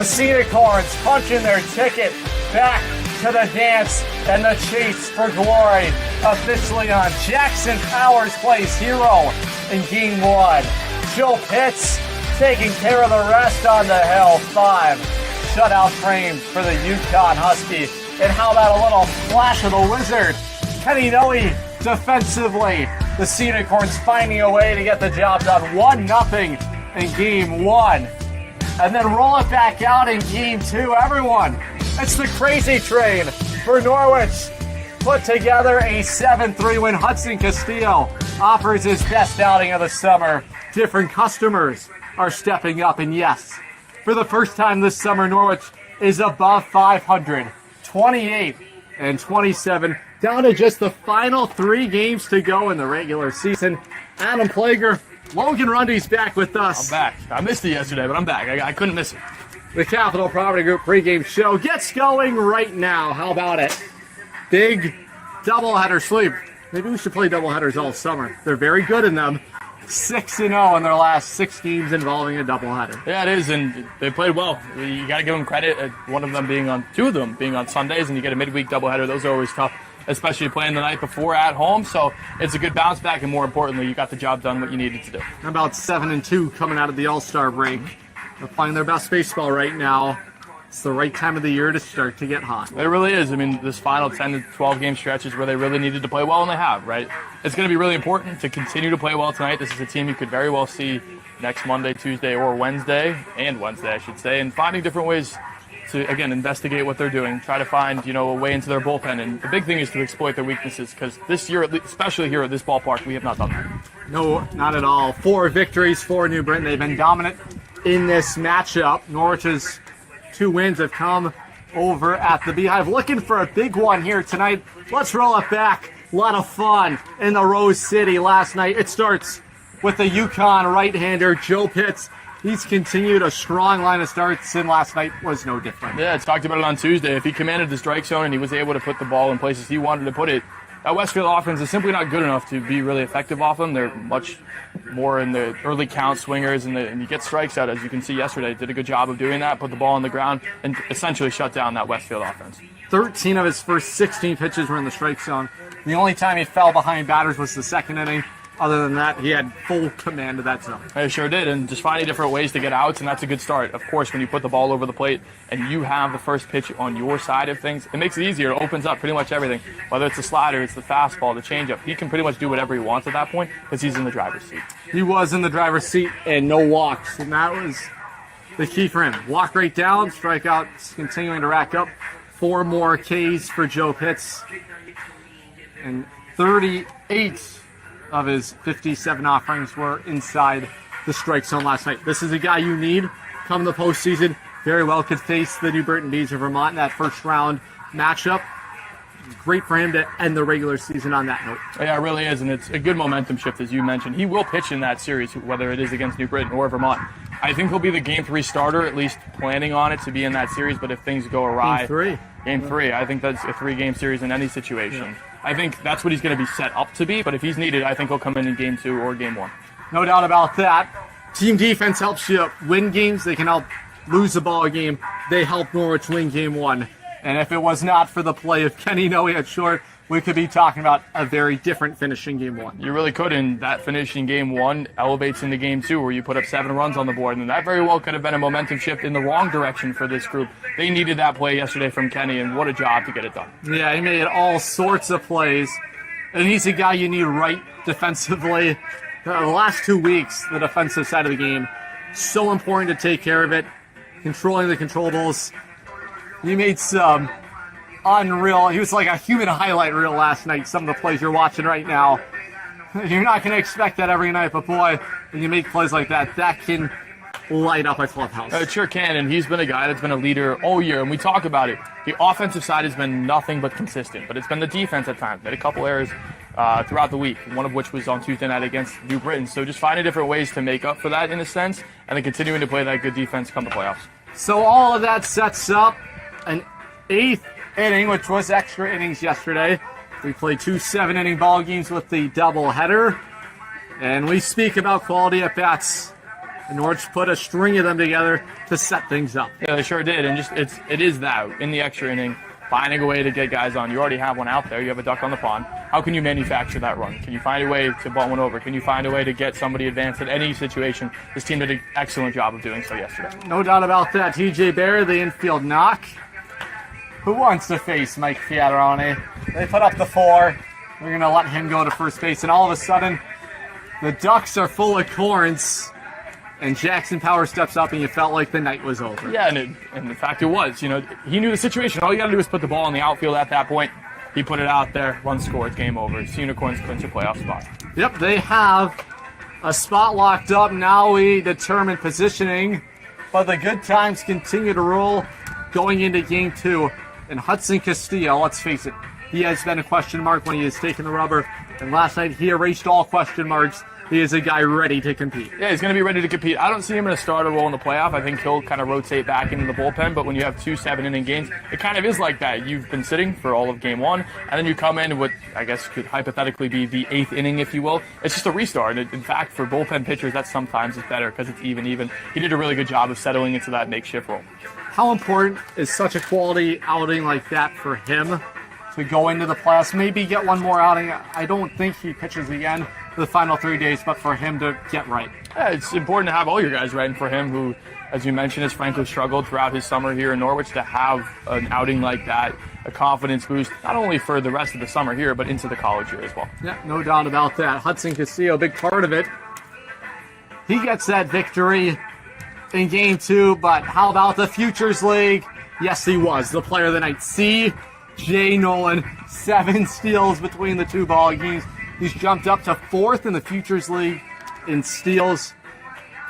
The Sea Unicorns punching their ticket back to the dance and the chase for glory. Officially on Jackson Powers plays hero in Game 1. Joe Pitts taking care of the rest on the hill. 5 shutout frames for the Yukon Husky. And how about a little flash of the wizard? Kenny Noe defensively. The Sea Unicorns finding a way to get the job done. 1-0 in Game 1. And then roll it back out in Game 2. Everyone, it's the crazy train for Norwich. Put together a 7-3 win. Hudson Castillo offers his best outing of the summer. Different customers are stepping up. And yes, for the first time this summer, Norwich is above 500. 28-27. Down to just the final 3 games to go in the regular season. Adam Plager, Logan Rundy's back with us. I'm back. I missed it yesterday, but I'm back. I couldn't miss it. The Capital Property Group pregame show gets going right now. How about it? Big doubleheader sleep. Maybe we should play doubleheaders all summer. They're very good in them. 6-0 in their last 6 games involving a doubleheader. Yeah, it is, and they played well. You got to give them credit. 2 of them being on Sundays, and you get a midweek doubleheader. Those are always tough, especially playing the night before at home. So it's a good bounce back, and more importantly, you got the job done what you needed to do. About 7-2 coming out of the All-Star break. They're playing their best baseball right now. It's the right time of the year to start to get hot. It really is. I mean, this final 10 to 12 game stretch is where they really needed to play well, and they have, right? It's going to be really important to continue to play well tonight. This is a team you could very well see next Monday, Tuesday, or Wednesday, I should say, and finding different ways to, again, investigate what they're doing, try to find, a way into their bullpen. And the big thing is to exploit their weaknesses, because this year, especially here at this ballpark, we have not done that. No, not at all. 4 victories for New Britain. They've been dominant in this matchup. Norwich's 2 wins have come over at the Beehive. Looking for a big one here tonight. Let's roll it back. A lot of fun in the Rose City last night. It starts with the Yukon right-hander, Joe Pitts. He's continued a strong line of starts, and last night was no different. Yeah, it's talked about it on Tuesday. If he commanded the strike zone and he was able to put the ball in places he wanted to put it, that Westfield offense is simply not good enough to be really effective off them. They're much more in the early count swingers, and you get strikes out, as you can see yesterday. Did a good job of doing that, put the ball on the ground, and essentially shut down that Westfield offense. 13 of his first 16 pitches were in the strike zone. The only time he fell behind batters was the second inning. Other than that, he had full command of that zone. He sure did, and just finding different ways to get outs, and that's a good start. Of course, when you put the ball over the plate and you have the first pitch on your side of things, it makes it easier. It opens up pretty much everything. Whether it's the slider, it's the fastball, the changeup. He can pretty much do whatever he wants at that point because he's in the driver's seat. He was in the driver's seat and no walks, and that was the key for him. Walk right down, strikeouts continuing to rack up. 4 more Ks for Joe Pitts, and 38 of his 57 offerings were inside the strike zone last night. This is a guy you need come the postseason. Very well could face the New Britain Bees of Vermont in that first round matchup. Great for him to end the regular season on that note. Yeah, it really is, and it's a good momentum shift, as you mentioned. He will pitch in that series, whether it is against New Britain or Vermont. I think he'll be the Game 3 starter, at least planning on it to be in that series, but if things go awry... Game 3. I think that's a 3-game series in any situation. Yeah. I think that's what he's going to be set up to be, but if he's needed, I think he'll come in Game 2 or Game 1. No doubt about that. Team defense helps you win games. They can help lose a ball game. They helped Norwich win Game 1. And if it was not for the play of Kenny Noe at short, we could be talking about a very different finish in Game 1. You really could, and that finish in Game 1 elevates into Game 2, where you put up 7 runs on the board, and that very well could have been a momentum shift in the wrong direction for this group. They needed that play yesterday from Kenny, and what a job to get it done. Yeah, he made all sorts of plays, and he's a guy you need right defensively. The last 2 weeks, the defensive side of the game, so important to take care of it, controlling the controllables. He made some unreal. He was like a human highlight reel last night, some of the plays you're watching right now. You're not going to expect that every night, but boy, when you make plays like that, that can light up a clubhouse. It sure can, and he's been a guy that's been a leader all year, and we talk about it. The offensive side has been nothing but consistent, but it's been the defense at times. They had a couple errors throughout the week, one of which was on Tuesday night against New Britain. So just finding different ways to make up for that in a sense, and then continuing to play that good defense come the playoffs. So all of that sets up an 8th inning, which was extra innings yesterday. We played 2 7-inning ball games with the doubleheader, and we speak about quality at bats. And Norwich put a string of them together to set things up. Yeah, they sure did. And it is that in the extra inning, finding a way to get guys on. You already have one out there. You have a duck on the pond. How can you manufacture that run? Can you find a way to bunt one over? Can you find a way to get somebody advanced in any situation? This team did an excellent job of doing so yesterday. No doubt about that. TJ Barry, the infield knock. Who wants to face Mike Fiatarone? They put up the 4. They're going to let him go to first base. And all of a sudden, the Ducks are full of corns. And Jackson Power steps up, and you felt like the night was over. Yeah, and in fact, it was. You know, he knew the situation. All you got to do is put the ball in the outfield at that point. He put it out there. Run scored. Game over. Sea Unicorns clinch a playoff spot. Yep, they have a spot locked up. Now we determine positioning. But the good times continue to roll going into Game 2. And Hudson Castillo, let's face it, he has been a question mark when he has taken the rubber. And last night, he erased all question marks. He is a guy ready to compete. Yeah, he's going to be ready to compete. I don't see him in a starter role in the playoff. I think he'll kind of rotate back into the bullpen. But when you have 2 7-inning games, it kind of is like that. You've been sitting for all of Game 1, and then you come in what I guess could hypothetically be the 8th inning, if you will. It's just a restart. In fact, for bullpen pitchers, that sometimes is better because it's even. He did a really good job of settling into that makeshift role. How important is such a quality outing like that for him to go into the playoffs? Maybe get one more outing. I don't think he pitches again for the final 3 days, but for him to get right. Yeah, it's important to have all your guys right, and for him, who, as you mentioned, has frankly struggled throughout his summer here in Norwich, to have an outing like that, a confidence boost, not only for the rest of the summer here, but into the college year as well. Yeah, no doubt about that. Hudson Castillo, a big part of it. He gets that victory in Game 2, but how about the Futures League? Yes, he was the player of the night. C.J. Nolan, 7 steals between the 2 ball games. He's jumped up to 4th in the Futures League in steals.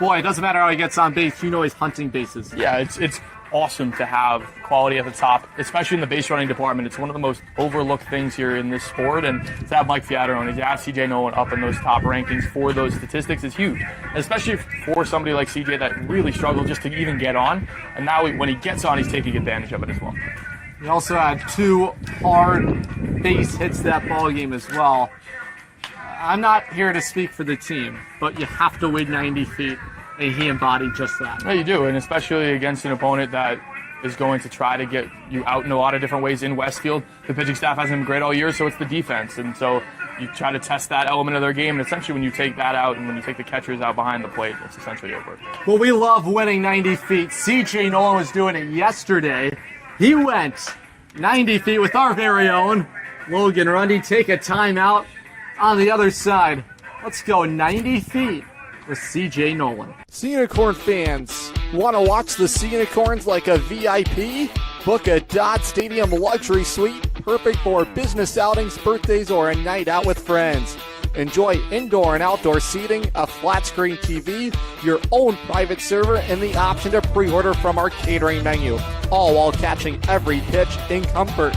Boy, it doesn't matter how he gets on base. You know he's hunting bases. Yeah, it's awesome to have quality at the top, especially in the base running department. It's one of the most overlooked things here in this sport, and to have Mike Fiatarone, to have C.J. Nolan up in those top rankings for those statistics is huge, especially for somebody like C.J. that really struggled just to even get on, and now when he gets on, he's taking advantage of it as well. He also had 2 hard base hits that ball game as well. I'm not here to speak for the team, but you have to win 90 feet, and he embodied just that. Yeah, you do, and especially against an opponent that is going to try to get you out in a lot of different ways in Westfield. The pitching staff hasn't been great all year, so it's the defense, and so you try to test that element of their game, and essentially when you take that out and when you take the catchers out behind the plate, it's essentially over. Well, we love winning 90 feet. C.J. Nolan was doing it yesterday. He went 90 feet with our very own Logan Rundy. Take a timeout on the other side. Let's go 90 feet with C.J. Nolan. Sea Unicorn fans, want to watch the Sea Unicorns like a VIP? Book a Dodd Stadium luxury suite, perfect for business outings, birthdays, or a night out with friends. Enjoy indoor and outdoor seating, a flat screen TV, your own private server, and the option to pre-order from our catering menu, all while catching every pitch in comfort.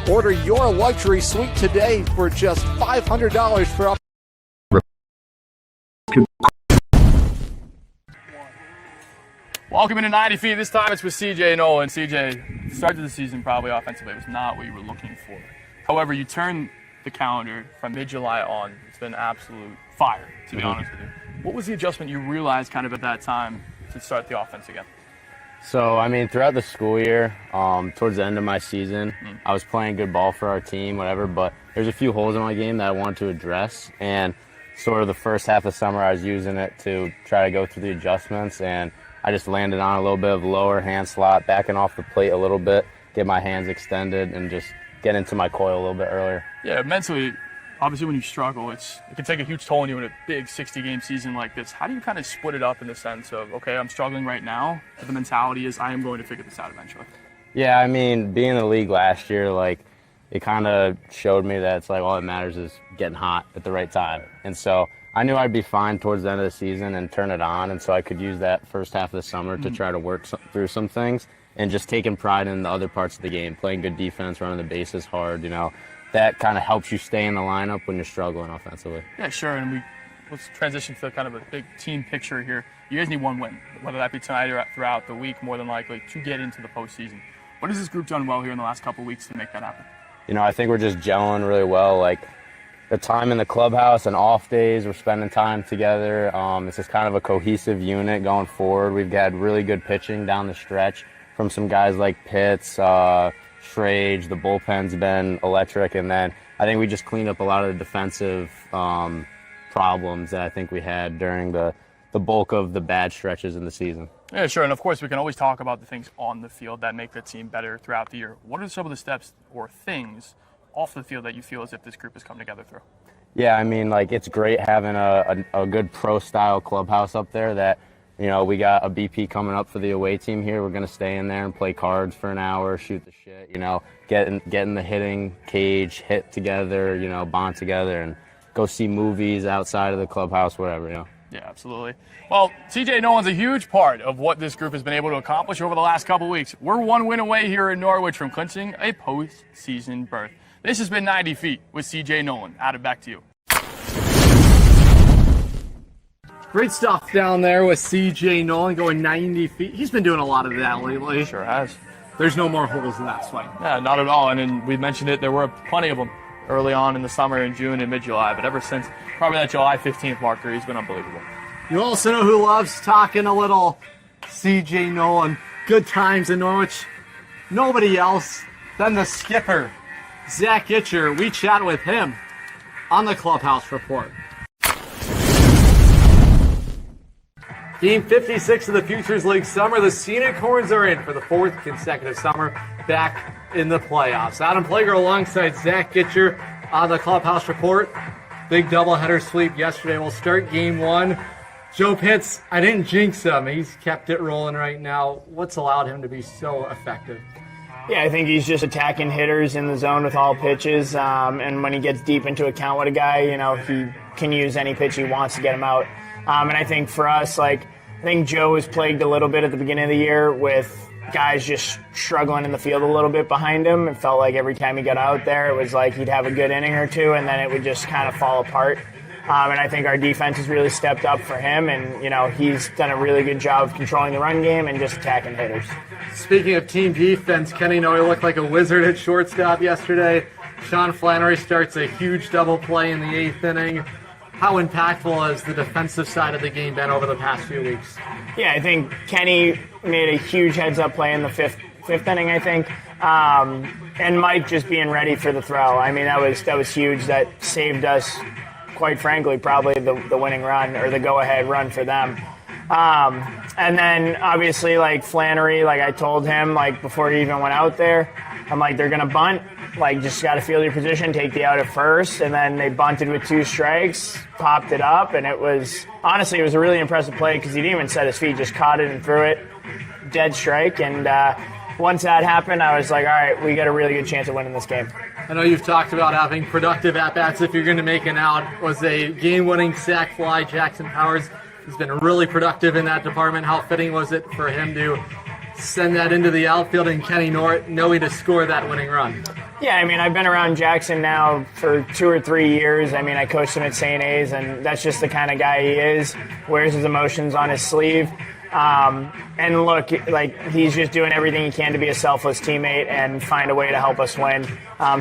Order your luxury suite today for just $500 for up. Welcome into 90 feet. This time it's with C.J. Nolan. C.J., start of the season probably offensively was not what you were looking for. However, you turn the calendar from mid-July on. It's been absolute fire, to be honest with you. What was the adjustment you realized kind of at that time to start the offense again? So, I mean, throughout the school year, towards the end of my season, I was playing good ball for our team, whatever, but there's a few holes in my game that I wanted to address, and sort of the first half of summer I was using it to try to go through the adjustments, and I just landed on a little bit of lower hand slot, backing off the plate a little bit, get my hands extended, and just get into my coil a little bit earlier. Yeah, mentally, obviously when you struggle, it can take a huge toll on you in a big 60-game season like this. How do you kind of split it up in the sense of, okay, I'm struggling right now, but the mentality is I am going to figure this out eventually? Yeah, I mean, being in the league last year, like, it kind of showed me that it's like all that matters is getting hot at the right time. And so I knew I'd be fine towards the end of the season and turn it on, and so I could use that first half of the summer to try to work through some things and just taking pride in the other parts of the game, playing good defense, running the bases hard, you know. That kind of helps you stay in the lineup when you're struggling offensively. Yeah, sure, and let's transition to kind of a big team picture here. You guys need one win, whether that be tonight or throughout the week, more than likely, to get into the postseason. What has this group done well here in the last couple of weeks to make that happen? You know, I think we're just gelling really well. Like, the time in the clubhouse and off days, we're spending time together. It's just kind of a cohesive unit going forward. We've got really good pitching down the stretch from some guys like Pitts, Schrage. The bullpen's been electric, and then I think we just cleaned up a lot of the defensive problems that I think we had during the bulk of the bad stretches in the season. Yeah, sure. And of course, we can always talk about the things on the field that make the team better throughout the year. What are some of the steps or things off the field that you feel as if this group has come together through? Yeah, I mean, like, it's great having a good pro-style clubhouse up there that, you know, we got a BP coming up for the away team here. We're going to stay in there and play cards for an hour, shoot the shit, you know, get in the hitting cage, hit together, you know, bond together, and go see movies outside of the clubhouse, whatever, you know. Yeah, absolutely. Well, CJ Nolan's a huge part of what this group has been able to accomplish over the last couple weeks. We're one win away here in Norwich from clinching a postseason berth. This has been 90 Feet with CJ Nolan. Adam, back to you. Great stuff down there with CJ Nolan going 90 feet. He's been doing a lot of that lately. Sure has. There's no more holes in that swing. Yeah, not at all. And then we mentioned it, there were plenty of them early on in the summer in June and mid-July, but ever since probably that July 15th marker, he's been unbelievable. You also know who loves talking a little CJ Nolan. Good times in Norwich. Nobody else than the skipper, Zach Itcher. We chat with him on the Clubhouse Report. Game 56 of the Futures League Summer. The Sea Unicorns are in for the fourth consecutive summer back in the playoffs. Adam Plager alongside Zach Gitcher on the Clubhouse Report. Big doubleheader sweep yesterday. We'll start game one. Joe Pitts, I didn't jinx him. He's kept it rolling right now. What's allowed him to be so effective? Yeah, I think he's just attacking hitters in the zone with all pitches. And when he gets deep into a count with a guy, you know, he can use any pitch he wants to get him out. And I think for us, like, I think Joe was plagued a little bit at the beginning of the year with guys just struggling in the field a little bit behind him. It felt like every time he got out there, it was like he'd have a good inning or two, and then it would just kind of fall apart. And I think our defense has really stepped up for him, and, you know, he's done a really good job of controlling the run game and just attacking hitters. Speaking of team defense, Kenny Noe looked like a wizard at shortstop yesterday. Sean Flannery starts a huge double play in the eighth inning. How impactful has the defensive side of the game been over the past few weeks? Yeah, I think Kenny made a huge heads-up play in the fifth inning, I think. And Mike just being ready for the throw. I mean, that was huge. That saved us, quite frankly, probably the winning run or the go-ahead run for them. And then, obviously, like, Flannery, like I told him, like, before he even went out there, I'm like, they're going to bunt. Like, just got to field your position, take the out at first, and then they bunted with 2 strikes, popped it up, and it was a really impressive play because he didn't even set his feet, just caught it and threw it, dead strike, and once that happened, I was like, all right, we got a really good chance of winning this game. I know you've talked about having productive at-bats if you're going to make an out. Was a game-winning sac fly. Jackson Powers has been really productive in that department. How fitting was it for him to send that into the outfield and Kenny Noe to score that winning run? Yeah, I mean, I've been around Jackson now for 2 or 3 years. I mean, I coached him at St. A's, and that's just the kind of guy he is. Wears his emotions on his sleeve. And look, like, he's just doing everything he can to be a selfless teammate and find a way to help us win.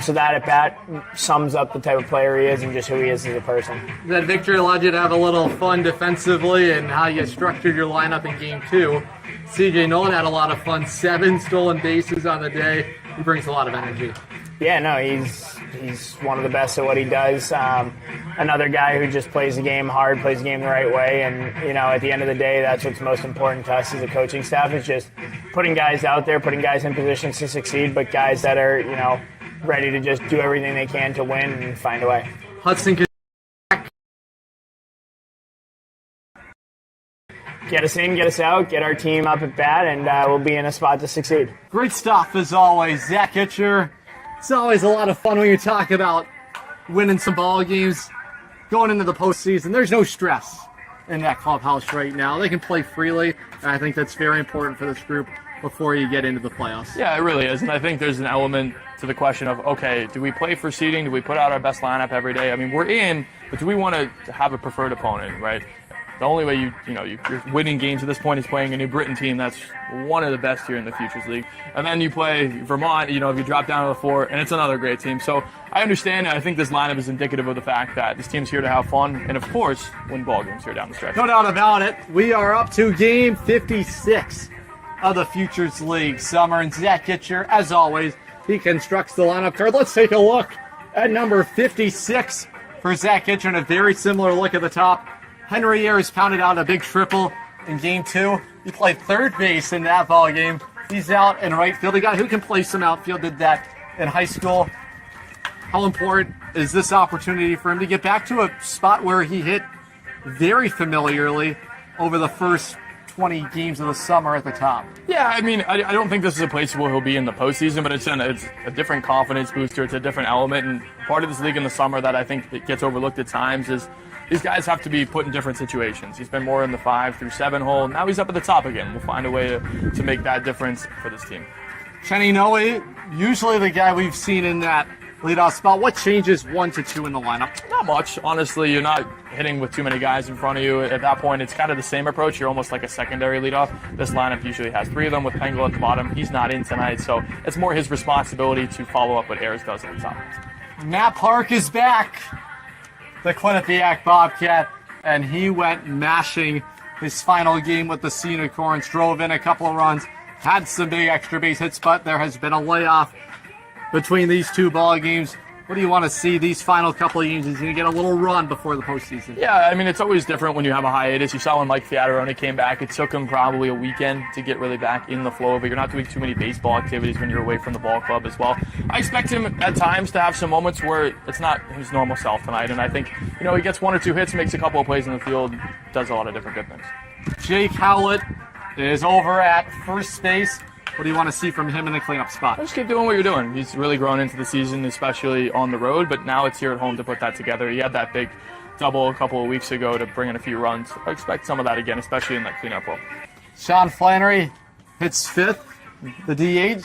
So that at bat sums up the type of player he is and just who he is as a person. That victory allowed you to have a little fun defensively and how you structured your lineup in game 2. CJ Nolan had a lot of fun, 7 stolen bases on the day. He brings a lot of energy. Yeah, no, he's one of the best at what he does. Another guy who just plays the game hard, plays the game the right way, and, you know, at the end of the day, that's what's most important to us as a coaching staff, is just putting guys out there, putting guys in positions to succeed, but guys that are, you know, ready to just do everything they can to win and find a way. Hudson can get us in, get us out, get our team up at bat, and we'll be in a spot to succeed. Great stuff as always, Zach Itcher. It's always a lot of fun when you talk about winning some ball games, going into the postseason. There's no stress in that clubhouse right now. They can play freely, and I think that's very important for this group before you get into the playoffs. Yeah, it really is. And I think there's an element to the question of, okay, do we play for seeding? Do we put out our best lineup every day? I mean, we're in, but do we want to have a preferred opponent, right? The only way you're winning games at this point is playing a New Britain team that's one of the best here in the Futures League. And then you play Vermont, if you drop down to the 4, and it's another great team. So I understand, and I think this lineup is indicative of the fact that this team's here to have fun and, of course, win ball games here down the stretch. No doubt about it. We are up to game 56 of the Futures League Summer. And Zach Gitcher, as always, he constructs the lineup card. Let's take a look at number 56 for Zach Gitcher, and a very similar look at the top. Henry Ayers pounded out a big triple in game 2. He played third base in that ball game. He's out in right field. A guy who can play some outfield, did that in high school. How important is this opportunity for him to get back to a spot where he hit very familiarly over the first 20 games of the summer at the top? Yeah, I mean, I don't think this is a place where he'll be in the postseason, but it's a different confidence booster. It's a different element, and part of this league in the summer that I think it gets overlooked at times is these guys have to be put in different situations. He's been more in the 5 through 7 hole. Now he's up at the top again. We'll find a way to make that difference for this team. Kenny Noe, usually the guy we've seen in that leadoff spot. What changes 1 to 2 in the lineup? Not much. Honestly, you're not hitting with too many guys in front of you. At that point, it's kind of the same approach. You're almost like a secondary leadoff. This lineup usually has 3 of them with Pengel at the bottom. He's not in tonight, so it's more his responsibility to follow up what Ayers does at the top. Matt Park is back, the Quinnipiac Bobcat, and he went mashing his final game with the Sea Unicorns, drove in a couple of runs, had some big extra base hits, but there has been a layoff between these 2 ball games. What do you want to see these final couple of games? He's going to get a little run before the postseason. Yeah, I mean, it's always different when you have a hiatus. You saw when Mike Fiataroni came back. It took him probably a weekend to get really back in the flow, but you're not doing too many baseball activities when you're away from the ball club as well. I expect him at times to have some moments where it's not his normal self tonight, and I think, he gets 1 or 2 hits, makes a couple of plays in the field, does a lot of different good things. Jake Howlett is over at first base. What do you want to see from him in the cleanup spot? Just keep doing what you're doing. He's really grown into the season, especially on the road, but now it's here at home to put that together. He had that big double a couple of weeks ago to bring in a few runs. I expect some of that again, especially in that cleanup role. Sean Flannery hits 5th. The DH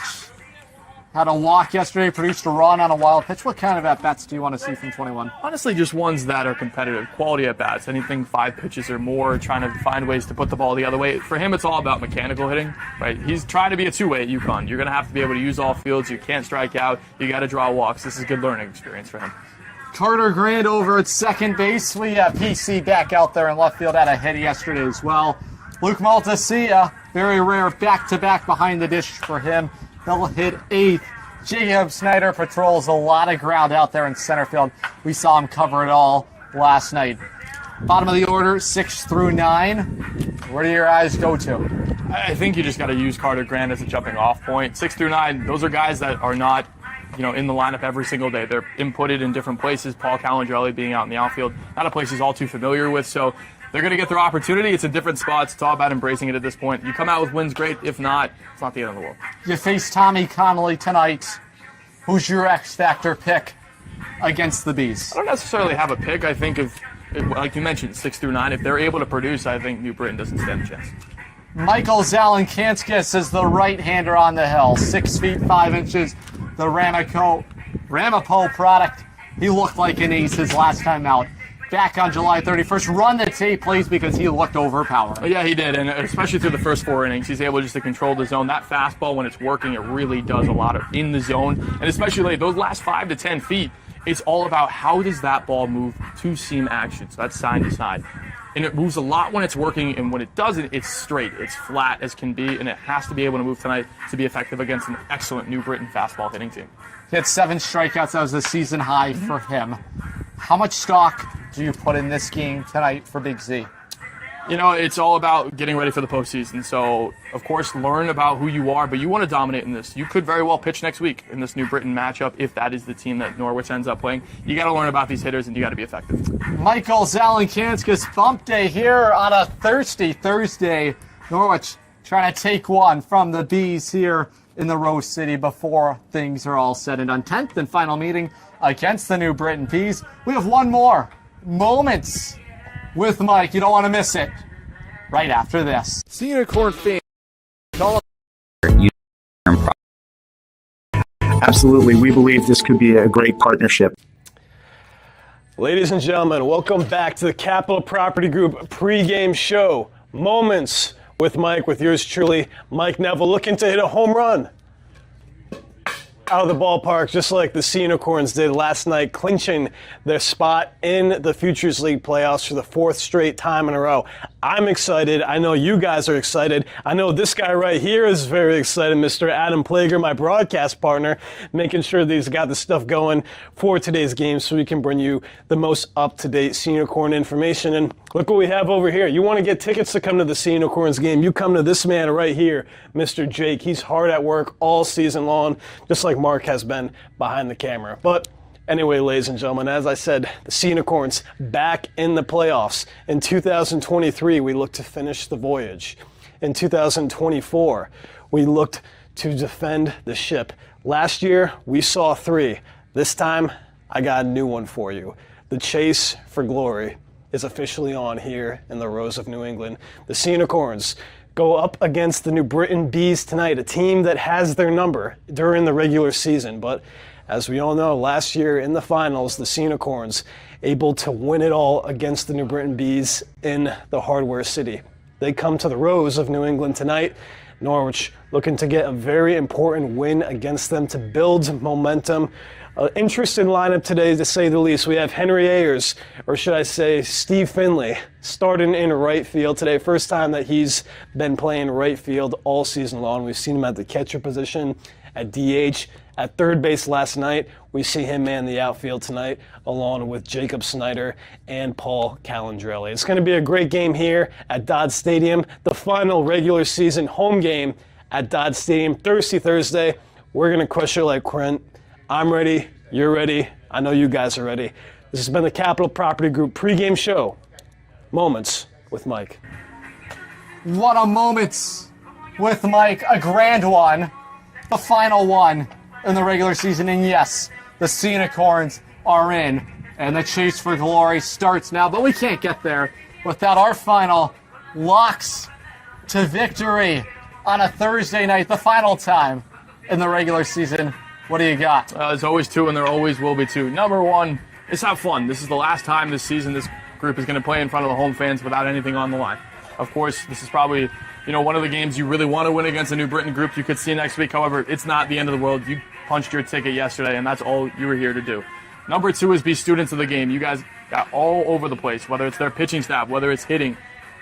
had a walk yesterday, produced a run on a wild pitch. What kind of at-bats do you want to see from 21? Honestly, just ones that are competitive, quality at-bats, anything 5 pitches or more, trying to find ways to put the ball the other way. For him, it's all about mechanical hitting, right? He's trying to be a 2-way at UConn. You're going to have to be able to use all fields. You can't strike out. You got to draw walks. This is a good learning experience for him. Carter Grand over at second base. We have PC back out there in left field, had a hit yesterday as well. Luke Maltasia, very rare back-to-back behind the dish for him. He'll hit 8th. Jacob Snyder patrols a lot of ground out there in center field. We saw him cover it all last night. Bottom of the order, 6 through 9. Where do your eyes go to? I think you just got to use Carter Grant as a jumping off point. 6 through 9, those are guys that are not in the lineup every single day. They're inputted in different places. Paul Calandrelli being out in the outfield, not a place he's all too familiar with, so they're going to get their opportunity. It's a different spot. It's all about embracing it at this point. You come out with wins, great. If not, it's not the end of the world. You face Tommy Connolly tonight. Who's your X-Factor pick against the Bees? I don't necessarily have a pick. I think like you mentioned, 6 through 9, if they're able to produce, I think New Britain doesn't stand a chance. Michael Zalenkanskis is the right-hander on the hill. 6 feet 5 inches. The Ramapo product. He looked like an ace his last time out. Back on July 31st. Run the tape, please, because he looked overpowered. Yeah, he did, and especially through the first 4 innings, he's able just to control the zone. That fastball, when it's working, it really does a lot of in the zone, and especially those last 5 to 10 feet, it's all about how does that ball move to seam action, so that's side to side. And it moves a lot when it's working, and when it doesn't, it's straight. It's flat as can be, and it has to be able to move tonight to be effective against an excellent New Britain fastball hitting team. He had 7 strikeouts. That was a season high for him. How much stock do you put in this game tonight for Big Z? It's all about getting ready for the postseason. So, of course, learn about who you are, but you want to dominate in this. You could very well pitch next week in this New Britain matchup if that is the team that Norwich ends up playing. You got to learn about these hitters, and you got to be effective. Michael Zalenkanskis bump day here on a thirsty Thursday. Norwich trying to take one from the Bees here in the Rose City before things are all said and done. 10th and final meeting against the New Britain Bees. We have one more Moments with Mike. You don't want to miss it. Right after this. Sea Unicorn fan. Absolutely. We believe this could be a great partnership. Ladies and gentlemen, welcome back to the Capital Property Group pregame show. Moments with Mike, with yours truly, Mike Neville, looking to hit a home run out of the ballpark, just like the Sea Unicorns did last night, clinching their spot in the Futures League playoffs for the 4th straight time in a row. I'm excited. I know you guys are excited. I know this guy right here is very excited, Mr. Adam Plager, my broadcast partner, making sure that he's got the stuff going for today's game so we can bring you the most up-to-date Sea Unicorn information. And look what we have over here. You want to get tickets to come to the Sea Unicorns game, you come to this man right here, Mr. Jake. He's hard at work all season long, just like Mark has been behind the camera. But anyway, ladies and gentlemen, as I said, the Sea Unicorns back in the playoffs. In 2023, we looked to finish the voyage. In 2024, we looked to defend the ship. Last year, we saw 3. This time, I got a new one for you. The chase for glory is officially on here in the Rose of New England. The Sea Unicorns go up against the New Britain Bees tonight, a team that has their number during the regular season. But as we all know, last year in the finals, the Sea Unicorns able to win it all against the New Britain Bees in the Hardware City. They come to the Rose of New England tonight. Norwich looking to get a very important win against them to build momentum. Interesting lineup today, to say the least. We have Henry Ayers, or should I say Steve Finley, starting in right field today. First time that he's been playing right field all season long. We've seen him at the catcher position, at DH, at third base last night. We see him man the outfield tonight, along with Jacob Snyder and Paul Calandrelli. It's going to be a great game here at Dodd Stadium. The final regular season home game at Dodd Stadium, Thursday. We're going to crush it like Quint. I'm ready. You're ready. I know you guys are ready. This has been the Capital Property Group pregame show. Moments with Mike. What a moments with Mike, a grand one, the final one in the regular season. And yes, the Sea Unicorns are in, and the chase for glory starts now. But we can't get there without our final locks to victory on a Thursday night, the final time in the regular season. What do you got? There's always 2, and there always will be 2. Number 1, it's have fun. This is the last time this season this group is going to play in front of the home fans without anything on the line. Of course, this is probably, one of the games you really want to win against a New Britain group you could see next week. However, it's not the end of the world. You punched your ticket yesterday, and that's all you were here to do. Number 2 is be students of the game. You guys got all over the place, whether it's their pitching staff, whether it's hitting.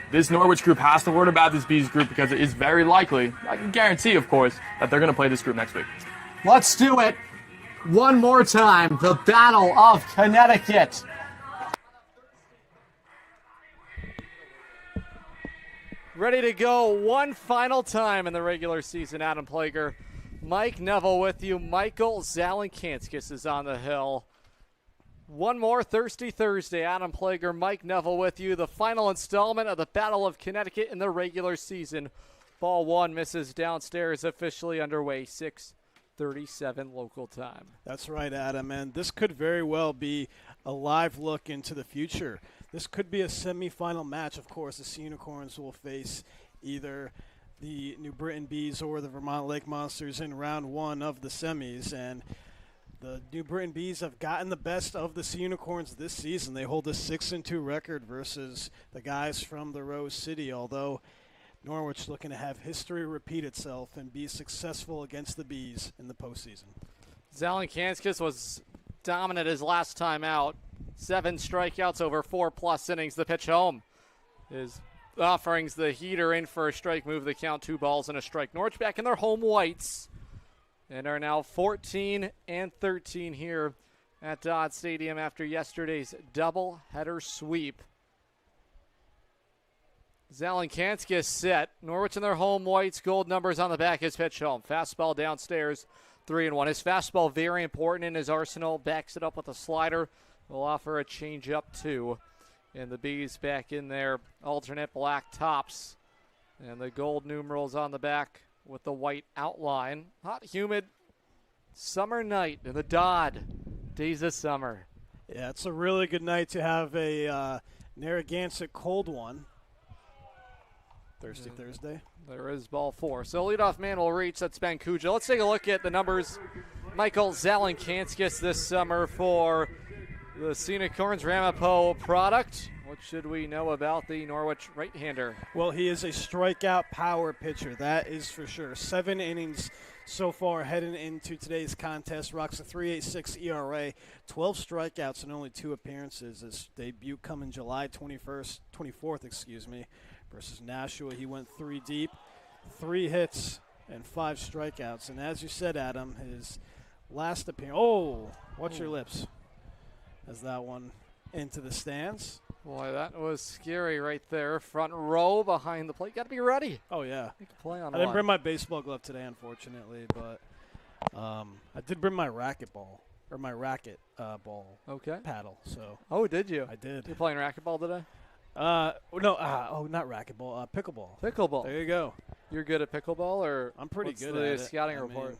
This Norwich group has to learn about this Bees group because it is very likely, I can guarantee, of course, that they're going to play this group next week. Let's do it one more time. The Battle of Connecticut. Ready to go one final time in the regular season. Adam Plager, Mike Neville with you. Michael Zalenkanskis is on the hill. One more Thirsty Thursday. Adam Plager, Mike Neville with you. The final installment of the Battle of Connecticut in the regular season. Ball 1 misses downstairs, officially underway. 6:37 local time. That's right, Adam, and this could very well be a live look into the future. This could be a semifinal match. Of course, the Sea Unicorns will face either the New Britain Bees or the Vermont Lake Monsters in round 1 of the semis, and the New Britain Bees have gotten the best of the Sea Unicorns this season. They hold a 6-2 record versus the guys from the Rose City, although Norwich looking to have history repeat itself and be successful against the Bees in the postseason. Zalenkanskis was dominant his last time out. 7 strikeouts over 4+ innings. The pitch home is offerings the heater in for a strike, move the count, 2 balls and a strike. Norwich back in their home whites and are now 14-13 here at Dodd Stadium after yesterday's double-header sweep. Zalenkanskis set. Norwich in their home whites, gold numbers on the back. His pitch home. Fastball downstairs, 3-1. His fastball very important in his arsenal. Backs it up with a slider. Will offer a changeup too. And the Bees back in their alternate black tops. And the gold numerals on the back with the white outline. Hot, humid summer night in the Dodd. Days of summer. Yeah, it's a really good night to have a Narragansett cold one. Thirsty Thursday. There is ball 4. So leadoff man will reach. That's Ben Kuja. Let's take a look at the numbers. Michael Zalenkanskis this summer for The Sea Unicorns Ramapo product. What should we know about the Norwich right-hander? Well, he is a strikeout power pitcher. That is for sure. 7 innings so far heading into today's contest. Rocks a 3.86 ERA, 12 strikeouts and only 2 appearances. His debut coming July 24th, versus Nashua. He went 3 deep, 3 hits and 5 strikeouts. And as you said, Adam, his last appearance. Oh, watch your lips. As that one into the stands. Boy, that was scary right there. Front row behind the plate. Got to be ready. Oh, yeah. You can play on I one. didn't bring my baseball glove today, unfortunately, but I did bring my racket ball ball paddle. So Oh, did you? I did. You playing racquetball today? Not racquetball. Pickleball. Pickleball. There you go. You're good at pickleball, or I'm pretty what's good the at it. scouting I report? mean,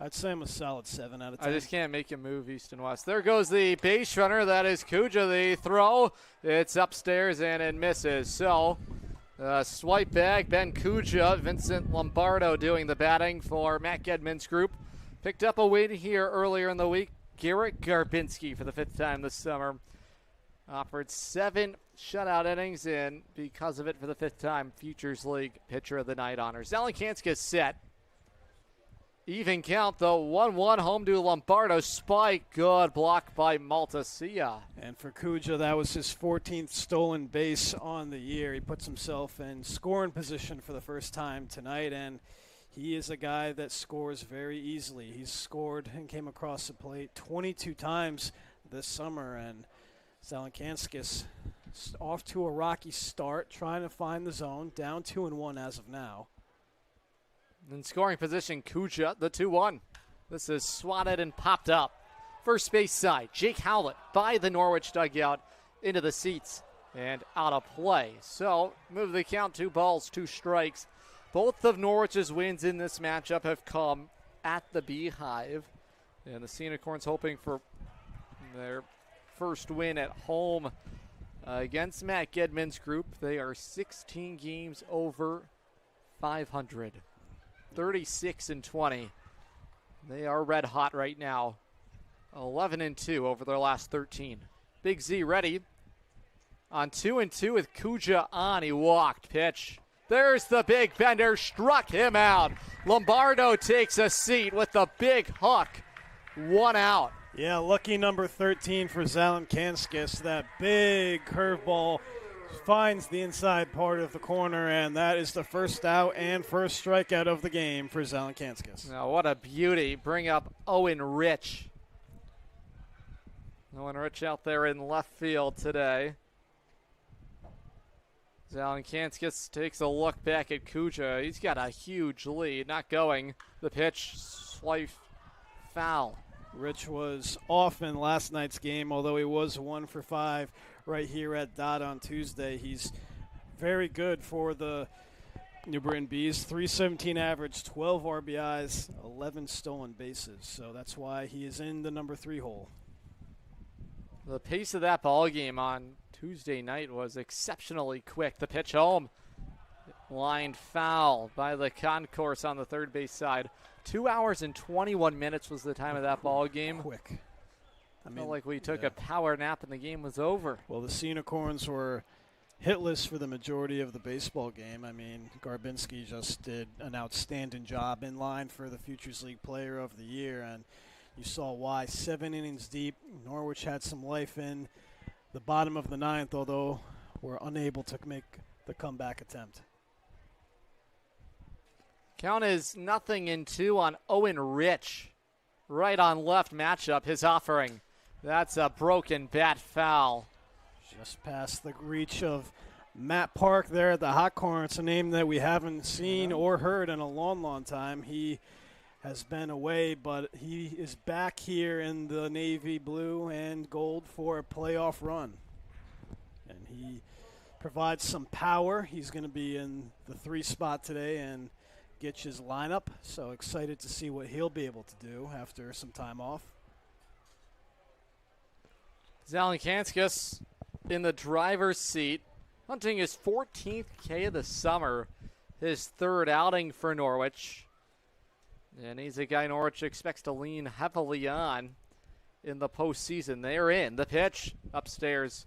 I'd say I'm a solid 7 out of 10. I just can't make you move east and west. There goes the base runner. That is Kuja. The throw. It's upstairs and it misses. So, swipe back. Ben Kuja. Vincent Lombardo doing the batting for Matt Gedman's group. Picked up a win here earlier in the week. Garrett Garbinski for the 5th time this summer. Offered 7 shutout innings, and because of it, for the 5th time, Futures League Pitcher of the Night honors. Zelenkanska set. Even count, the 1-1 home to Lombardo. Spike, good block by Maltasia. And for Kuja, that was his 14th stolen base on the year. He puts himself in scoring position for the first time tonight, and he is a guy that scores very easily. He's scored and came across the plate 22 times this summer, and Zelenkanskis off to a rocky start, trying to find the zone, down 2-1 as of now. In scoring position, Kuja, the 2-1. This is swatted and popped up. First base side, Jake Howlett by the Norwich dugout into the seats and out of play. So, move the count, 2 balls, 2 strikes. Both of Norwich's wins in this matchup have come at the Beehive. And the Sea Unicorns hoping for their first win at home against Matt Gedman's group. They are 16 games over 500. 36-20. They are red hot right now. 11-2 over their last 13. Big Z ready. On 2-2 with Kuja on. He walked. Pitch. There's the big bender. Struck him out. Lombardo takes a seat with the big hook. 1 out. Yeah, lucky number 13 for Zelenkanskis. That big curveball finds the inside part of the corner, and that is the first out and first strikeout of the game for Zelenkanskis. Now, what a beauty. Bring up Owen Rich. Owen Rich out there in left field today. Zelenkanskis takes a look back at Kuja. He's got a huge lead. Not going. The pitch, slice, foul. Rich was off in last night's game, although he was 1 for 5 right here at Dodd on Tuesday. He's very good for the New Britain Bees. 317 average, 12 RBIs, 11 stolen bases. So that's why he is in the number 3 hole. The pace of that ball game on Tuesday night was exceptionally quick. The pitch home. Lined foul by the concourse on the third base side. 2 hours and 21 minutes was the time of that ball game. Quick. I felt like we took a power nap and the game was over. Well, the Sea Unicorns were hitless for the majority of the baseball game. I mean, Garbinski just did an outstanding job in line for the Futures League Player of the Year, and you saw why. 7 innings deep. Norwich had some life in the bottom of the 9th, although were unable to make the comeback attempt. Count is 0-2 on Owen Rich. Right on left matchup, his offering. That's a broken bat foul. Just past the reach of Matt Park there at the hot corner. It's a name that we haven't seen or heard in a long, long time. He has been away, but he is back here in the navy blue and gold for a playoff run. And he provides some power. He's going to be in the 3 spot today and Gitch's lineup. So excited to see what he'll be able to do after some time off. Zelenkanskis in the driver's seat, hunting his 14th K of the summer, his 3rd outing for Norwich. And he's a guy Norwich expects to lean heavily on. in the postseason. They're in. The pitch upstairs.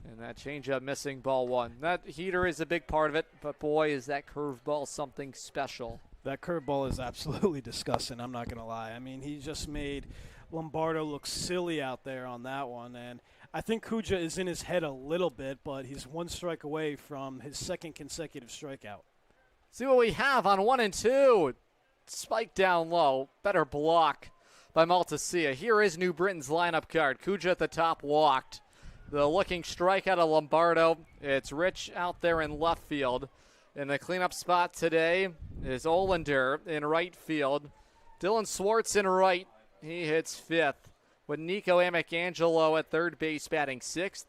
And that changeup missing, ball one. That heater is a big part of it, but boy, is that curveball something special. That curveball is absolutely disgusting, I'm not going to lie. I mean, he just made Lombardo look silly out there on that one. And I think Cuja is in his head a little bit, but he's one strike away from his second consecutive strikeout. See what we have on 1-2. Spike down low. Better block by Maltasia. Here is New Britain's lineup card. Cuja at the top, walked. The looking strikeout of Lombardo. It's Rich out there in left field. In the cleanup spot today is Olander in right field. Dylan Swartz in right. He hits fifth. With Nico Amicangelo at third base batting sixth.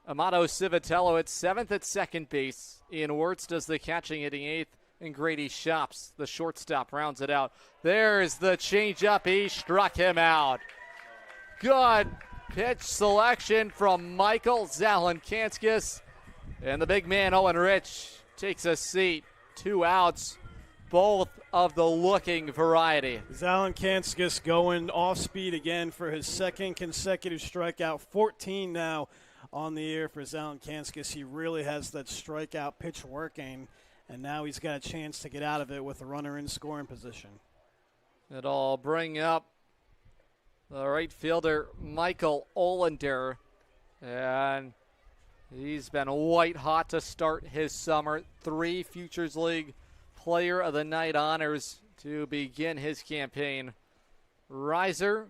Amato Civitello at seventh at second base. Ian Wirtz does the catching, hitting eighth. And Grady Shops, the shortstop, rounds it out. There's the changeup. He struck him out. Good pitch selection from Michael Zalenkanskis. And the big man, Owen Rich, takes a seat. 2 outs, both of the looking variety. Zalenkanskis going off speed again for his second consecutive strikeout. 14 now on the year for Zalenkanskis. He really has that strikeout pitch working, and now he's got a chance to get out of it with a runner in scoring position. It'll bring up the right fielder, Michael Olander, and he's been white hot to start his summer. 3 Futures League Player of the Night honors to begin his campaign. Riser,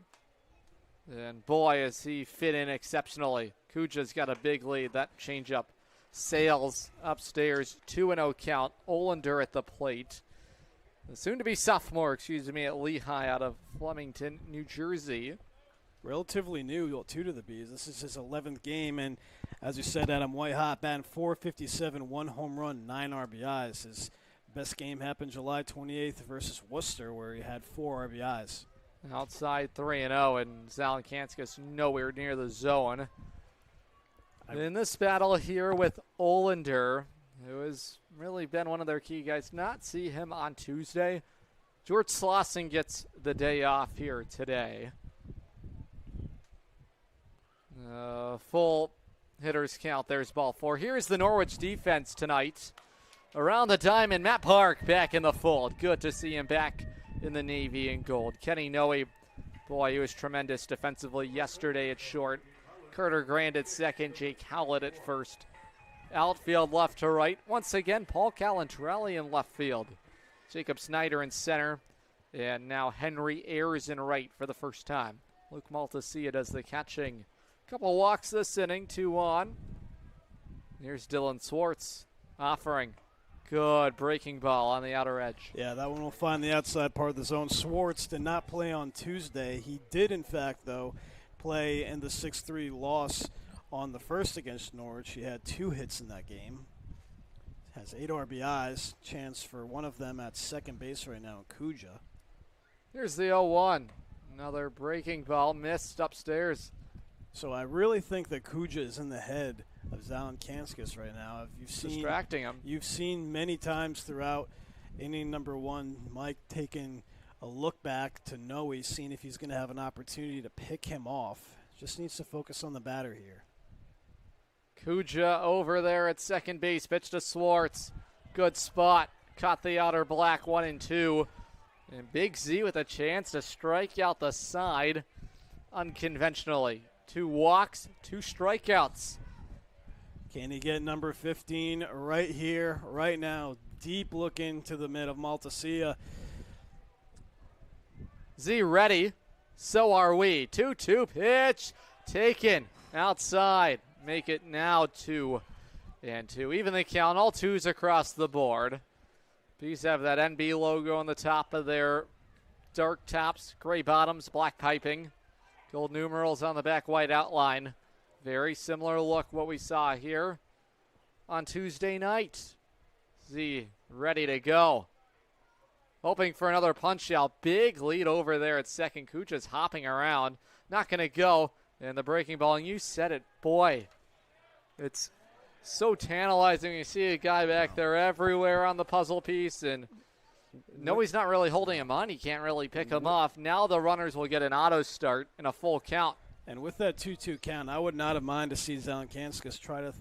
and boy, has he fit in exceptionally. Cuja's got a big lead. That changeup sails upstairs. 2-0 count. Olander at the plate. The soon-to-be sophomore, at Lehigh out of Flemington, New Jersey. Relatively new, 2 to the Bees. This is his 11th game, and as you said, Adam, white hot, batting .457, 1 home run, 9 RBIs. His best game happened July 28th versus Worcester, where he had 4 RBIs. Outside 3-0, and Zalenkanskis nowhere near the zone. In this battle here with Olander, who has really been one of their key guys, not see him on Tuesday. George Slauson gets the day off here today. Full hitters count. There's ball 4. Here's the Norwich defense tonight. Around the diamond, Matt Park back in the fold. Good to see him back in the navy and gold. Kenny Noe, boy, he was tremendous defensively yesterday at short. Carter Grand at second, Jake Howlett at first. Outfield left to right. Once again, Paul Calantrelli in left field. Jacob Snyder in center. And now Henry Ayers in right for the first time. Luke Maltasia does the catching. Couple walks this inning, 2 on. Here's Dylan Swartz offering. Good breaking ball on the outer edge. Yeah, that one will find the outside part of the zone. Swartz did not play on Tuesday. He did, in fact, though, play in the 6-3 loss on the first against Norwich. He had 2 hits in that game. Has 8 RBIs. Chance for one of them at second base right now, Cuja. Here's the 0-1. Another breaking ball missed upstairs. So I really think that Cuja is in the head of Zalenkanskis right now. Distracting him. You've seen many times throughout inning number 1, Mike taking a look back to Noe, seeing if he's going to have an opportunity to pick him off. Just needs to focus on the batter here. Cuja over there at second base. Pitch to Swartz. Good spot. Caught the outer black, 1-2. And Big Z with a chance to strike out the side unconventionally. 2 walks, 2 strikeouts. Can he get number 15 right here, right now? Deep look into the mid of Maltasia. Z ready. So are we. 2-2 pitch. Taken outside. Make it now 2-2. Even the count. All 2s across the board. Bees have that NB logo on the top of their dark tops. Gray bottoms, black piping. Gold numerals on the back, white outline. Very similar look what we saw here on Tuesday night. Z ready to go. Hoping for another punch out. Big lead over there at second. Cuja's hopping around. Not going to go. And the breaking ball, and you said it, boy. It's so tantalizing. You see a guy back there everywhere on the puzzle piece, and No, he's not really holding him on. He can't really pick him off. Now the runners will get an auto start and a full count. And with that 2-2 count, I would not have minded to see Zelenkanskas try to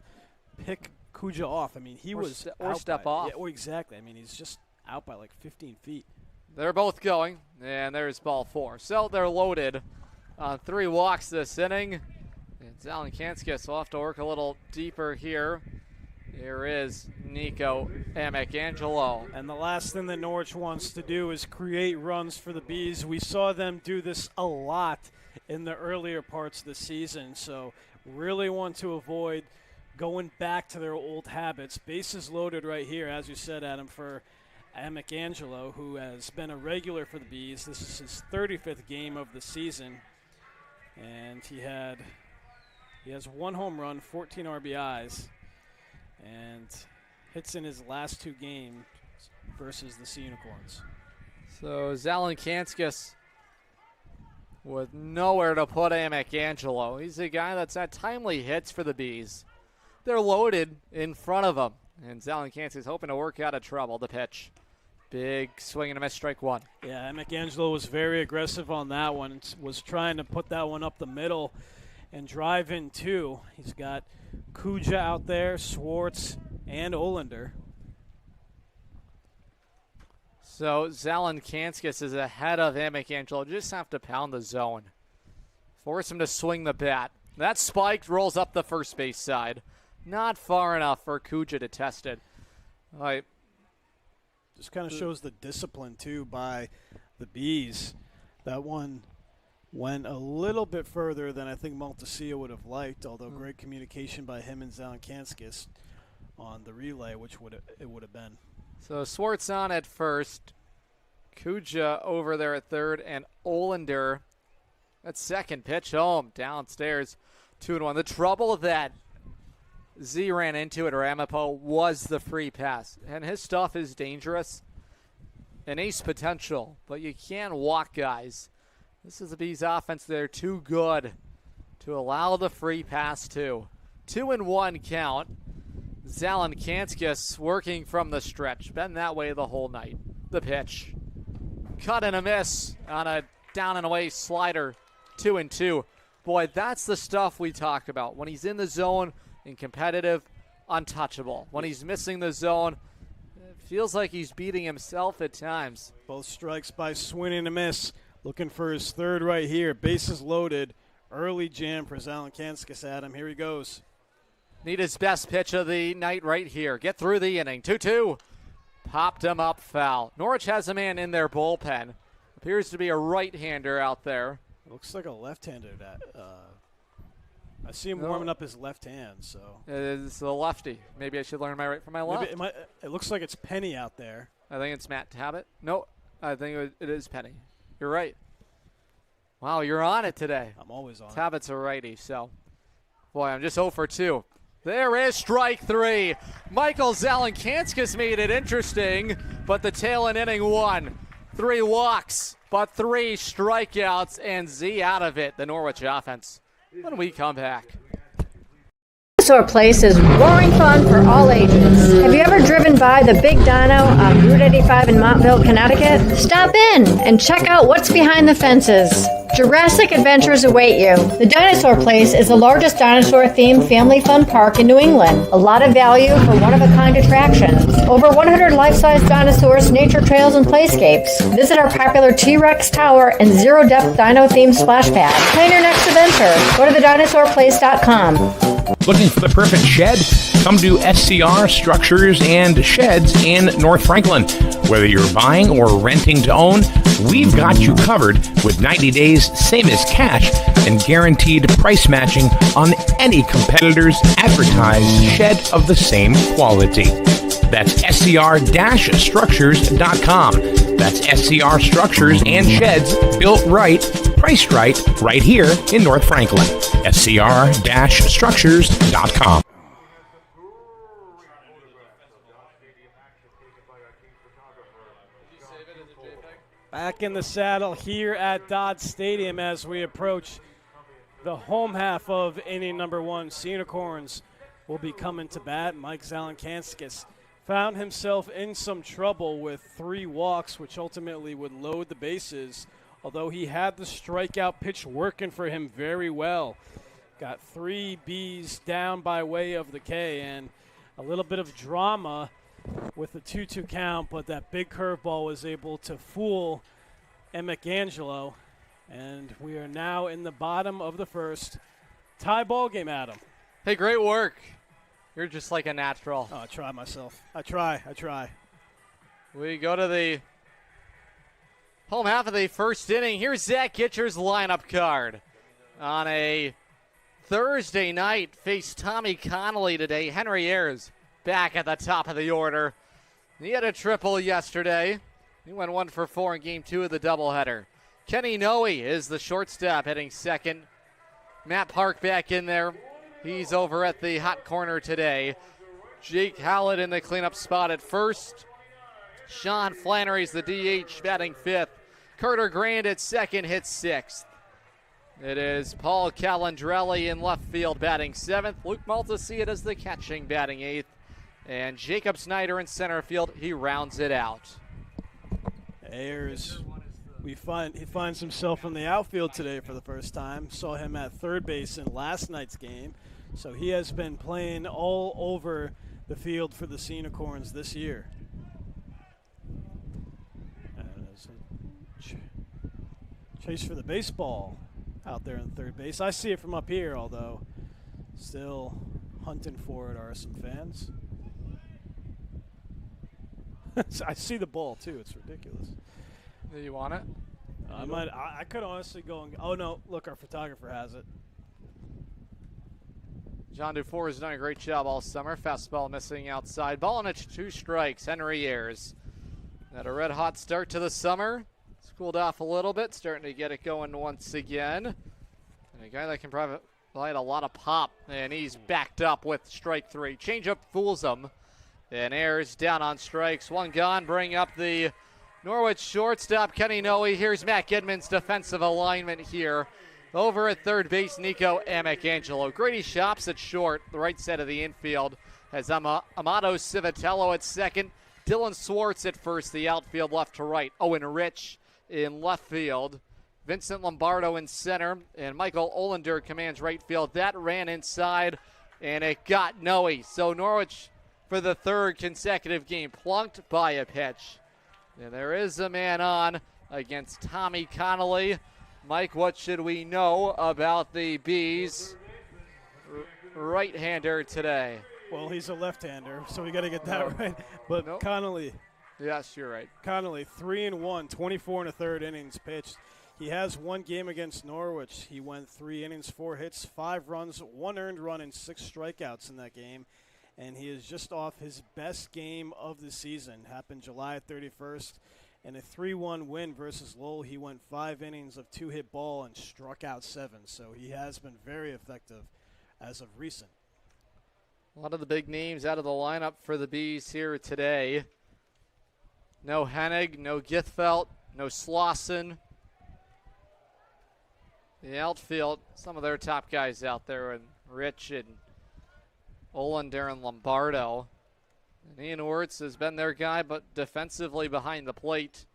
pick Kuja off. I mean, he was or out step by, off. Yeah, well, exactly. I mean, he's just out by like 15 feet. They're both going, and there's ball 4. So they're loaded on 3 walks this inning. And Zelenkanskas will have to work a little deeper here. Here is Nico Amicangelo. And the last thing that Norwich wants to do is create runs for the Bees. We saw them do this a lot in the earlier parts of the season, so really want to avoid going back to their old habits. Bases loaded right here, as you said, Adam, for Amicangelo, who has been a regular for the Bees. This is his 35th game of the season, and he has 1 home run, 14 RBIs, and hits in his last 2 games versus the Sea Unicorns. So Zelenkanskas with nowhere to put Amicangelo. He's a guy that's had timely hits for the Bees. They're loaded in front of him, and Zelenkanskas hoping to work out of trouble. The pitch. Big swing and a miss, strike 1. Yeah, Amicangelo was very aggressive on that one, was trying to put that one up the middle and drive in 2. He's got Kuja out there, Swartz, and Olander. So Zelenkanskas is ahead of Amicangelo. Just have to pound the zone. Force him to swing the bat. That spike rolls up the first base side. Not far enough for Kuja to test it. All right. Just kind of shows the discipline, too, by the Bees. That one went a little bit further than I think Montesia would have liked, although great communication by him and Zelenkanskas on the relay, which it would have been. So Swartz on at first. Kuja over there at third, and Olander at second. Pitch home, downstairs, 2-1. The trouble that Z ran into at Ramapo was the free pass, and his stuff is dangerous. An ace potential, but you can't walk guys. This is the Bees offense. They're too good to allow the free pass too. 2-1 count. Zelenkanskas working from the stretch. Been that way the whole night. The pitch. Cut and a miss on a down and away slider. 2-2. Boy, that's the stuff we talk about. When he's in the zone and competitive, untouchable. When he's missing the zone, it feels like he's beating himself at times. Both strikes by swing and a miss. Looking for his third right here. Bases loaded. Early jam for Zelenkanskas, Adam. Here he goes. Need his best pitch of the night right here. Get through the inning. 2-2. Popped him up foul. Norwich has a man in their bullpen. Appears to be a right-hander out there. Looks like a left-hander. I see him warming up his left hand. So it's the lefty. Maybe I should learn my right from my left. It looks like it's Penny out there. I think it's Matt Tabbitt. No, I think it is Penny. You're right. Wow, you're on it today. I'm always on. Tabbitt's a righty, so. Boy, I'm just 0 for 2. There is strike 3. Michael Zelenkanskas made it interesting, but the tail in inning 1. 3 walks, but 3 strikeouts, and Z out of it, the Norwich offense. When we come back. Dinosaur Place is roaring fun for all ages. Have you ever driven by the Big Dino on Route 85 in Montville, Connecticut? Stop in and check out what's behind the fences. Jurassic adventures await you. The Dinosaur Place is the largest dinosaur-themed family fun park in New England. A lot of value for one-of-a-kind attractions. Over 100 life-size dinosaurs, nature trails, and playscapes. Visit our popular T-Rex Tower and zero-depth dino-themed splash pad. Plan your next adventure. Go to thedinosaurplace.com. Looking for the perfect shed? Come to SCR Structures and Sheds in North Franklin. Whether you're buying or renting to own, we've got you covered with 90 days same as cash and guaranteed price matching on any competitor's advertised shed of the same quality. That's scr-structures.com. That's SCR Structures and Sheds, built right, priced right here in North Franklin. scr-structures.com. Back in the saddle here at Dodd Stadium as we approach the home half of inning number 1. Sea Unicorns will be coming to bat. Mike Zelenkanskas found himself in some trouble with 3 walks, which ultimately would load the bases, although he had the strikeout pitch working for him very well. Got 3 Bs down by way of the K, and a little bit of drama with the 2-2 count, but that big curveball was able to fool Emick Angelo, and we are now in the bottom of the first. Tie ball game, Adam. Hey, great work. You're just like a natural. Oh, I try myself. I try. We go to the home half of the first inning. Here's Zach Gitcher's lineup card. On a Thursday night, faced Tommy Connolly today. Henry Ayers back at the top of the order. He had a triple yesterday. He went 1 for 4 in game 2 of the doubleheader. Kenny Noe is the shortstop, hitting second. Matt Park back in there. He's over at the hot corner today. Jake Hallett in the cleanup spot at first. Sean Flannery's the DH, batting 5th. Carter Grand at second, hits 6th. It is Paul Calandrelli in left field, batting 7th. Luke Maltese as the catching, batting 8th. And Jacob Snyder in center field, he rounds it out. Ayers, he finds himself in the outfield today for the first time. Saw him at third base in last night's game. So he has been playing all over the field for the Sea Unicorns this year. And there's a chase for the baseball out there in third base. I see it from up here, although still hunting for it are some fans. I see the ball too. It's ridiculous. Do you want it? I could honestly go and. Oh no! Look, our photographer has it. John Dufour has done a great job all summer. Fastball missing outside. Ball on it, 2 strikes. Henry Ayers had a red-hot start to the summer. It's cooled off a little bit, starting to get it going once again. And a guy that can provide a lot of pop, and he's backed up with strike 3. Changeup fools him. And Ayers down on strikes. 1 gone, bring up the Norwich shortstop, Kenny Noe. Here's Matt Gidman's defensive alignment here. Over at third base, Nico Emick Angelo. Grady Shops at short, the right side of the infield, has Amato Civitello at second. Dylan Swartz at first, the outfield left to right. Owen Rich in left field. Vincent Lombardo in center, and Michael Olander commands right field. That ran inside, and it got Noe. So Norwich, for the 3rd consecutive game, plunked by a pitch. And there is a man on against Tommy Connolly. Mike, what should we know about the Bees right-hander today? Well, he's a left-hander, so we got to get that right. But Connolly. Yes, you're right. Connolly, 3-1, 24 1/3 innings pitched. He has 1 game against Norwich. He went 3 innings, 4 hits, 5 runs, 1 earned run, and 6 strikeouts in that game. And he is just off his best game of the season. Happened July 31st. In a 3-1 win versus Lowell, he went 5 innings of 2-hit ball and struck out 7. So he has been very effective as of recent. A lot of the big names out of the lineup for the Bees here today. No Hennig, no Githfelt, no Slauson. The outfield, some of their top guys out there, and Rich and Olander and Lombardo. And Ian Wirtz has been their guy, but defensively behind the plate.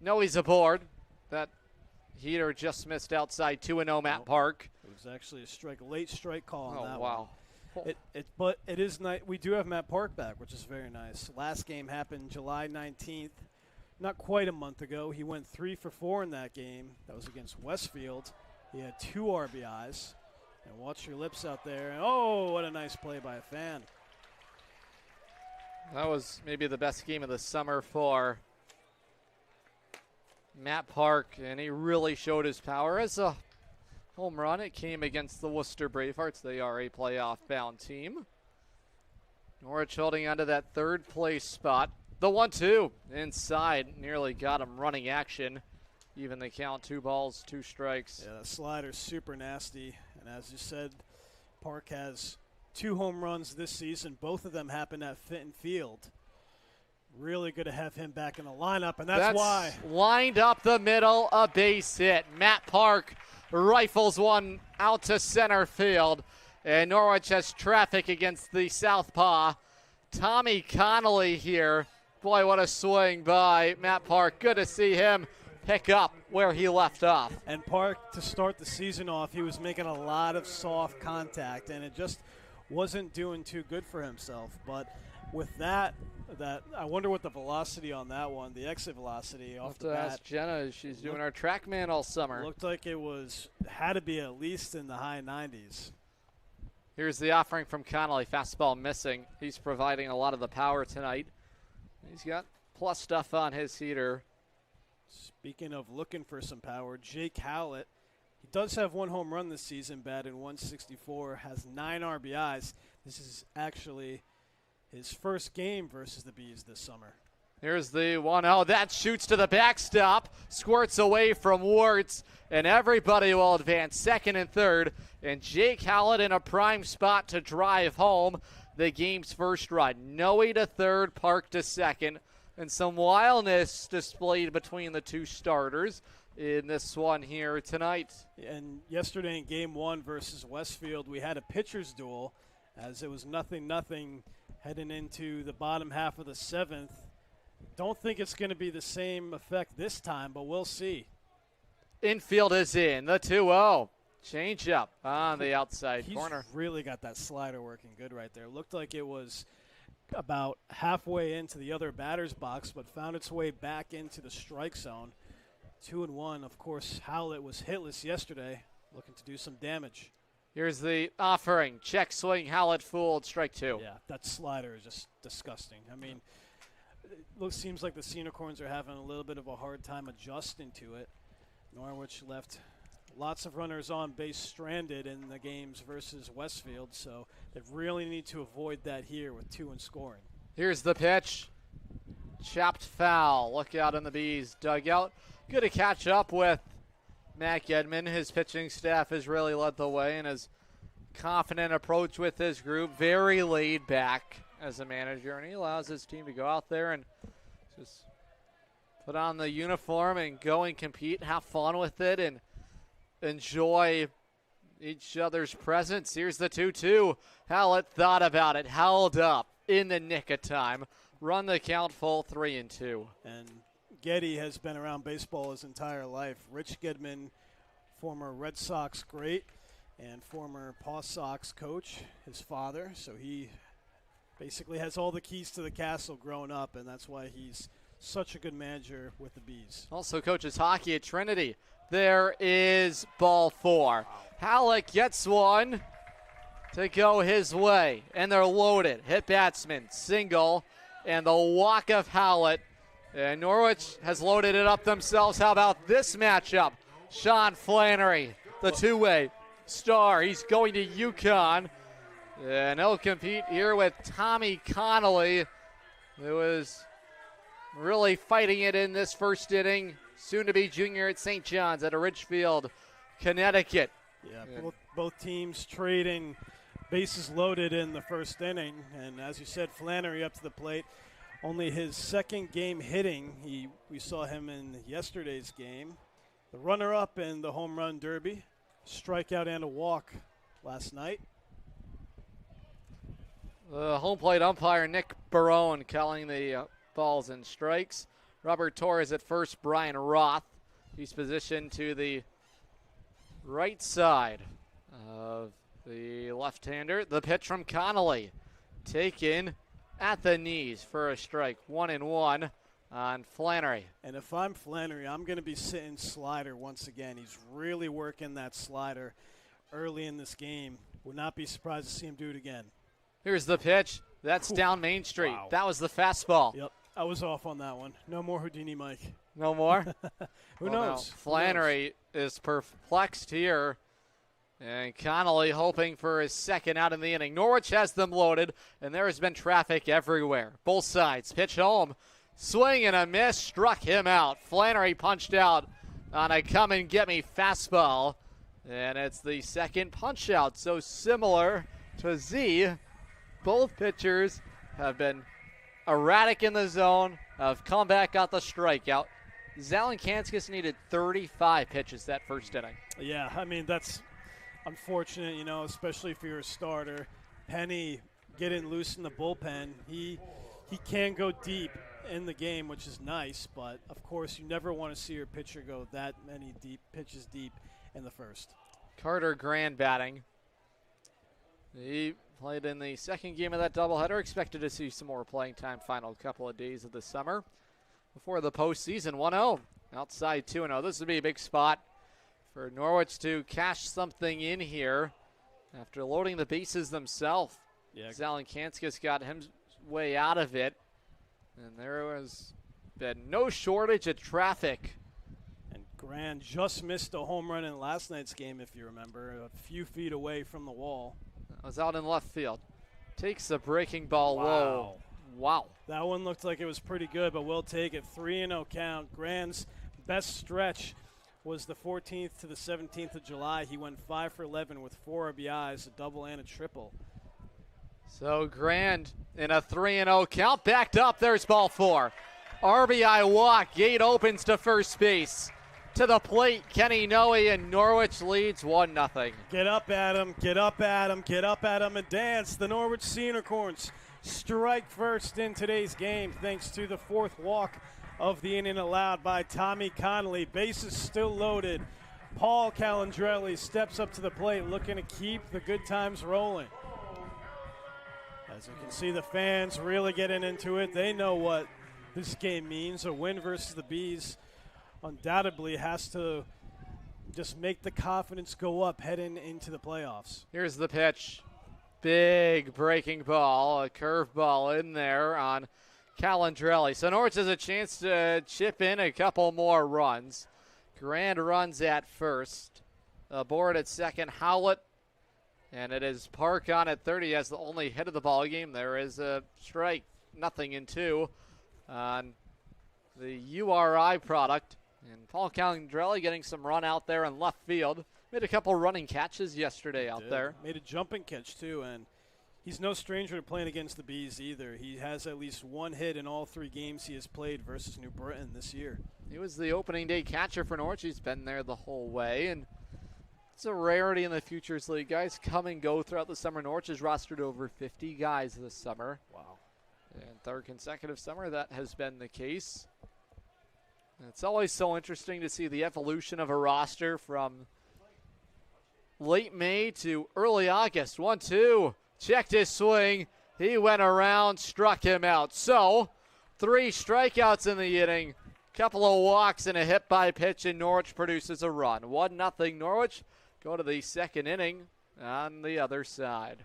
No, he's aboard. That heater just missed outside 2-0 Matt Park. It was actually a late strike call on that wow. one. But it is nice. We do have Matt Park back, which is very nice. Last game happened July 19th, not quite a month ago. He went 3 for 4 in that game. That was against Westfield. He had 2 RBIs. And watch your lips out there. Oh, what a nice play by a fan. That was maybe the best game of the summer for Matt Park, and he really showed his power as a home run. It came against the Worcester Bravehearts. They are a playoff-bound team. Norwich holding on to that 3rd place spot. The 1-2 inside nearly got him running action. Even the count, 2 balls, 2 strikes. Yeah, that slider's super nasty. And as you said, Park has 2 home runs this season. Both of them happened at Fitton Field. Really good to have him back in the lineup, and that's why. Lined up the middle, a base hit. Matt Park rifles one out to center field, and Norwich has traffic against the southpaw. Tommy Connolly here. Boy, what a swing by Matt Park. Good to see him pick up where he left off. And Park, to start the season off, he was making a lot of soft contact, and it just wasn't doing too good for himself. But with that I wonder what the velocity on that one, the exit velocity off the bat. Ask Jenna, she's doing our TrackMan all summer. Looked like it had to be at least in the high 90s. Here's the offering from Connolly. Fastball missing. He's providing a lot of the power tonight. He's got plus stuff on his heater. Speaking of looking for some power, Jake Howlett, he does have 1 home run this season, batted .164, has 9 RBIs. This is actually his first game versus the Bees this summer. Here's the 1-0. That shoots to the backstop, squirts away from Warts, and everybody will advance second and third. And Jake Howlett in a prime spot to drive home the game's first run. Noe to third, Park to second, and some wildness displayed between the two starters in this one here tonight. And yesterday in Game 1 versus Westfield, we had a pitcher's duel as it was 0-0 heading into the bottom half of the 7th. Don't think it's going to be the same effect this time, but we'll see. Infield is in, the 2-0. Change up on the outside corner. He's really got that slider working good right there. Looked like it was about halfway into the other batter's box, but found its way back into the strike zone. 2-1. Of course, Howlett was hitless yesterday, looking to do some damage. Here's the offering. Check swing, Howlett fooled, strike 2. Yeah, that slider is just disgusting. I mean, it seems like the Sea Unicorns are having a little bit of a hard time adjusting to it. Norwich left lots of runners on base stranded in the games versus Westfield, so they really need to avoid that here with 2 and scoring. Here's the pitch. Chopped foul. Look out in the Bees dugout. Good to catch up with Mac Edmond. His pitching staff has really led the way in his confident approach with his group. Very laid back as a manager, and he allows his team to go out there and just put on the uniform and go and compete, have fun with it, and enjoy each other's presence. Here's the 2-2. Howlett thought about it, held up in the nick of time. Run the count full, 3-2. And Getty has been around baseball his entire life. Rich Gedman, former Red Sox great and former Paw Sox coach, his father. So he basically has all the keys to the castle growing up, and that's why he's such a good manager with the Bees. Also coaches hockey at Trinity. There is ball 4. Howlett gets one to go his way, and they're loaded. Hit batsman, single, and the walk of Howlett. And Norwich has loaded it up themselves. How about this matchup? Sean Flannery, the two-way star. He's going to UConn. And he'll compete here with Tommy Connolly, who was really fighting it in this first inning. Soon to be junior at St. John's at Ridgefield, Connecticut. Yeah, both teams trading bases loaded in the first inning. And as you said, Flannery up to the plate. Only his second game hitting. We saw him in yesterday's game. The runner-up in the home run derby. Strikeout and a walk last night. The home plate umpire, Nick Barone, calling the balls and strikes. Robert Torres at first, Brian Roth. He's positioned to the right side of the left-hander. The pitch from Connolly, taken at the knees for a strike. 1-1 on Flannery. And if I'm Flannery, I'm going to be sitting slider once again. He's really working that slider early in this game. Would not be surprised to see him do it again. Here's the pitch. That's down Main Street. Wow. That was the fastball. Yep, I was off on that one. No more Houdini, Mike. No more? Who knows? No. Flannery is perplexed here. And Connolly hoping for his second out in the inning. Norwich has them loaded, and there has been traffic everywhere. Both sides. Pitch home. Swing and a miss. Struck him out. Flannery punched out on a come-and-get-me fastball. And it's the second punch out. So similar to Z. Both pitchers have been erratic in the zone, have come back, got the strikeout. Zalenkanskis needed 35 pitches that first inning. Yeah, I mean, that's unfortunate, especially if you're a starter. Penny getting loose in the bullpen. He can go deep in the game, which is nice, but of course you never want to see your pitcher go that many deep pitches deep in the first. Carter Grand batting. He played in the second game of that doubleheader. Expected to see some more playing time final couple of days of the summer before the postseason. 1-0 outside 2-0. This would be a big spot for Norwich to cash something in here after loading the bases themselves. Yeah. Zalenkanskis got him way out of it, and there has been no shortage of traffic. And Grand just missed a home run in last night's game, if you remember, a few feet away from the wall. That was out in left field. Takes the breaking ball low. Wow. That one looked like it was pretty good, but we'll take it. 3-0 count. Grand's best stretch was the 14th to the 17th of July. He went 5 for 11 with 4 RBIs, a double and a triple. So Grand in a 3-0 count. Backed up. There's ball 4. RBI walk. Gate opens to first base. To the plate, Kenny Noe, and Norwich leads 1-0. Get up, Adam. Get up, Adam. Get up, Adam, and dance. The Norwich Sea Unicorns strike first in today's game thanks to the 4th walk of the inning allowed by Tommy Connolly. Bases still loaded. Paul Calandrelli steps up to the plate looking to keep the good times rolling. As you can see, the fans really getting into it. They know what this game means. A win versus the Bees undoubtedly has to just make the confidence go up heading into the playoffs. Here's the pitch. Big breaking ball, a curve ball in there on Calandrelli. So Norwich has a chance to chip in a couple more runs. Grand runs at first. Aboard at second, Howlett. And it is Park on at third. He has the only hit of the ball game. There is a strike, 0-2 on the URI product. And Paul Calandrelli getting some run out there in left field. Made a couple running catches yesterday out there. Made a jumping catch, too, and he's no stranger to playing against the Bees either. He has at least 1 hit in all 3 games he has played versus New Britain this year. He was the opening day catcher for Norwich. He's been there the whole way, and it's a rarity in the Futures League. Guys come and go throughout the summer. Norwich has rostered over 50 guys this summer. Wow. And 3rd consecutive summer, that has been the case. And it's always so interesting to see the evolution of a roster from late May to early August. 1-2. Checked his swing. He went around, struck him out. So, 3 strikeouts in the inning, couple of walks and a hit by pitch, and Norwich produces a run. 1-0 Norwich. Go to the second inning on the other side.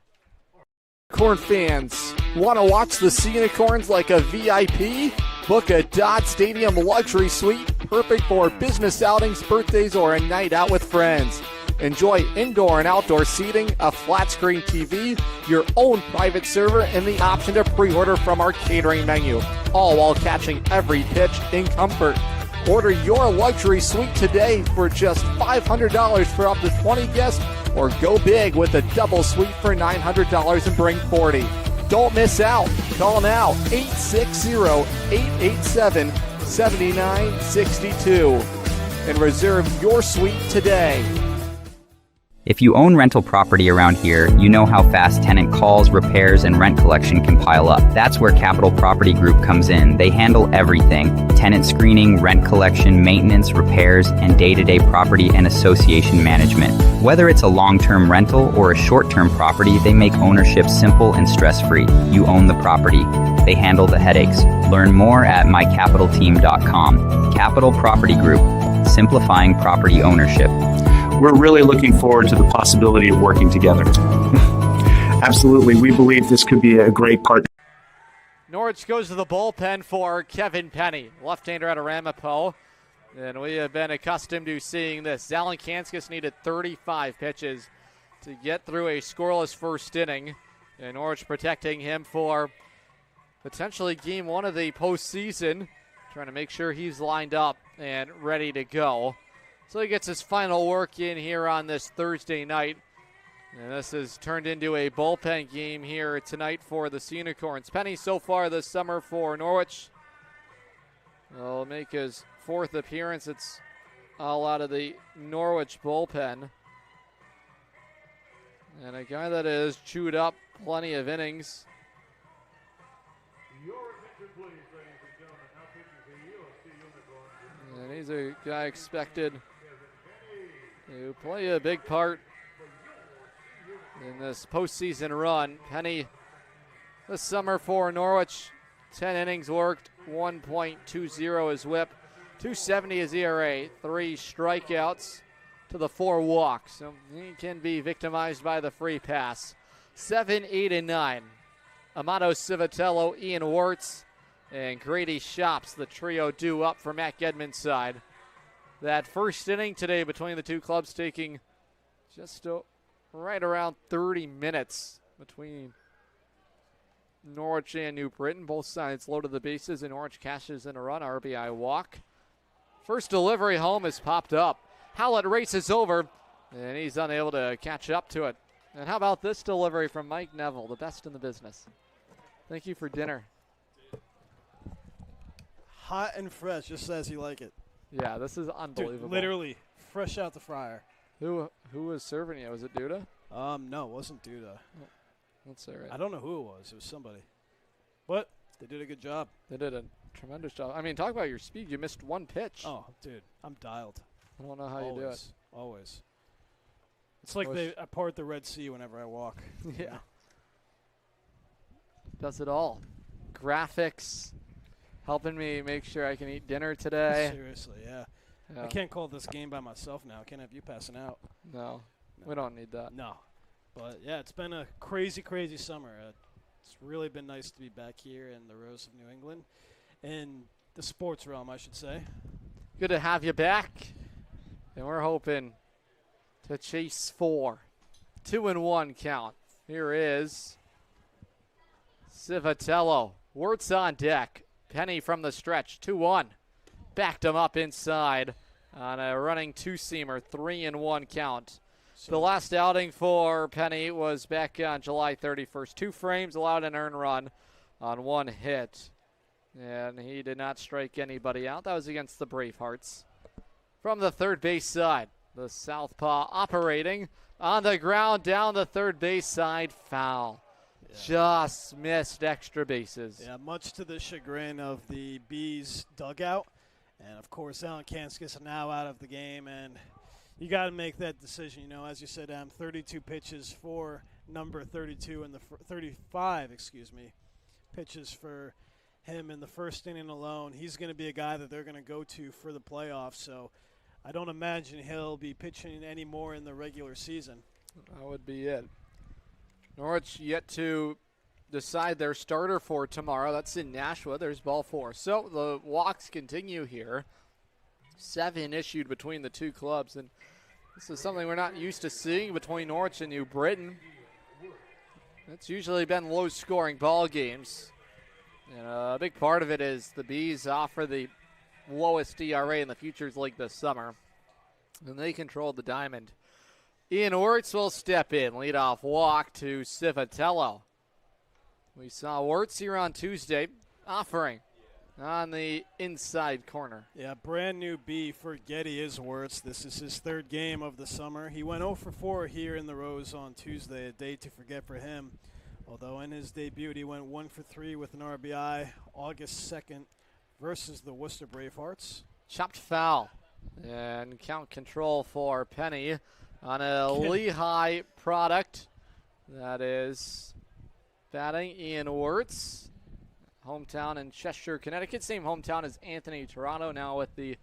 Corn fans, want to watch the Sea Unicorns like a VIP? Book a Dodd Stadium luxury suite, perfect for business outings, birthdays, or a night out with friends. Enjoy indoor and outdoor seating, a flat screen TV, your own private server, and the option to pre-order from our catering menu, all while catching every pitch in comfort. Order your luxury suite today for just $500 for up to 20 guests, or go big with a double suite for $900 and bring 40. Don't miss out. Call now, 860-887-7962, and reserve your suite today. If you own rental property around here, you know how fast tenant calls, repairs, and rent collection can pile up. That's where Capital Property Group comes in. They handle everything: tenant screening, rent collection, maintenance, repairs, and day-to-day property and association management. Whether it's a long-term rental or a short-term property, they make ownership simple and stress-free. You own the property. They handle the headaches. Learn more at mycapitalteam.com. Capital Property Group, simplifying property ownership. We're really looking forward to the possibility of working together. Absolutely. We believe this could be a great partner. Norwich goes to the bullpen for Kevin Penny, left-hander out of Ramapo. And we have been accustomed to seeing this. Zalenkanskis needed 35 pitches to get through a scoreless first inning. And Norwich protecting him for potentially game 1 of the postseason, trying to make sure he's lined up and ready to go. So he gets his final work in here on this Thursday night. And this has turned into a bullpen game here tonight for the Sea Unicorns. Penny so far this summer for Norwich will make his 4th appearance. It's all out of the Norwich bullpen. And a guy that has chewed up plenty of innings. And he's a guy expected to play a big part in this postseason run. Penny this summer for Norwich, 10 innings worked, 1.20 is whip, 270 is ERA, 3 strikeouts to the 4 walks. So he can be victimized by the free pass. 7, 8, and 9. Amato Civitello, Ian Wirtz, and Grady Shops, the trio due up for Matt Gedman's side. That first inning today between the two clubs taking just right around 30 minutes between Norwich and New Britain. Both sides loaded the bases, and Norwich cashes in a run, RBI walk. First delivery home has popped up. Howlett races over, and he's unable to catch up to it. And how about this delivery from Mike Neville, the best in the business? Thank you for dinner. Hot and fresh, just as you like it. Yeah, this is unbelievable. Dude, literally fresh out the fryer. Who was serving you? Was it Duda? No, it wasn't Duda. That's all right. I don't know who it was. It was somebody. But they did a good job. They did a tremendous job. I mean, talk about your speed. You missed one pitch. Oh, dude, I'm dialed. I don't know how you do it. Always. It's like I part the Red Sea whenever I walk. Yeah. Does it all. Graphics, helping me make sure I can eat dinner today. Seriously, yeah. I can't call this game by myself now. I can't have you passing out. No, we don't need that. No. But, yeah, it's been a crazy, crazy summer. It's really been nice to be back here in the Rose of New England, in the sports realm, I should say. Good to have you back, and we're hoping to chase 4. 2-1 count. Here is Civitello. Wirtz on deck. Penny from the stretch. 2-1. Backed him up inside on a running two-seamer. 3-1 count. The last outing for Penny was back on July 31st. 2 frames, allowed an earned run on 1 hit. And he did not strike anybody out. That was against the Bravehearts. From the third base side, the southpaw operating on the ground down the third base side. Foul. Yeah. Just missed extra bases. Yeah, much to the chagrin of the Bees dugout. And, of course, Alan Kanskis now out of the game. And you got to make that decision. You know, as you said, 32 pitches for number 32 and 35, pitches for him in the first inning alone. He's going to be a guy that they're going to go to for the playoffs. So I don't imagine he'll be pitching anymore in the regular season. That would be it. Norwich yet to decide their starter for tomorrow. That's in Nashua. There's ball 4. So the walks continue here. 7 issued between the two clubs, and this is something we're not used to seeing between Norwich and New Britain. It's usually been low-scoring ball games. And a big part of it is the Bees offer the lowest ERA in the Futures League this summer, and they control the diamond. Ian Wirtz will step in, leadoff walk to Civitello. We saw Wirtz here on Tuesday, offering on the inside corner. Yeah, brand new B for Getty is Wirtz. This is his 3rd game of the summer. He went 0 for 4 here in the Rose on Tuesday, a day to forget for him. Although in his debut, he went 1 for 3 with an RBI August 2nd versus the Worcester Bravehearts. Chopped foul and count control for Penny on a Lehigh product. That is batting Ian Wirtz, hometown in Cheshire, Connecticut. Same hometown as Anthony Toronto, now with the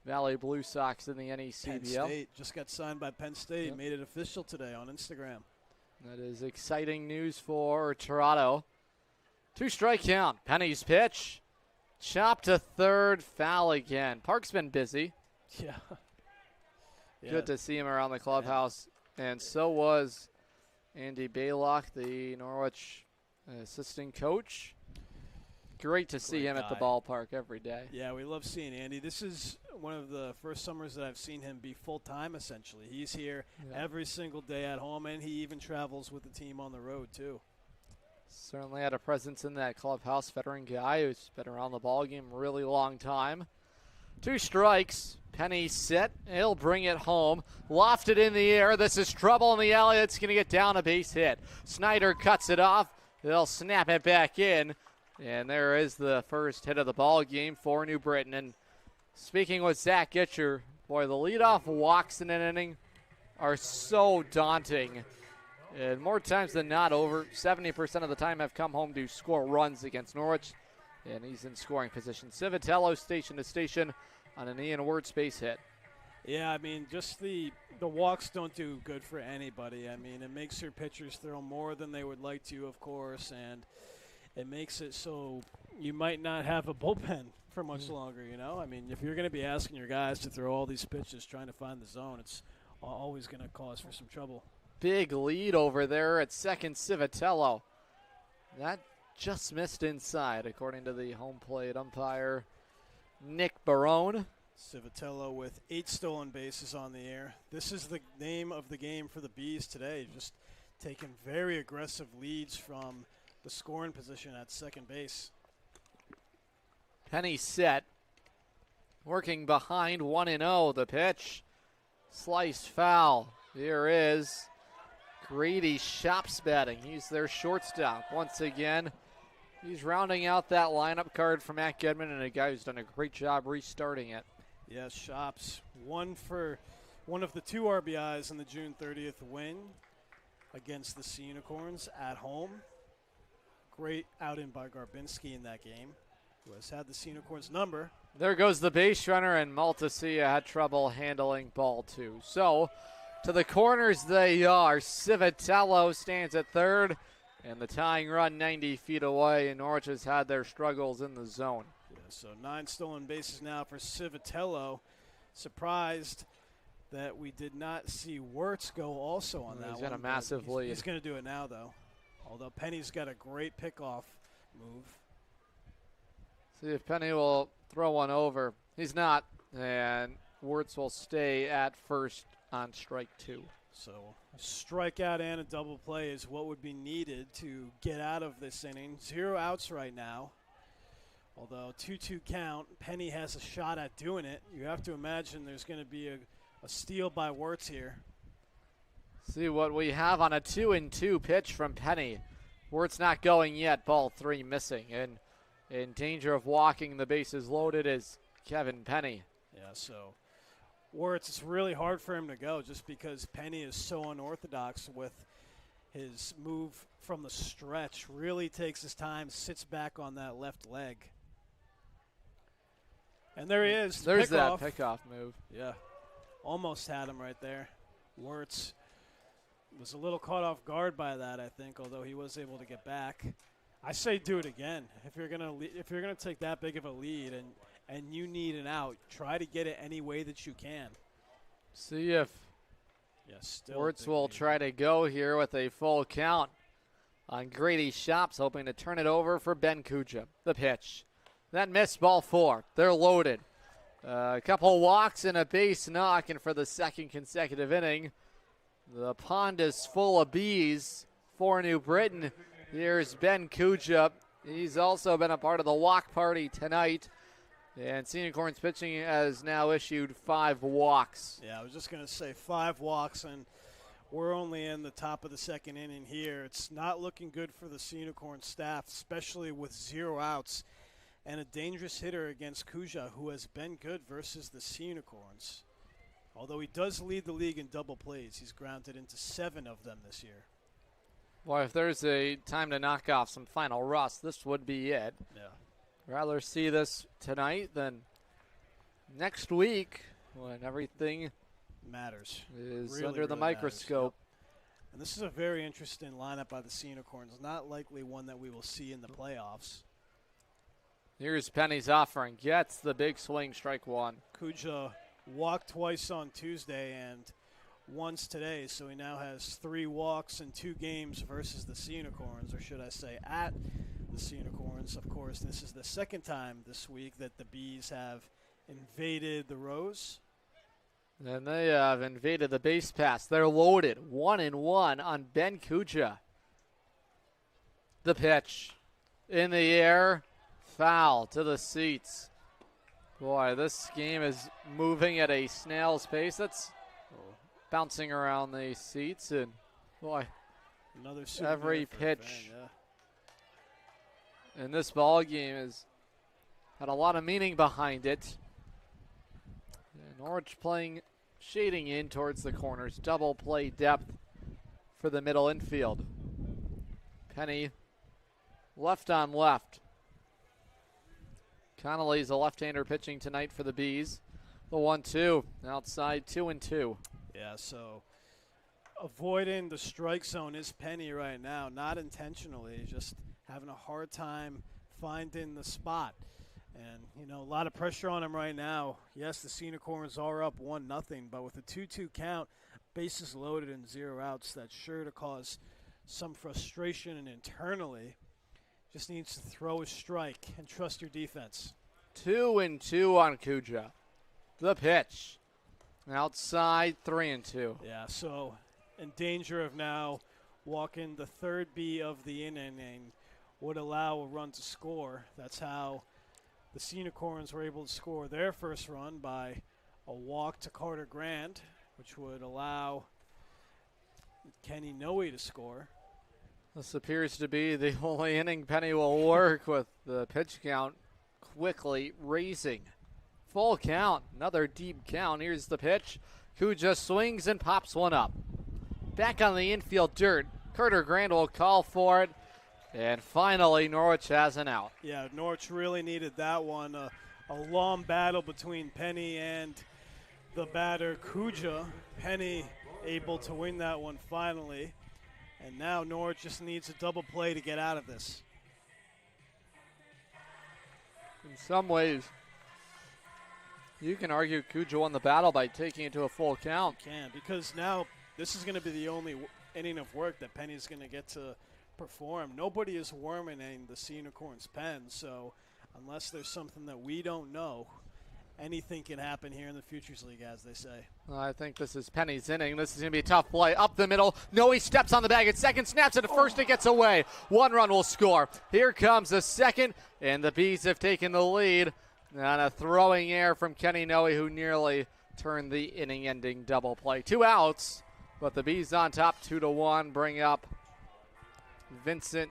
Valley Blue Sox in the NECBL. Penn State just got signed by Penn State. Yep. Made it official today on Instagram. That is exciting news for Toronto. 2-strike count. Penny's pitch. Chop to third. Foul again. Park's been busy. Yeah. Good to see him around the clubhouse. And so was Andy Baylock, the Norwich assistant coach. Great to see him at the ballpark every day. Yeah, we love seeing Andy. This is one of the first summers that I've seen him be full-time, essentially. He's here every single day at home, and he even travels with the team on the road, too. Certainly had a presence in that clubhouse. Veteran guy who's been around the ballgame a really long time. 2 strikes. Penny set. He'll bring it home. Lofted in the air. This is trouble in the alley. It's going to get down a base hit. Snyder cuts it off. They'll snap it back in. And there is the first hit of the ball game for New Britain. And speaking with Zach Gitcher, boy, the leadoff walks in an inning are so daunting. And more times than not, over 70% of the time have come home to score runs against Norwich. And he's in scoring position. Civitello station to station on an Ian Wirtz base hit. Yeah, I mean, just the walks don't do good for anybody. I mean, it makes your pitchers throw more than they would like to, of course, and it makes it so you might not have a bullpen for much longer, you know? I mean, if you're going to be asking your guys to throw all these pitches trying to find the zone, it's always going to cause for some trouble. Big lead over there at second, Civitello. That just missed inside, according to the home plate umpire, Nick Barone. Civitello with 8 stolen bases on the air. This is the name of the game for the Bees today, just taking very aggressive leads from the scoring position at second base. Penny set. Working behind 1-0. The pitch. Sliced foul. Here is Grady Shops batting. He's their shortstop. Once again, he's rounding out that lineup card for Matt Gedman, and a guy who's done a great job restarting it. Yes, Shops, one of the 2 RBIs in the June 30th win against the Sea Unicorns at home. Great outing by Garbinski in that game, who has had the Sea Unicorns number. There goes the base runner, and Maltasia had trouble handling ball 2. So, to the corners they are. Civitello stands at third, and the tying run 90 feet away, and Norwich has had their struggles in the zone. Yeah, so 9 stolen bases now for Civitello. Surprised that we did not see Wirtz go also on that one. He's got a massive lead. He's going to do it now, though. Although Penny's got a great pickoff move. See if Penny will throw one over. He's not, and Wirtz will stay at first on strike 2. So a strikeout and a double play is what would be needed to get out of this inning. 0 outs right now. Although 2-2 count, Penny has a shot at doing it. You have to imagine there's going to be a steal by Wirtz here. See what we have on a 2-2 pitch from Penny. Wirtz not going yet. Ball 3 missing. And in danger of walking the bases loaded is Kevin Penny. Yeah, so Wirtz, it's really hard for him to go just because Penny is so unorthodox with his move from the stretch. Really takes his time, sits back on that left leg. And there he is. There's that pickoff move. Yeah, almost had him right there. Wirtz was a little caught off guard by that, I think, although he was able to get back. I say do it again. If you're gonna take that big of a lead and you need an out, try to get it any way that you can. See if Wirtz will try to go here with a full count on Grady Shops, hoping to turn it over for Ben Kuja. The pitch. That missed, ball 4. They're loaded. A couple walks and a base knock, and for the second consecutive inning, the pond is full of bees for New Britain. Here's Ben Kuja. He's also been a part of the walk party tonight. And Sea Unicorns pitching has now issued 5 walks. Yeah, I was just going to say 5 walks, and we're only in the top of the second inning here. It's not looking good for the Sea Unicorn staff, especially with 0 outs and a dangerous hitter against Kuja, who has been good versus the Sea Unicorns. Although he does lead the league in double plays. He's grounded into 7 of them this year. Well, if there's a time to knock off some final rust, this would be it. Yeah. Rather see this tonight than next week when everything matters. Is really, under the really microscope. Matters. And this is a very interesting lineup by the Sea Unicorns. Not likely one that we will see in the playoffs. Here's Penny's offering. Gets the big swing, strike 1. Kuja walked twice on Tuesday and once today, so he now has 3 walks in 2 games versus the Sea Unicorns, or should I say at the Sea Unicorns. Of course, this is the second time this week that the Bees have invaded the Rose. And they have invaded the base pass. They're loaded. 1-1 on Ben Kuja. The pitch in the air. Foul to the seats. Boy, this game is moving at a snail's pace. That's bouncing around the seats, and boy, Another every souvenir for a pitch fan, yeah. in this ball game has had a lot of meaning behind it. And Norwich playing, shading in towards the corners. Double play depth for the middle infield. Penny left on left. Connolly's a left-hander pitching tonight for the Bees. The 1-2 outside, 2-2. Yeah, so avoiding the strike zone is Penny right now, not intentionally, just having a hard time finding the spot. And, you know, a lot of pressure on him right now. Yes, the Unicorns are up 1-0, but with a 2-2 count, bases loaded and 0 outs, that's sure to cause some frustration, and internally just needs to throw a strike and trust your defense. 2-2 on Kuja. The pitch. Outside, 3-2. Yeah, so in danger of now walking the third B of the inning would allow a run to score. That's how the Unicorns were able to score their first run, by a walk to Carter Grant, which would allow Kenny Noe to score. This appears to be the only inning Penny will work, with the pitch count quickly raising. Full count, another deep count. Here's the pitch. Kuja swings and pops one up. Back on the infield dirt. Carter Grant will call for it. And finally, Norwich has an out. Yeah, Norwich really needed that one. A long battle between Penny and the batter Kuja. Penny able to win that one finally. And now Norwich just needs a double play to get out of this. In some ways, you can argue Kuja won the battle by taking it to a full count. Can, because now this is going to be the only inning of work that Penny's going to get to perform. Nobody is warming the Unicorns' pen, so unless there's something that we don't know, anything can happen here in the Futures League, as they say. I think this is Penny's inning. This is going to be a tough play. Up the middle. Noe steps on the bag at second, snaps it at first. It gets away. One run will score. Here comes the second, and the Bees have taken the lead on a throwing error from Kenny Noe, who nearly turned the inning-ending double play. 2 outs, but the Bees on top, 2-1. Bring up Vincent.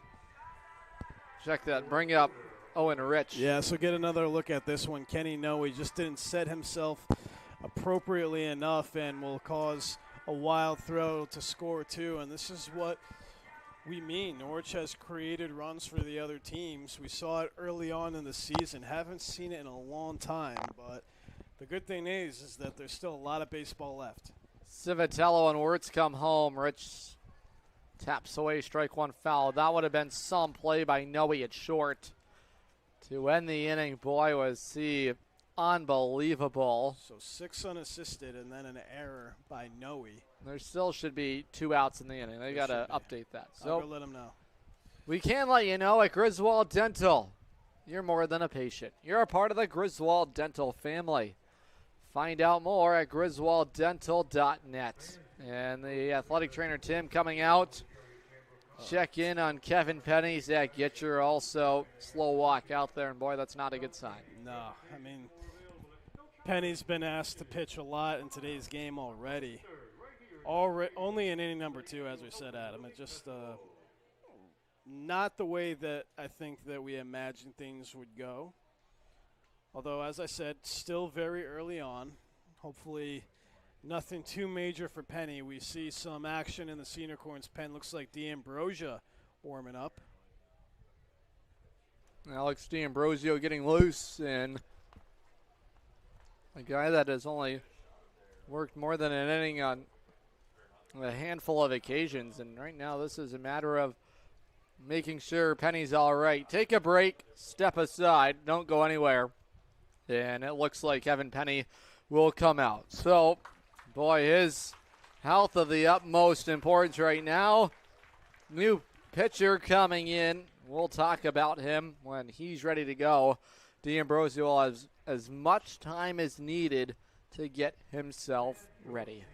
Check that. Bring up Owen Rich. Yeah, so get another look at this one. Kenny Noe just didn't set himself appropriately enough and will cause a wild throw to score 2. And this is what we mean. Norwich has created runs for the other teams. We saw it early on in the season. Haven't seen it in a long time, but the good thing is that there's still a lot of baseball left. Civitello and Wirtz come home. Rich taps away, strike one foul. That would have been some play by Noe at short to end the inning. Boy, was he unbelievable. So 6 unassisted and then an error by Noe. There still should be 2 outs in the inning. They got to update that. I'll So let him know. we can let you know at Griswold Dental, you're more than a patient. You're a part of the Griswold Dental family. Find out more at griswolddental.net. And the athletic trainer Tim coming out. Check in on Kevin Penny. Zach Gitcher also slow walk out there, and boy, that's not a good sign. No, I mean, Penny's been asked to pitch a lot in today's game already. Only in inning number 2, as we said, Adam. It just not the way that I think that we imagined things would go. Although, as I said, still very early on. Hopefully nothing too major for Penny. We see some action in the Unicorns' pen. Looks like D'Ambrosio warming up. Alex D'Ambrosio getting loose, and a guy that has only worked more than an inning on a handful of occasions. And right now this is a matter of making sure Penny's all right. Take a break, step aside, don't go anywhere. And it looks like Kevin Penny will come out. So, boy, his health of the utmost importance right now. New pitcher coming in. We'll talk about him when he's ready to go. D'Ambrosio will have as much time as needed to get himself ready.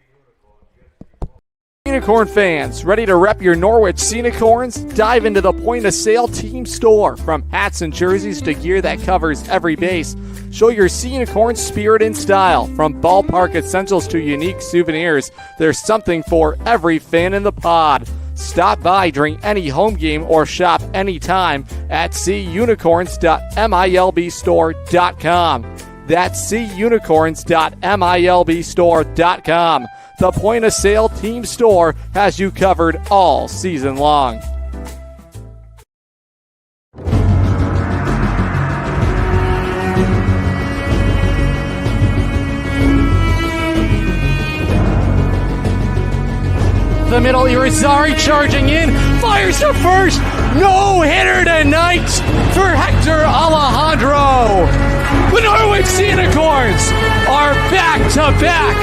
Unicorn fans, ready to rep your Norwich Sea Unicorns? Dive into the point-of-sale team store. From hats and jerseys to gear that covers every base, show your Sea Unicorn spirit and style. From ballpark essentials to unique souvenirs, there's something for every fan in the pod. Stop by during any home game or shop anytime at seaunicorns.milbstore.com. That's seaunicorns.milbstore.com. The point-of-sale team store has you covered all season long. The middle, Irizarry charging in, fires to first, no hitter tonight for Hector Alejandro. The Norwich Sea Unicorns are back-to-back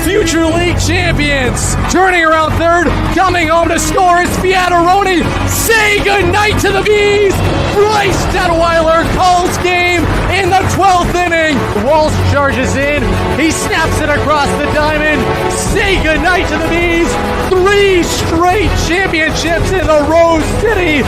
future league champions. Turning around third, coming home to score is Fiataroni. Say goodnight to the Bees. Bryce Detweiler calls game in the 12th inning. Walsh charges in. He snaps it across the diamond. Say goodnight to the Bees. 3 straight championships in the Rose City.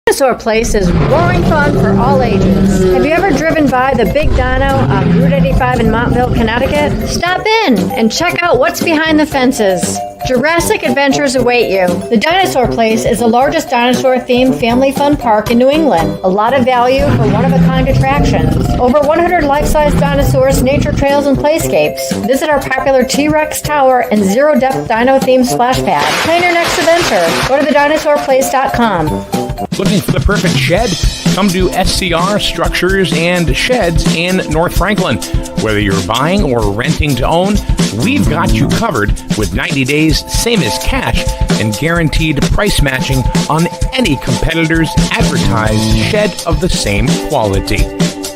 Dinosaur Place is roaring fun for all ages. Have you ever driven by the Big Dino on Route 85 in Montville, Connecticut? Stop in and check out what's behind the fences. Jurassic adventures await you. The Dinosaur Place is the largest dinosaur-themed family fun park in New England. A lot of value for one-of-a-kind attractions. Over 100 life-size dinosaurs, nature trails, and playscapes. Visit our popular T-Rex Tower and zero-depth dino-themed splash pad. Plan your next adventure. Go to thedinosaurplace.com. Looking for the perfect shed? Come to SCR Structures and Sheds in North Franklin. Whether you're buying or renting to own, we've got you covered with 90 days, same as cash, and guaranteed price matching on any competitor's advertised shed of the same quality.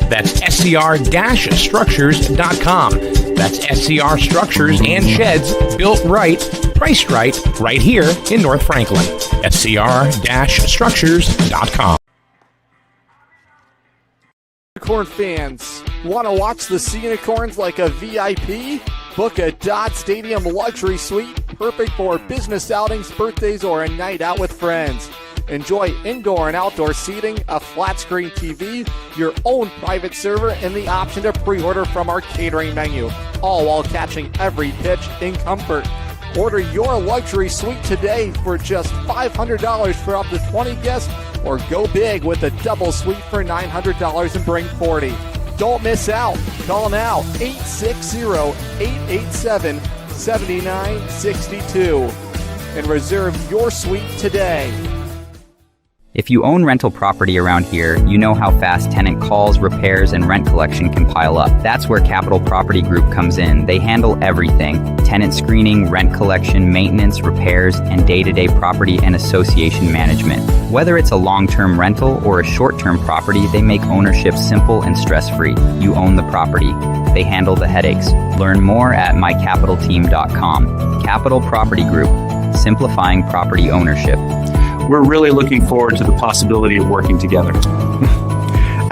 That's scr-structures.com. That's SCR Structures and Sheds, built right, priced right here in North Franklin. scr-structures.com. Unicorn fans, want to watch the Sea Unicorns like a VIP? Book a Dodd Stadium luxury suite, perfect for business outings, birthdays, or a night out with friends. Enjoy indoor and outdoor seating, a flat screen TV, your own private server, and the option to pre-order from our catering menu, all while catching every pitch in comfort. Order your luxury suite today for just $500 for up to 20 guests, or go big with a double suite for $900 and bring 40. Don't miss out. Call now, 860-887-7962, and reserve your suite today. If you own rental property around here, you know how fast tenant calls, repairs, and rent collection can pile up. That's where Capital Property Group comes in. They handle everything: tenant screening, rent collection, maintenance, repairs, and day-to-day property and association management. Whether it's a long-term rental or a short-term property, they make ownership simple and stress-free. You own the property. They handle the headaches. Learn more at mycapitalteam.com. Capital Property Group, simplifying property ownership. We're really looking forward to the possibility of working together.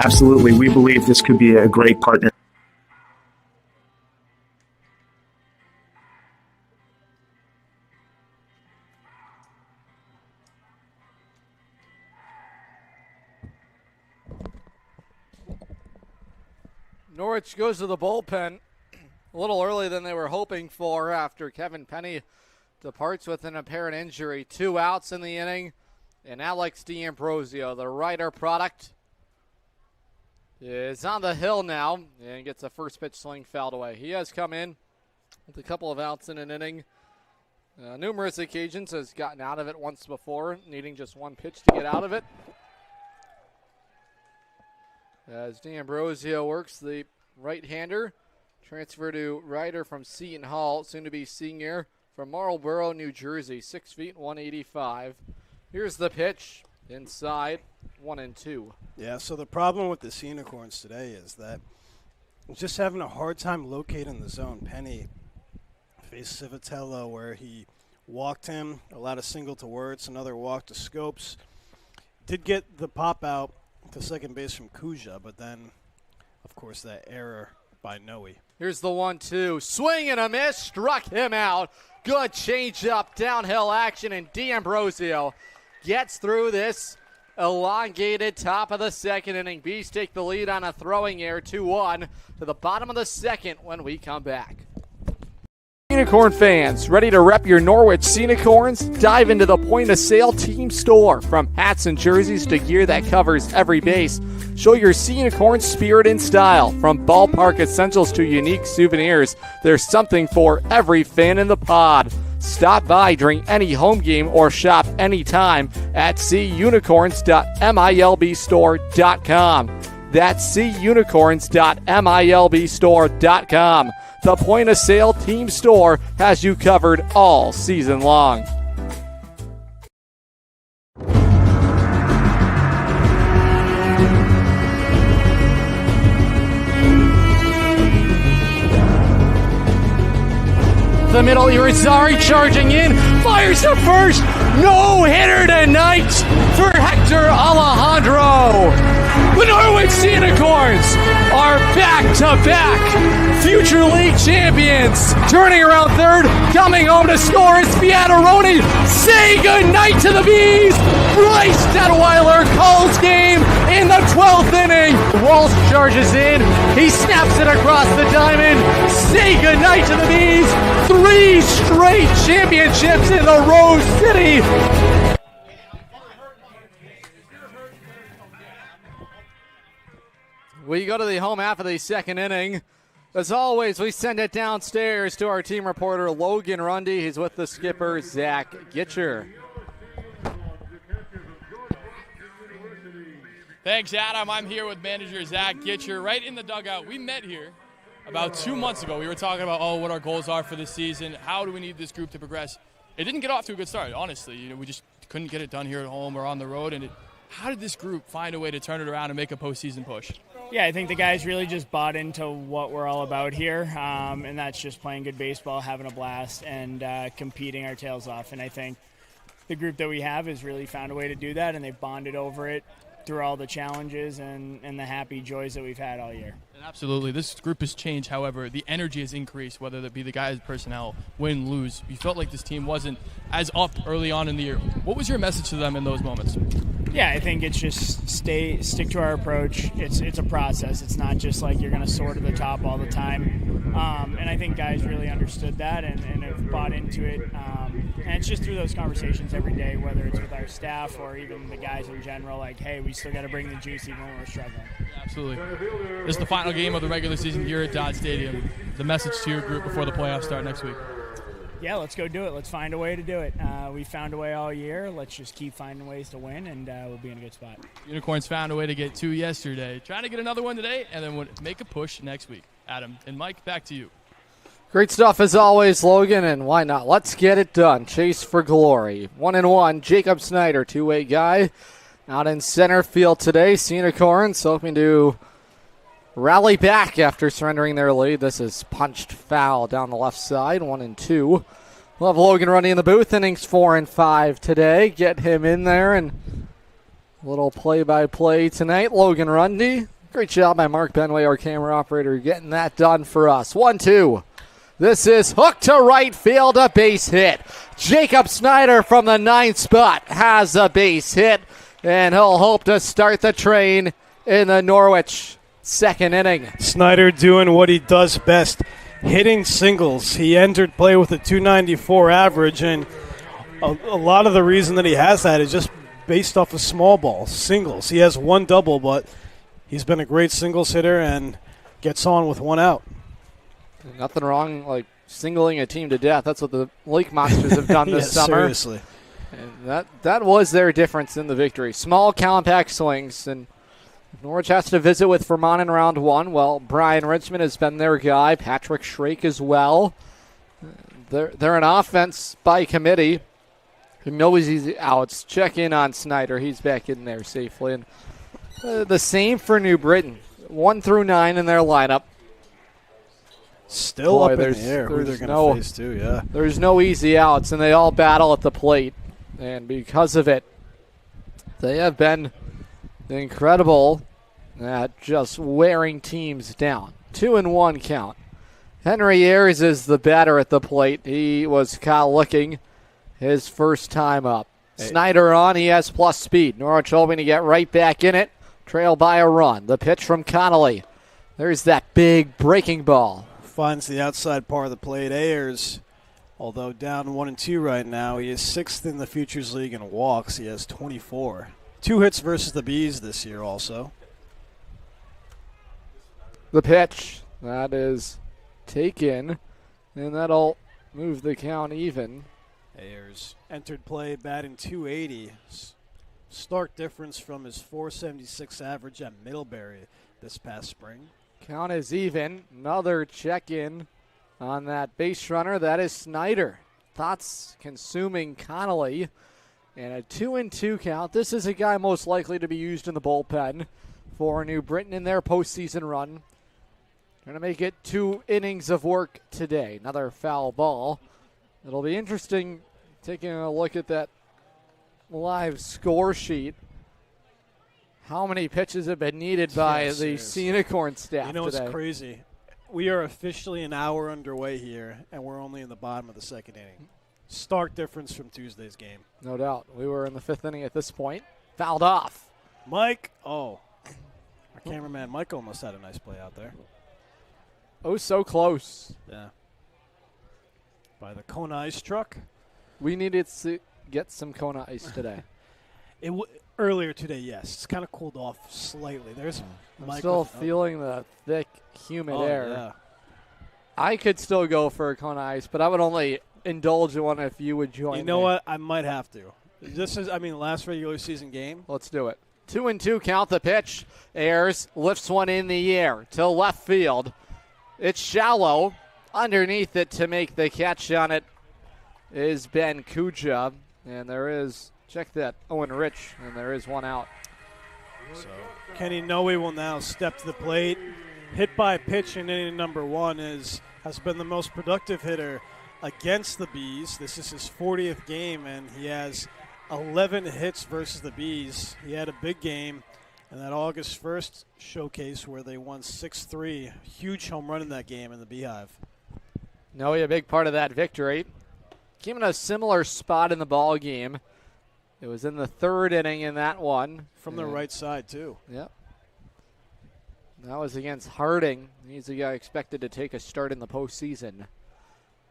Absolutely. We believe this could be a great partner. Norwich goes to the bullpen a little early than they were hoping for after Kevin Penny departs with an apparent injury. 2 outs in the inning, and Alex D'Ambrosio, the Ryder product, is on the hill now and gets a first pitch swing fouled away. He has come in with a couple of outs in an inning. Numerous occasions, has gotten out of it once before, needing just one pitch to get out of it. As D'Ambrosio works the right-hander, transfer to Ryder from Seton Hall, soon to be senior from Marlboro, New Jersey, 6 feet, 185. Here's the pitch, inside, 1-2. Yeah, so the problem with the Sea Unicorns today is that just having a hard time locating the zone. Penny faced Civitello where he walked him, allowed a single to Wirtz, another walk to Scopes. Did get the pop out to second base from Kuja, but then, of course, that error by Noe. Here's the 1-2. Swing and a miss. Struck him out. Good change-up, downhill action, and D'Ambrosio gets through this elongated top of the second inning. Bees take the lead on a throwing error, 2-1 to the bottom of the second when we come back. Unicorn fans, ready to rep your Norwich Sea Unicorns? Dive into the point-of-sale team store. From hats and jerseys to gear that covers every base, show your Sea Unicorn spirit and style. From ballpark essentials to unique souvenirs, there's something for every fan in the pod. Stop by during any home game or shop anytime at seaunicorns.milbstore.com. That's seaunicorns.milbstore.com. The point-of-sale team store has you covered all season long. The middle, Irizarry charging in, fires to first, no hitter tonight for Hector Alejandro. The Norwich Sea Unicorns are back-to-back future league champions. Turning around third, coming home to score is Fiataroni. Say goodnight to the Bees. Bryce Detweiler calls game in the 12th inning. Walsh charges in. He snaps it across the diamond. Say goodnight to the Bees. 3 straight championships in the Rose City. We go to the home half of the second inning. As always, we send it downstairs to our team reporter, Logan Rundy. He's with the skipper, Zach Gitcher. Thanks, Adam. I'm here with manager Zach Gitcher right in the dugout. We met here about 2 months ago. We were talking about, what our goals are for this season. How do we need this group to progress? It didn't get off to a good start, honestly. We just couldn't get it done here at home or on the road. And how did this group find a way to turn it around and make a postseason push? Yeah, I think the guys really just bought into what we're all about here, and that's just playing good baseball, having a blast, and competing our tails off. And I think the group that we have has really found a way to do that, and they've bonded over it through all the challenges and the happy joys that we've had all year. And absolutely. This group has changed, however. The energy has increased, whether that be the guys' personnel, win, lose. You felt like this team wasn't as up early on in the year. What was your message to them in those moments? Yeah, I think it's just stick to our approach. It's a process. It's not just like you're going to soar to the top all the time. And I think guys really understood that and have bought into it. And it's just through those conversations every day, whether it's with our staff or even the guys in general, like, hey, we still got to bring the juice even when we're struggling. Absolutely. This is the final game of the regular season here at Dodd Stadium. The message to your group before the playoffs start next week. Yeah, let's go do it. Let's find a way to do it. We found a way all year. Let's just keep finding ways to win, and we'll be in a good spot. Unicorns found a way to get 2 yesterday. Trying to get another one today, and then we'll make a push next week. Adam and Mike, back to you. Great stuff as always, Logan, and why not? Let's get it done. Chase for glory. 1-1, Jacob Snyder, two-way guy. Out in center field today, Sea Unicorns hoping to rally back after surrendering their lead. This is punched foul down the left side, 1-2. We'll have Logan running in the booth, innings 4 and 5 today. Get him in there and a little play-by-play tonight. Logan Rundy. Great job by Mark Benway, our camera operator, getting that done for us. 1-2. This is hooked to right field, a base hit. Jacob Snyder from the 9th spot has a base hit, and he'll hope to start the train in the Norwich second inning. Snyder doing what he does best, hitting singles. He entered play with a 294 average, and a lot of the reason that he has that is just based off of small ball, singles. He has 1 double, but he's been a great singles hitter and gets on with 1 out. Nothing wrong, like singling a team to death. That's what the Lake Monsters have done this summer. Seriously. And that was their difference in the victory. Small, compact swings, and Norwich has to visit with Vermont in round 1. Well, Brian Richmond has been their guy. Patrick Shrake as well. They're an offense by committee. No easy outs. Check in on Snyder. He's back in there safely. And the same for New Britain. 1 through 9 in their lineup. Still up in the air who they're going to face too, yeah. There's no easy outs, and they all battle at the plate. And because of it, they have been incredible at just wearing teams down. 2-1 count. Henry Ayers is the batter at the plate. He was caught looking his first time up. Snyder on. He has plus speed. Norwich hoping to get right back in it. Trail by a run. The pitch from Connolly. There's that big breaking ball. Finds the outside part of the plate. Ayers, although down 1-2 right now, he is 6th in the Futures League in walks. He has 24. 2 hits versus the Bees this year also. The pitch. That is taken, and that'll move the count even. Ayers entered play batting .280. Stark difference from his .476 average at Middlebury this past spring. Count is even. Another check-in on that base runner. That is Snyder. Thoughts consuming Connolly. And a 2-2 count. This is a guy most likely to be used in the bullpen for New Britain in their postseason run. Going to make it 2 innings of work today. Another foul ball. It'll be interesting taking a look at that live score sheet. How many pitches have been needed by the Sea Unicorn staff today? It's crazy. We are officially an hour underway here, and we're only in the bottom of the 2nd inning. Stark difference from Tuesday's game. No doubt. We were in the 5th inning at this point. Fouled off. Mike. Oh. Our cameraman Mike almost had a nice play out there. Oh, so close. Yeah. By the Kona Ice truck. We needed to get some Kona Ice today. Earlier today, yes. It's kind of cooled off slightly. There's I'm still feeling the thick, humid air. Yeah. I could still go for a Kona Ice, but I would only indulge in one if you would join me. You know what? I might have to. This is, last regular season game. Let's do it. 2-2 count. The pitch. Ayers lifts one in the air to left field. It's shallow. Underneath it to make the catch on it is Ben Kuja. And there is, check that, Owen Rich, and there is one out. So Kenny Noe will now step to the plate. Hit by pitch in inning number 1 has been the most productive hitter against the Bees. This is his 40th game, and he has 11 hits versus the Bees. He had a big game in that August 1st showcase where they won 6-3. Huge home run in that game in the Beehive. Noe, a big part of that victory. Came in a similar spot in the ball game. It was in the 3rd inning in that one. From the right side, too. Yep. That was against Harding. He's a guy expected to take a start in the postseason.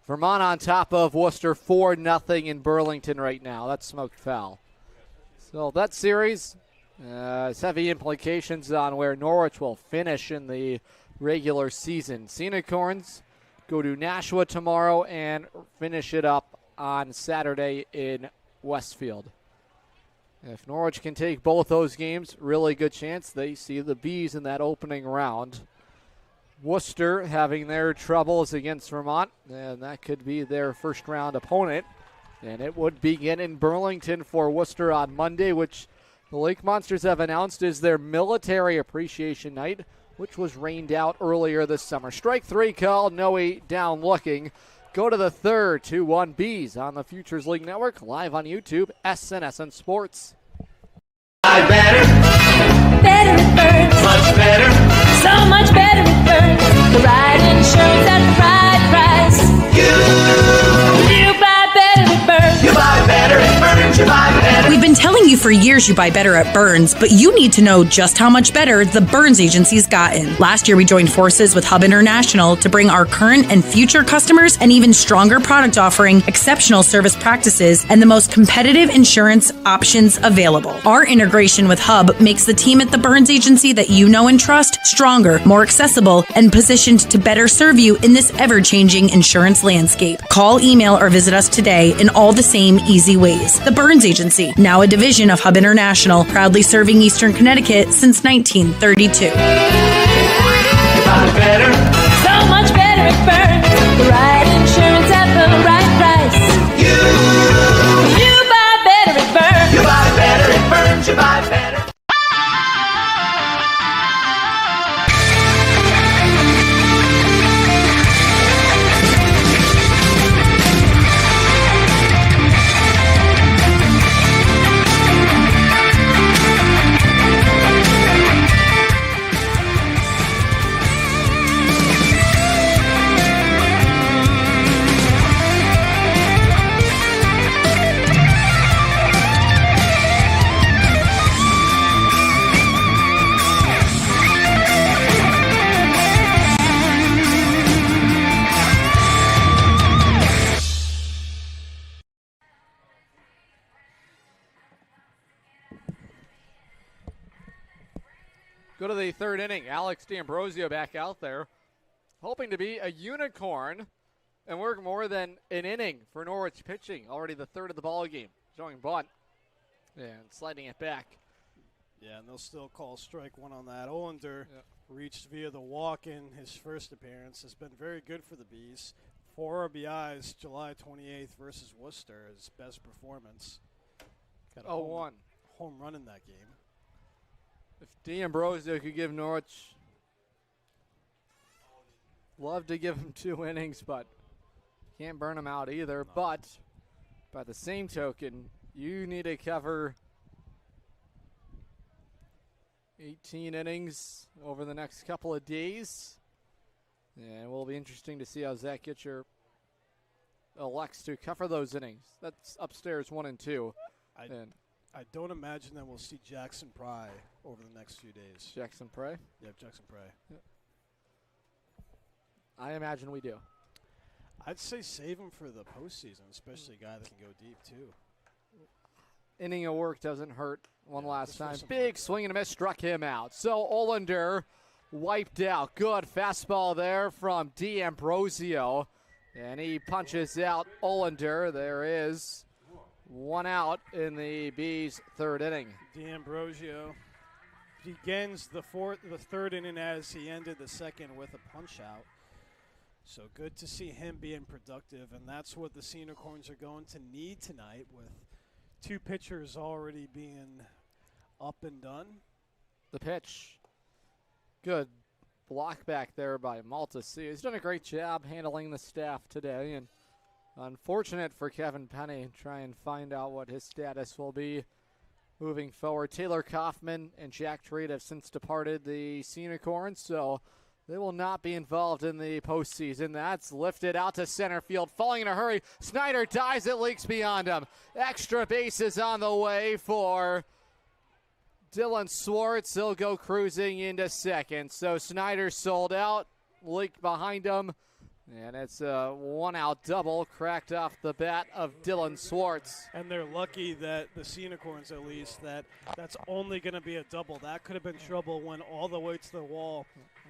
Vermont on top of Worcester 4-0 in Burlington right now. That's smoked foul. So that series has heavy implications on where Norwich will finish in the regular season. Sea Unicorns go to Nashua tomorrow and finish it up on Saturday in Westfield. If Norwich can take both those games, really good chance they see the Bees in that opening round. Worcester having their troubles against Vermont, and that could be their first round opponent. And it would begin in Burlington for Worcester on Monday, which the Lake Monsters have announced is their military appreciation night, which was rained out earlier this summer. Strike 3 call, Noe down looking. Go to the 3rd, 2-1 Bees on the Futures League Network, live on YouTube, SNSN Sports. Better with Burns. Much better. So much better with Burns. The right insurance at the right price. You buy better with Burns. You buy better at Burns. You buy better. We've been telling you for years you buy better at Burns, but you need to know just how much better the Burns Agency's gotten. Last year, we joined forces with Hub International to bring our current and future customers an even stronger product offering, exceptional service practices, and the most competitive insurance options available. Our integration with Hub makes the team at the Burns Agency that you know and trust stronger, more accessible, and positioned to better serve you in this ever-changing insurance landscape. Call, email, or visit us today in all the same easy ways. The Burns Agency, now a division of Hub International, proudly serving Eastern Connecticut since 1932. Better. So much better at Burns. The right insurance at the right price. You buy better at Burns. You buy better at Burns. You buy better. Go to the third inning. Alex D'Ambrosio back out there, hoping to be a unicorn and work more than an inning for Norwich pitching. Already the third of the ball game. Showing bunt and sliding it back. Yeah, and they'll still call strike one on that. Olander reached via the walk-in his first appearance. Has been very good for the Bees. 4 RBIs July 28th versus Worcester, his best performance. Got a 0-1. home run in that game. If D'Ambrosio could give Norwich, love to give him 2 innings, but can't burn him out either. No. But by the same token, you need to cover 18 innings over the next couple of days. And it will be interesting to see how Zach Gitcher elects to cover those innings. That's upstairs 1 and 2. I don't imagine that we'll see Jackson Pry over the next few days. Jackson Pry? Yep, Jackson Pry. Yep. I imagine we do. I'd say save him for the postseason, especially a guy that can go deep, too. Inning of work doesn't hurt. One last time. Big swing and a miss struck him out. So Olander wiped out. Good fastball there from D'Ambrosio. And he punches out Olander. There is 1 out in the Bees' third inning. D'Ambrosio begins the third inning as he ended the second with a punch out. So good to see him being productive, and that's what the Sea Unicorns are going to need tonight with 2 pitchers already being up and done. The pitch. Good block back there by Maltese. He's done a great job handling the staff today, and unfortunate for Kevin Penny. Try and find out what his status will be moving forward. Taylor Kaufman and Jack Treat have since departed the Sea Unicorns, so they will not be involved in the postseason. That's lifted out to center field. Falling in a hurry. Snyder dives. It leaks beyond him. Extra bases on the way for Dylan Swartz. He'll go cruising into second. So Snyder sold out. Leaked behind him. And it's a 1-out double cracked off the bat of Dylan Swartz. And they're lucky that the Sea Unicorns, at least, that's only going to be a double. That could have been trouble, went all the way to the wall.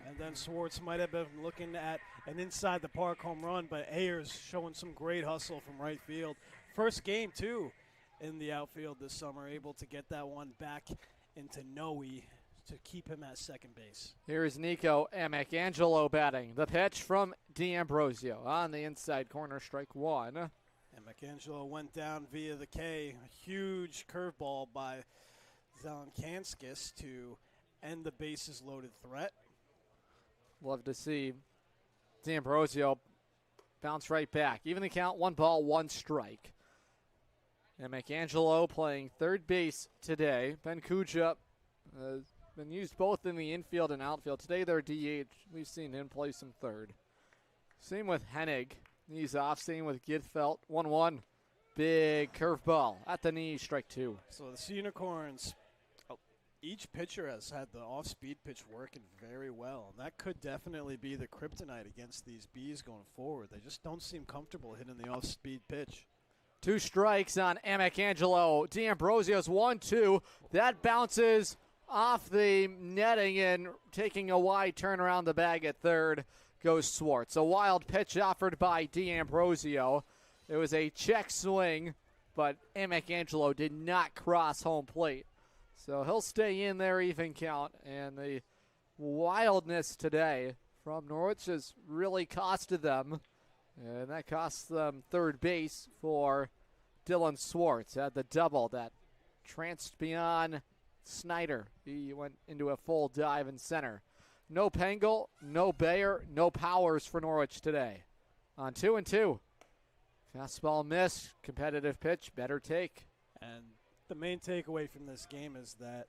And then Swartz might have been looking at an inside-the-park home run, but Ayers showing some great hustle from right field. First game, too, in the outfield this summer, able to get that one back into Noe to keep him at second base. Here's Nico Amicangelo batting. The pitch from D'Ambrosio on the inside corner, strike 1. Amicangelo went down via the K. A huge curveball by Zelenkanskis to end the bases loaded threat. Love to see D'Ambrosio bounce right back. Even the count, 1 ball, 1 strike. Amicangelo playing third base today. Ben Kuja been used both in the infield and outfield. Today they're DH. We've seen him play some third. Same with Hennig. He's off. Same with Gidfelt. 1-1. Big curveball at the knee. Strike 2. So the Sea Unicorns, each pitcher has had the off-speed pitch working very well. And that could definitely be the kryptonite against these Bees going forward. They just don't seem comfortable hitting the off-speed pitch. 2 strikes on Amicangelo. D'Ambrosio's 1-2. That bounces off the netting and taking a wide turn around the bag at third goes Swartz. A wild pitch offered by D'Ambrosio. It was a check swing, but Amicangelo did not cross home plate. So he'll stay in there even count. And the wildness today from Norwich has really costed them. And that cost them third base for Dylan Swartz. Had the double that tranced beyond Snyder. He went into a full dive in center. No Pengel, no Bayer, no Powers for Norwich today. On 2-2. Fastball miss, competitive pitch, better take. And the main takeaway from this game is that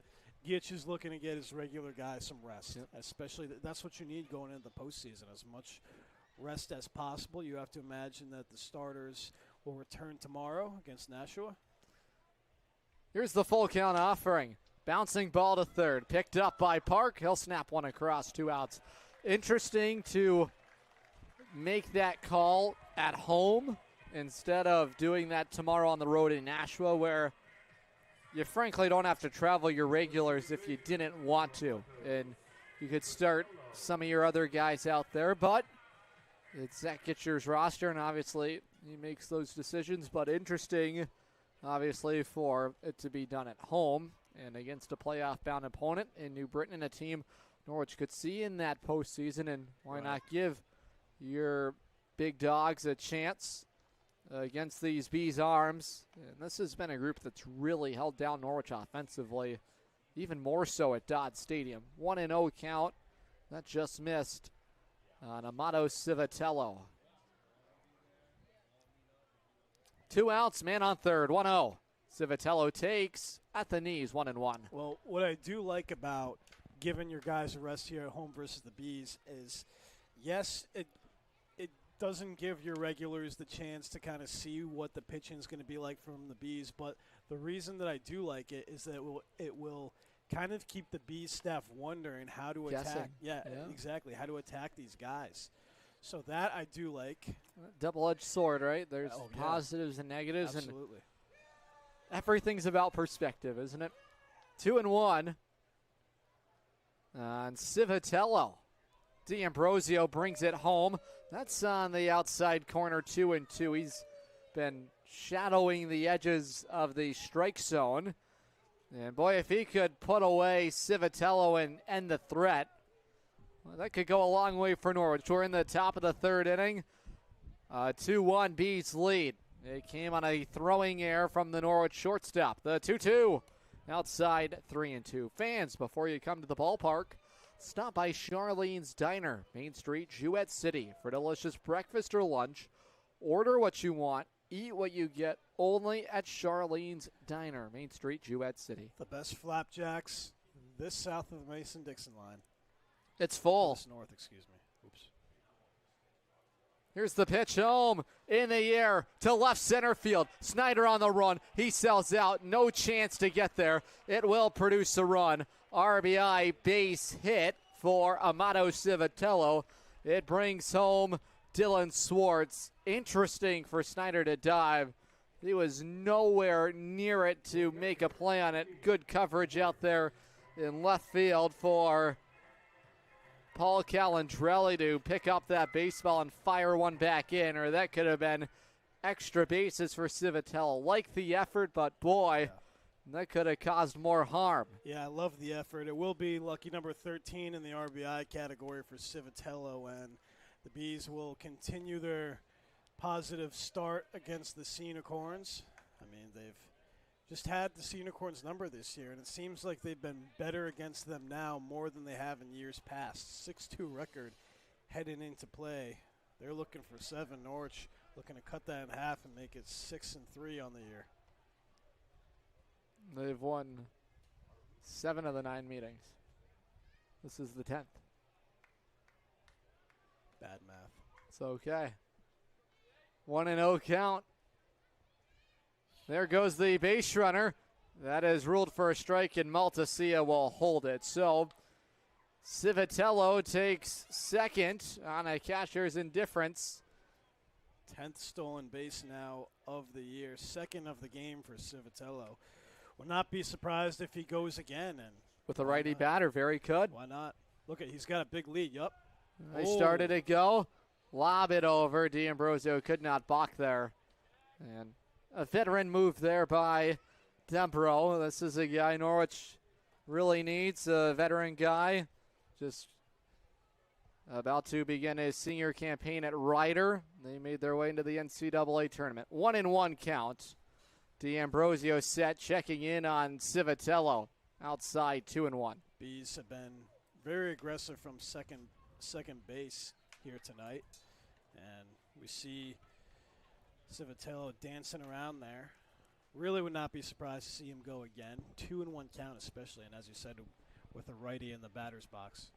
Gitch is looking to get his regular guys some rest. Yep. Especially, that's what you need going into the postseason, as much rest as possible. You have to imagine that the starters will return tomorrow against Nashua. Here's the full count offering. Bouncing ball to third. Picked up by Park. He'll snap one across, 2 outs. Interesting to make that call at home instead of doing that tomorrow on the road in Nashua, where you frankly don't have to travel your regulars if you didn't want to. And you could start some of your other guys out there, but it's Zach Gitcher's roster, and obviously he makes those decisions. But interesting, obviously, for it to be done at home and against a playoff-bound opponent in New Britain, and a team Norwich could see in that postseason. And why not give your big dogs a chance against these Bees Arms? And this has been a group that's really held down Norwich offensively, even more so at Dodd Stadium. 1-0 count. That just missed on Amato Civitello. 2 outs, man on third, 1-0. Civitello takes at the knees, 1-1. Well, what I do like about giving your guys a rest here at home versus the Bees is, yes, it doesn't give your regulars the chance to kind of see what the pitching is going to be like from the Bees, but the reason that I do like it is that it will kind of keep the Bees staff wondering how to attack. Yeah, exactly, how to attack these guys. So that I do like. Double-edged sword, right? There's positives and negatives. Absolutely. And everything's about perspective, isn't it? 2-1 on Civitello. D'Ambrosio brings it home. That's on the outside corner, 2-2. He's been shadowing the edges of the strike zone. And boy, if he could put away Civitello and end the threat, well, that could go a long way for Norwich. We're in the top of the third inning. 2-1 Bees lead. It came on a throwing error from the Norwich shortstop. The 2-2 outside, 3-2. Fans, before you come to the ballpark, stop by Charlene's Diner, Main Street, Jewett City, for delicious breakfast or lunch. Order what you want, eat what you get, only at Charlene's Diner, Main Street, Jewett City. The best flapjacks this south of the Mason-Dixon line. It's full. This north, excuse me. Oops. Here's the pitch home in the air to left center field. Snyder on the run. He sells out. No chance to get there. It will produce a run. RBI base hit for Amato Civitello. It brings home Dylan Swartz. Interesting for Snyder to dive. He was nowhere near it to make a play on it. Good coverage out there in left field for Paul Calandrelli to pick up that baseball and fire one back in, or that could have been extra bases for Civitello. Like the effort, but boy, that could have caused more harm. Yeah, I love the effort. It will be lucky number 13 in the RBI category for Civitello, and the Bees will continue their positive start against the Sea Unicorns. I mean, they've just had the Sea Unicorns number this year, and it seems like they've been better against them now more than they have in years past. 6-2 record heading into play. They're looking for 7. Norwich looking to cut that in half and make it 6-3 on the year. They've won 7 of the 9 meetings. This is the 10th. Bad math. It's okay. 1-0 count. There goes the base runner. That is ruled for a strike, and Maltasia will hold it. So Civitello takes second on a catcher's indifference. 10th stolen base now of the year. Second of the game for Civitello. Will not be surprised if he goes again. And with a righty batter, very good. Why not? Look, he's got a big lead. Yup. They started to go. Lob it over. D'Ambrosio could not balk there. And a veteran move there by Dembro. This is a guy Norwich really needs, a veteran guy. Just about to begin his senior campaign at Ryder. They made their way into the NCAA tournament. 1-1 count. D'Ambrosio set, checking in on Civitello. Outside, 2-1. Bees have been very aggressive from second base here tonight. And we see Civitello dancing around there. Really would not be surprised to see him go again. 2-1 count especially, and as you said, with a righty in the batter's box.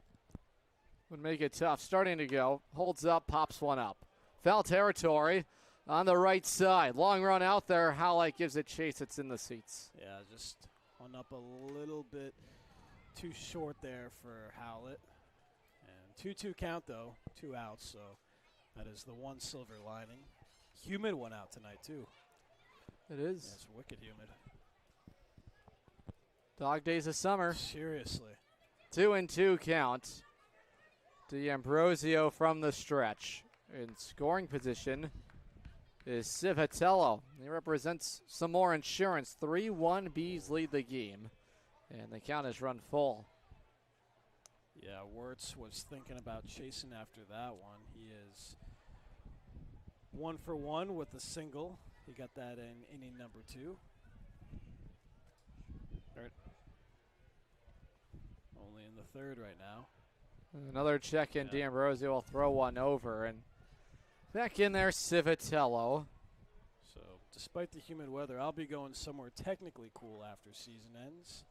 Would make it tough. Starting to go. Holds up, pops one up. Foul territory on the right side. Long run out there. Howlett gives it chase. It's in the seats. Yeah, just hung up a little bit too short there for Howlett. And 2-2 count, though. 2 outs, so that is the one silver lining. Humid one out tonight, too. It is. Yeah, it's wicked humid. Dog days of summer. Seriously. 2-2 count. D'Ambrosio from the stretch. In scoring position is Civitello. He represents some more insurance. 3-1 Bees lead the game. And the count is run full. Yeah, Wirtz was thinking about chasing after that one. He is 1 for 1 with a single. He got that in inning number 2. Only in the third right now. Another check in. D'Ambrosio will throw one over. And back in there, Civitello. So, despite the humid weather, I'll be going somewhere technically cool after season ends.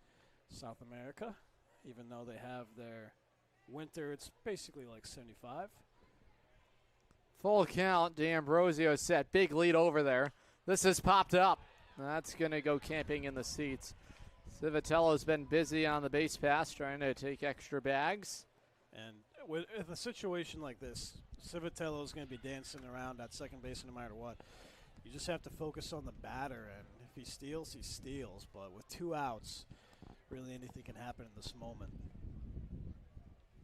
South America, even though they have their winter, it's basically like 75. Full count. D'Ambrosio set. Big lead over there. This has popped up. That's going to go camping in the seats. Civitello's been busy on the base pass trying to take extra bags. And with a situation like this, Civitello's going to be dancing around at second base no matter what. You just have to focus on the batter, and if he steals, he steals. But with 2 outs, really anything can happen in this moment.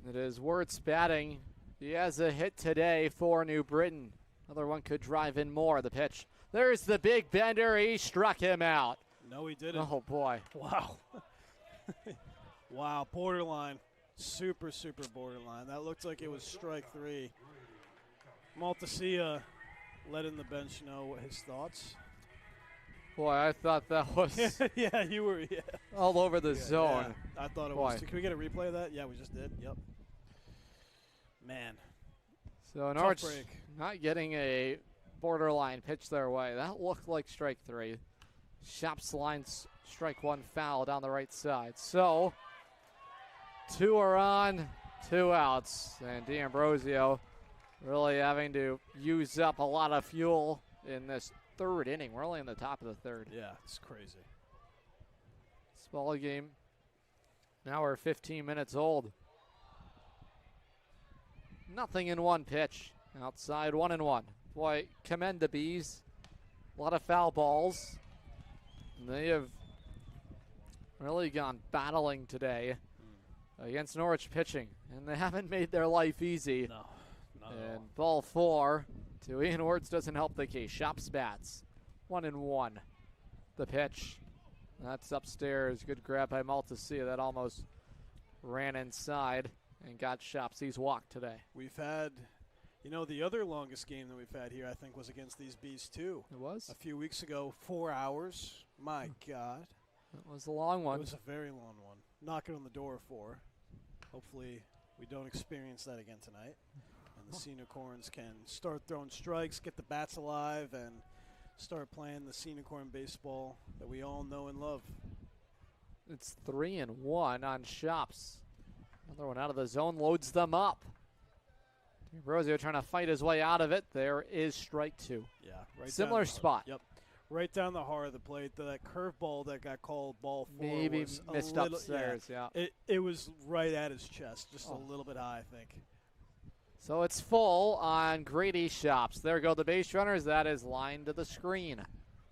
It is Wirtz batting. He has a hit today for New Britain. Another one could drive in more. The pitch. There's the big bender. He struck him out. No, he didn't. Oh, boy. Wow. Wow, borderline. Super, super borderline. That looked like it was strike 3. Maltasia letting the bench know what his thoughts. Boy, I thought that was yeah, you were all over the zone. Yeah, I thought it Boy. was too. Can we get a replay of that? Yeah, we just did. Yep. Man. So Norwich not getting a borderline pitch their way. That looked like strike 3. Shops lines strike 1 foul down the right side. So 2 are on, 2 outs. And D'Ambrosio really having to use up a lot of fuel in this 3rd inning. We're only in the top of the 3rd. Yeah, it's crazy. This ball game now we're 15 minutes old. Nothing in 1 pitch. Outside 1-1. Boy, commend the Bees. A lot of foul balls. They have really gone battling today against Norwich pitching, and they haven't made their life easy. No, not at all. And ball 4 to Ian Wirtz doesn't help the case. Shops bats. 1-1. The pitch. That's upstairs. Good grab by Maltasia. That almost ran inside and got Shops. He's walked today. We've had, the other longest game that we've had here, I think, was against these Bees, too. It was? A few weeks ago, 4 hours. My God. That was a long one. It was a very long one. Knocking on the door 4. Hopefully we don't experience that again tonight. And the Unicorns can start throwing strikes, get the bats alive, and start playing the Unicorn baseball that we all know and love. It's 3-1 on Shops. Another one out of the zone, loads them up. D'Ambrosio trying to fight his way out of it. There is strike 2. Yeah, right. Similar spot. Yep. Right down the heart of the plate. That curveball that got called ball 4 maybe was missed a little, upstairs, yeah. It was right at his chest, just a little bit high, I think. So it's full on Grady Shops. There go the base runners. That is lined to the screen.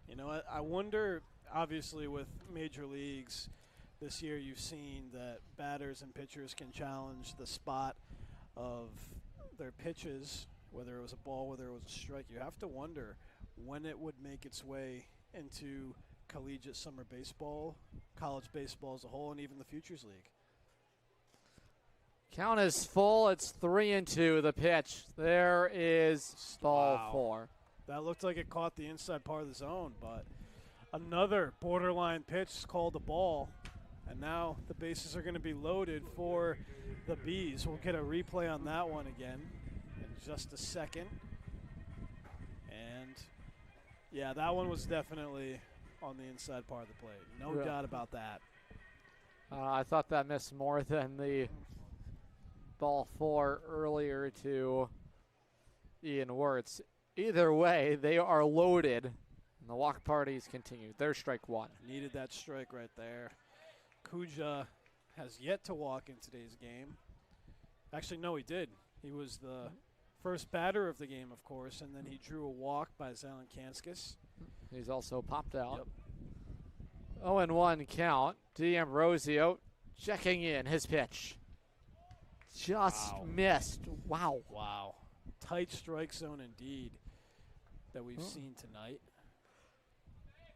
You know what? I wonder, obviously, with major leagues this year, you've seen that batters and pitchers can challenge the spot of their pitches, whether it was a ball, whether it was a strike. You have to wonder when it would make its way into collegiate summer baseball, college baseball as a whole, and even the Futures League. Count is full. It's 3-2. The pitch. There is ball 4. That looked like it caught the inside part of the zone, but another borderline pitch called a ball, and now the bases are going to be loaded for the Bees. We'll get a replay on that one again in just a second. And, yeah, that one was definitely on the inside part of the plate. No doubt about that. I thought that missed more than the ball 4 earlier to Ian Wirtz. Either way, they are loaded, and the walk parties continue. There's strike 1. Needed that strike right there. Kuja has yet to walk in today's game. Actually, no, he did. He was the first batter of the game, of course, and then he drew a walk by Zelen Kanskis. He's also popped out. Yep. 0-1 count. D'Ambrosio checking in his pitch. Just missed. Wow. Wow. Tight strike zone indeed that we've seen tonight.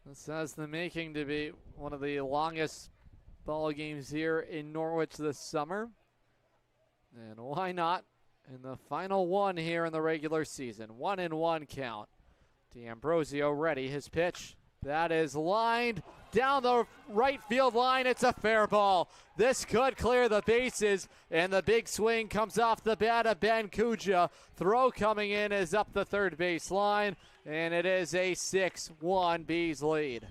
This has the making to be one of the longest ball games here in Norwich this summer. And why not in the final one here in the regular season? 1-1 count. D'Ambrosio ready, his pitch. That is lined down the right field line. It's a fair ball. This could clear the bases, and the big swing comes off the bat of Ben Kuja. Throw coming in is up the third base line, and it is a 6-1 Bees lead.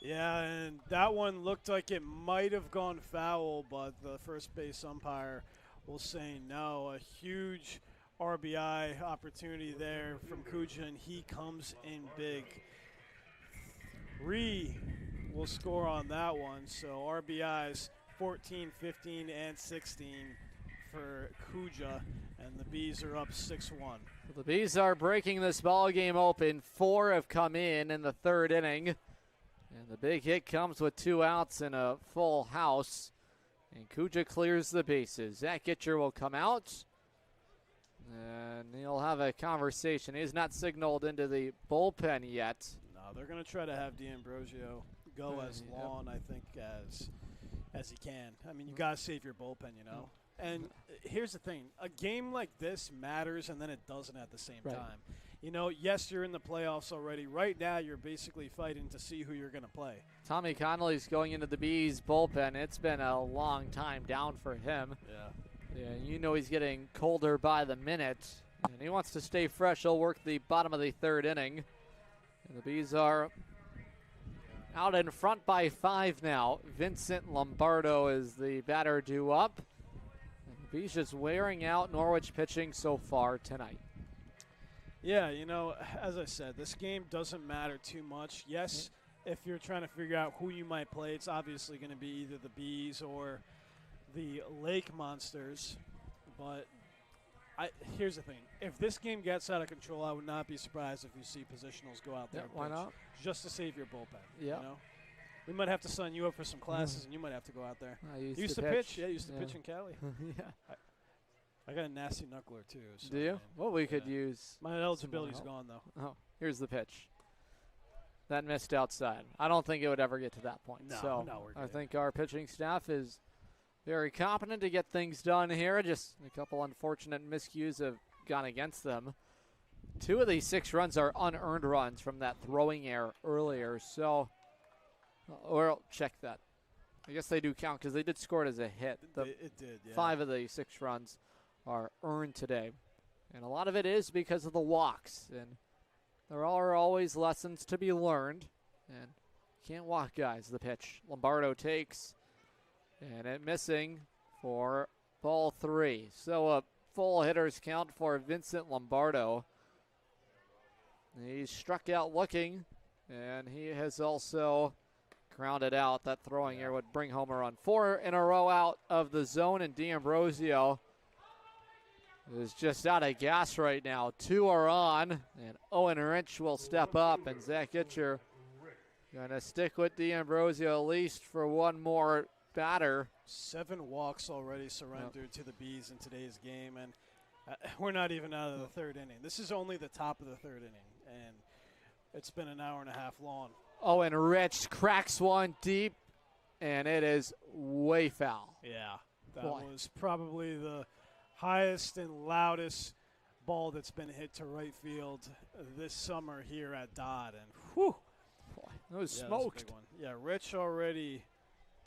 Yeah, and that one looked like it might have gone foul, but the first base umpire will say no. A huge RBI opportunity there from Kuja, and he comes in big. 3 will score on that one, so RBIs 14, 15, and 16 for Kuja, and the Bees are up 6-1. The Bees are breaking this ball game open. 4 have come in the third inning, and the big hit comes with 2 outs and a full house, and Kuja clears the bases. Zach Gitcher will come out, and he'll have a conversation. He's not signaled into the bullpen yet. They're going to try to have D'Ambrosio go as long, I think, as he can. I mean, you got to save your bullpen, you know. And here's the thing. A game like this matters, and then it doesn't at the same time. You know, yes, you're in the playoffs already. Right now, you're basically fighting to see who you're going to play. Tommy Connolly's going into the Bees bullpen. It's been a long time down for him. Yeah, you know he's getting colder by the minute, and he wants to stay fresh. He'll work the bottom of the third inning. And the Bees are out in front by 5 now. Vincent Lombardo is the batter due up. And the Bees just wearing out Norwich pitching so far tonight. Yeah, you know, as I said, this game doesn't matter too much. Yes, if you're trying to figure out who you might play, it's obviously going to be either the Bees or the Lake Monsters. But here's the thing. If this game gets out of control, I would not be surprised if you see positionals go out there. Why not? Just to save your bullpen. Yeah. You know? We might have to sign you up for some classes, and you might have to go out there. I used to pitch. Yeah, used to pitch in Cali. Yeah. I got a nasty knuckler, too. So do you? Well, we could use. My eligibility's gone, though. Oh, here's the pitch. That missed outside. I don't think it would ever get to that point. No, we're good. I think our pitching staff is very competent to get things done here. Just a couple unfortunate miscues have gone against them. 2 of these 6 runs are unearned runs from that throwing error earlier. So, or check that. I guess they do count because they did score it as a hit. It did, yeah. 5 of the 6 runs are earned today. And a lot of it is because of the walks. And there are always lessons to be learned. And can't walk, guys. The pitch. Lombardo takes. And it missing for ball 3. So a full hitters count for Vincent Lombardo. He's struck out looking, and he has also grounded out. That throwing error would bring home a run. 4 in a row out of the zone, and D'Ambrosio is just out of gas right now. 2 are on, and Owen Rich will step up, and Zach Gitcher going to stick with D'Ambrosio at least for one more batter. 7 walks already surrendered to the Bees in today's game, and we're not even out of the third inning. This is only the top of the third inning, and it's been an hour and a half long. Oh, and Rich cracks one deep, and it is way foul. Yeah, that was probably the highest and loudest ball that's been hit to right field this summer here at Dodd, and whew. It was smoked. Yeah, Rich already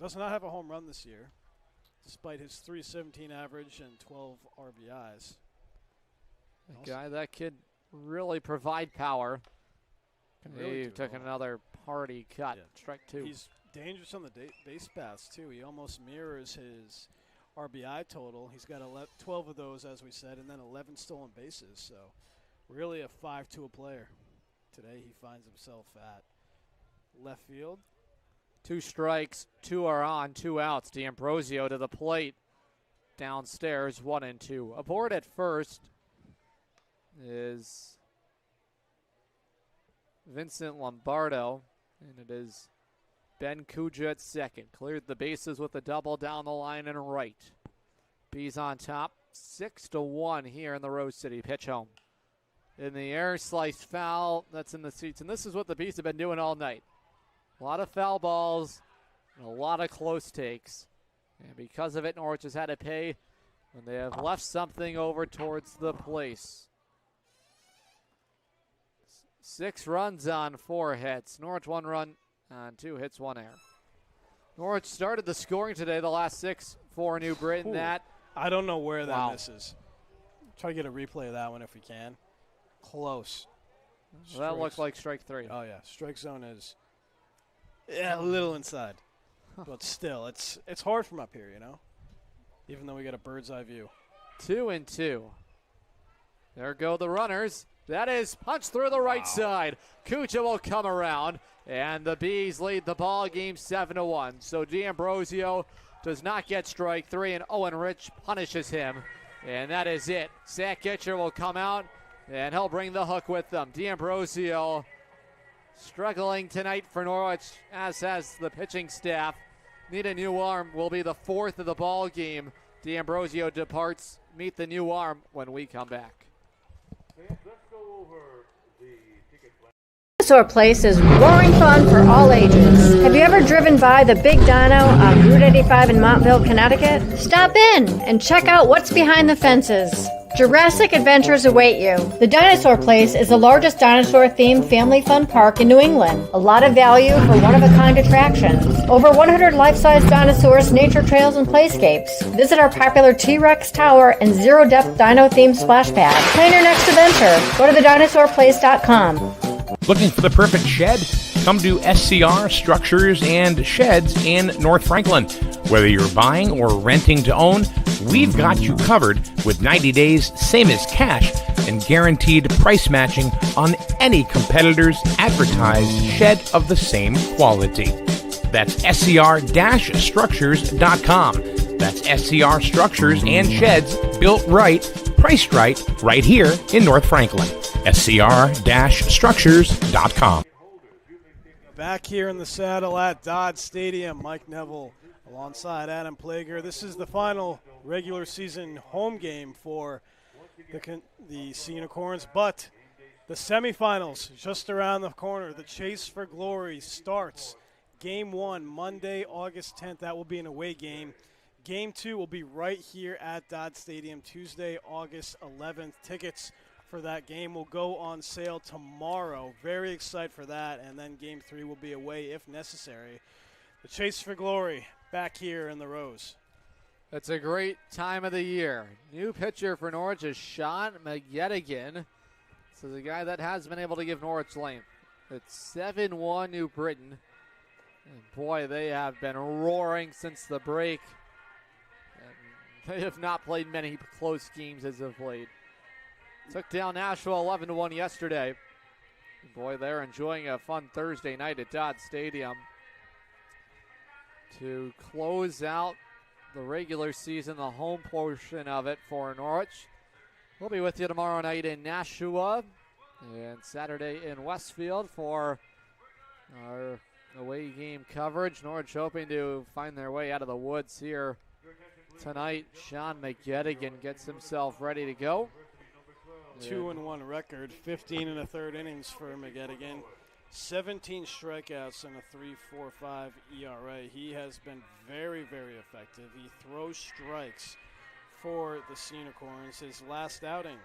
does not have a home run this year, despite his .317 average and 12 RBIs. That kid really provide power. Really he took another party cut. Yeah. Strike 2. He's dangerous on the base paths, too. He almost mirrors his RBI total. He's got 12 of those, as we said, and then 11 stolen bases. So really a 5-tool player. Today he finds himself at left field. 2 strikes, 2 are on, 2 outs. D'Ambrosio to the plate. Downstairs, 1-2. Aboard at first is Vincent Lombardo, and it is Ben Kuja at second. Cleared the bases with a double down the line and right. Bees on top, 6-1 here in the Rose City. Pitch home. In the air, sliced foul. That's in the seats. And this is what the Bees have been doing all night. A lot of foul balls and a lot of close takes. And because of it, Norwich has had to pay when they have left something over towards the place. 6 runs on 4 hits. Norwich 1 run on 2 hits, 1 error. Norwich started the scoring today, the last 6 for New Britain. Ooh, That I don't know where that wow. misses. Try to get a replay of that one if we can. Close. That looked like strike 3. Oh, yeah. Strike zone is a little inside. But still, it's hard from up here, you know, even though we got a bird's eye view. 2-2. There go the runners. That is punched through the right side. Kucha will come around, and the Bees lead the ball game 7-1. So D'Ambrosio does not get strike 3, and Owen Rich punishes him. And that is it. Zach Gitcher will come out, and he'll bring the hook with them. D'Ambrosio struggling tonight for Norwich, as has the pitching staff. Need a new arm. Will be the 4th of the ball game. D'Ambrosio departs. Meet the new arm when we come back. Dinosaur Place is roaring fun for all ages. Have you ever driven by the Big Dino on Route 85 in Montville, Connecticut? Stop in and check out what's behind the fences. Jurassic adventures await you. The Dinosaur Place is the largest dinosaur-themed family fun park in New England. A lot of value for one-of-a-kind attractions. Over 100 life-size dinosaurs, nature trails, and playscapes. Visit our popular T-Rex Tower and zero-depth dino-themed splash pad. Plan your next adventure. Go to thedinosaurplace.com. Looking for the perfect shed? Come to SCR Structures and Sheds in North Franklin. Whether you're buying or renting to own, we've got you covered with 90 days, same as cash, and guaranteed price matching on any competitor's advertised shed of the same quality. That's scr-structures.com. That's SCR Structures and Sheds, built right, priced right here in North Franklin. scr-structures.com. Back here in the saddle at Dodd Stadium, Mike Neville alongside Adam Plager. This is the final regular season home game for the Sea Unicorns, but the semifinals just around the corner. The chase for glory starts. Game 1, Monday, August 10th. That will be an away game. Game 2 will be right here at Dodd Stadium, Tuesday, August 11th. Tickets for that game will go on sale tomorrow. Very excited for that. And then Game 3 will be away if necessary. The chase for glory back here in the Rose. It's a great time of the year. New pitcher for Norwich is Sean McGettigan. This is a guy that has been able to give Norwich length. It's 7-1 New Britain. And boy, they have been roaring since the break. And they have not played many close games as of late. Took down Nashville 11-1 yesterday. And boy, they're enjoying a fun Thursday night at Dodd Stadium to close out the regular season, the home portion of it for Norwich. We'll be with you tomorrow night in Nashua and Saturday in Westfield for our away game coverage. Norwich hoping to find their way out of the woods here tonight. Sean McGettigan gets himself ready to go. 2-1 record, 15 1/3 innings for McGettigan, 17 strikeouts and a 3.45 ERA. He has been very, very effective. He throws strikes for the Sea Unicorns. His last outing,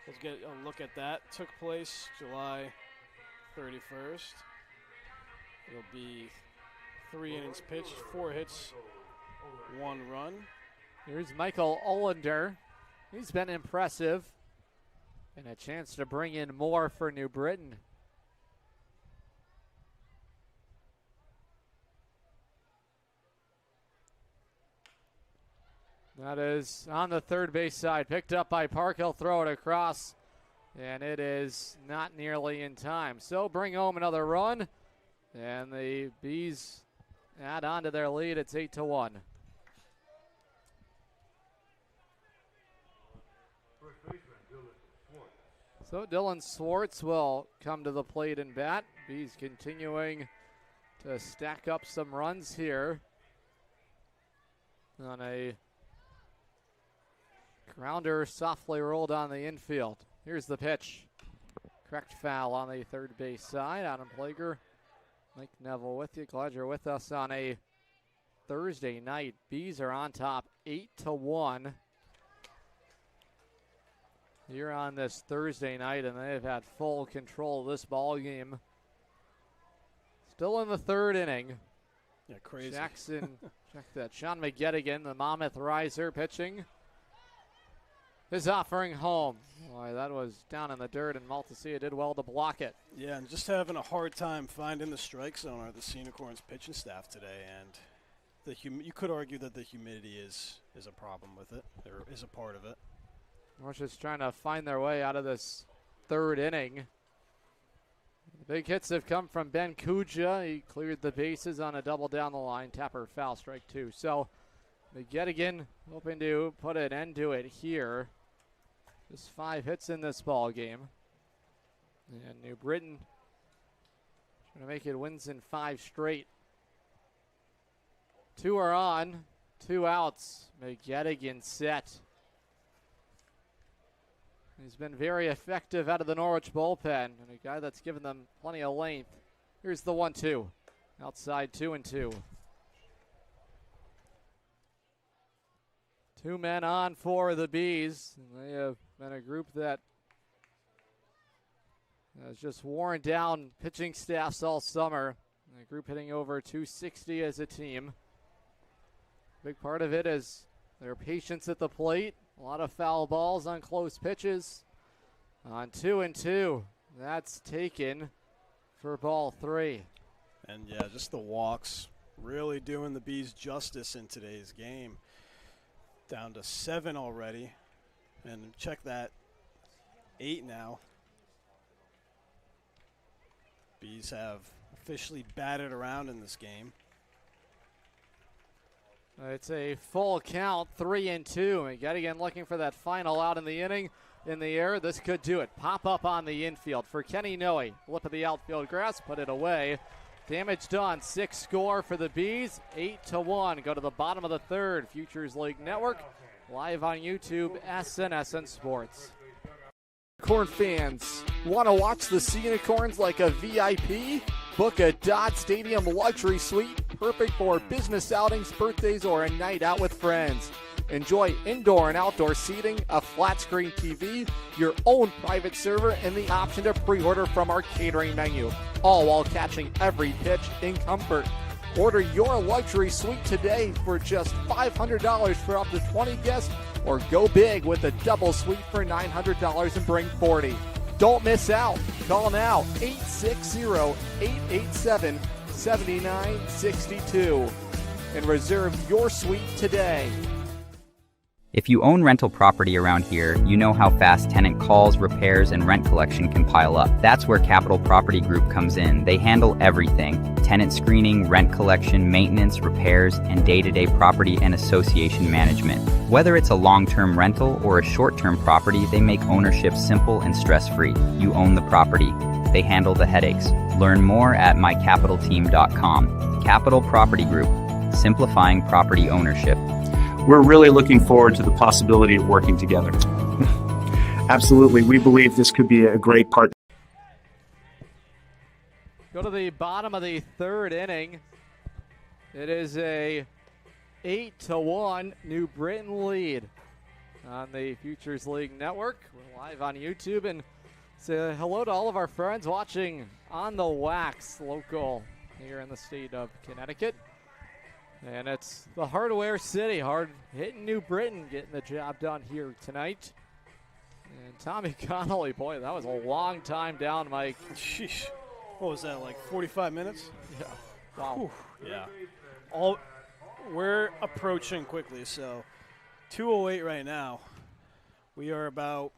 let's get a look at that, took place July 31st. It'll be 3 innings pitched, 4 hits, 1 run. Here's Michael Olander. He's been impressive. And a chance to bring in more for New Britain. That is on the third base side. Picked up by Park. He'll throw it across. And it is not nearly in time. So bring home another run. And the Bees add on to their lead. It's 8-1. So Dylan Swartz will come to the plate and bat. Bees continuing to stack up some runs here on a grounder softly rolled on the infield. Here's the pitch. Correct foul on the third base side. Adam Plager, Mike Neville with you. Glad you're with us on a Thursday night. Bees are on top 8-1 here on this Thursday night, and they've had full control of this ball game. Still in the third inning. Yeah, crazy. Jackson, check that. Sean McGettigan, the Monmouth riser, pitching. His offering home. Boy, that was down in the dirt, and Maltasia did well to block it. Yeah, and just having a hard time finding the strike zone are the Sea Unicorns pitching staff today, and you could argue that the humidity is a problem with it, or is a part of it. Norwich is trying to find their way out of this third inning. The big hits have come from Ben Kuja. He cleared the bases on a double down the line. Tapper foul, strike 2. So McGettigan hoping to put an end to it here. Just 5 hits in this ball game. And New Britain trying to make it wins in 5 straight. 2 are on, 2 outs. McGettigan set. He's been very effective out of the Norwich bullpen, and a guy that's given them plenty of length. Here's the 1-2. Outside 2-2. 2 men on for the Bees. And they have been a group that has just worn down pitching staffs all summer. And a group hitting over 260 as a team. Big part of it is their patience at the plate. A lot of foul balls on close pitches. On 2-2, that's taken for ball 3. And yeah, just the walks really doing the Bees justice in today's game. Down to 7 already. And check that, 8 now. Bees have officially batted around in this game. It's a full count, 3-2. McGettigan looking for that final out in the inning. In the air, this could do it. Pop up on the infield for Kenny Noe. Lip of the outfield grass, put it away. Damage done. 6 score for the Bees, 8-1. Go to the bottom of the third. Futures League Network, live on YouTube, SNSN Sports. Corn fans, want to watch the Sea Unicorns like a VIP? Book a Dodd Stadium luxury suite, perfect for business outings, birthdays, or a night out with friends. Enjoy indoor and outdoor seating, a flat screen TV, your own private server, and the option to pre-order from our catering menu, all while catching every pitch in comfort. Order your luxury suite today for just $500 for up to 20 guests, or go big with a double suite for $900 and bring 40. Don't miss out. Call now, 860-887-7962, and reserve your suite today. If you own rental property around here, you know how fast tenant calls, repairs, and rent collection can pile up. That's where Capital Property Group comes in. They handle everything: tenant screening, rent collection, maintenance, repairs, and day-to-day property and association management. Whether it's a long-term rental or a short-term property, they make ownership simple and stress-free. You own the property. They handle the headaches. Learn more at mycapitalteam.com. Capital Property Group, simplifying property ownership. We're really looking forward to the possibility of working together. Absolutely. We believe this could be a great partner. Go to the bottom of the third inning. It is a 8-1 New Britain lead on the Futures League Network. We're live on YouTube, and say hello to all of our friends watching on the Wax, local here in the state of Connecticut. And it's the hardware city, hard hitting New Britain, getting the job done here tonight. And Tommy Connolly, boy, that was a long time down, Mike. Sheesh. What was that, like 45 minutes? Yeah. Wow. Whew. Yeah. We're approaching quickly, so 2:08 right now. We are about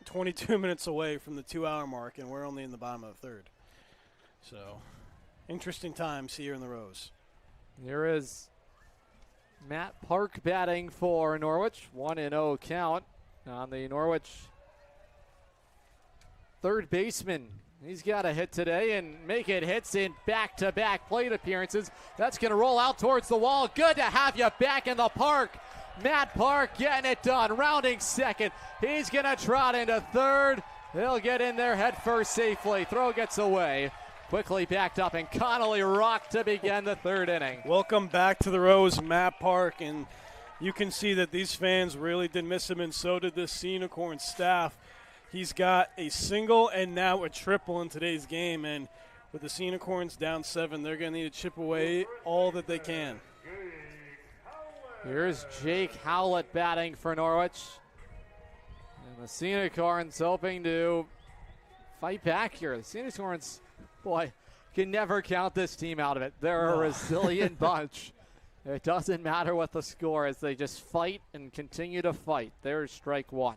22 minutes away from the 2-hour mark, and we're only in the bottom of the third. So, interesting times here in the Rose. Here is Matt Park batting for Norwich. 1-0 count on the Norwich third baseman. He's got a hit today and make it hits in back-to-back plate appearances. That's going to roll out towards the wall. Good to have you back in the park. Matt Park getting it done, rounding second. He's going to trot into third. He'll get in there head first safely. Throw gets away. Quickly backed up, and Connolly rocked to begin the third inning. Welcome back to the Rose, Matt Park, and you can see that these fans really did miss him, and so did the Sea Unicorns staff. He's got a single and now a triple in today's game, and with the Sea Unicorns down 7, they're going to need to chip away all that they can. Here's Jake Howlett batting for Norwich. And the Sea Unicorns hoping to fight back here. The Sea Unicorns, boy, can never count this team out of it. They're a resilient bunch. It doesn't matter what the score is. They just fight and continue to fight. There's strike one.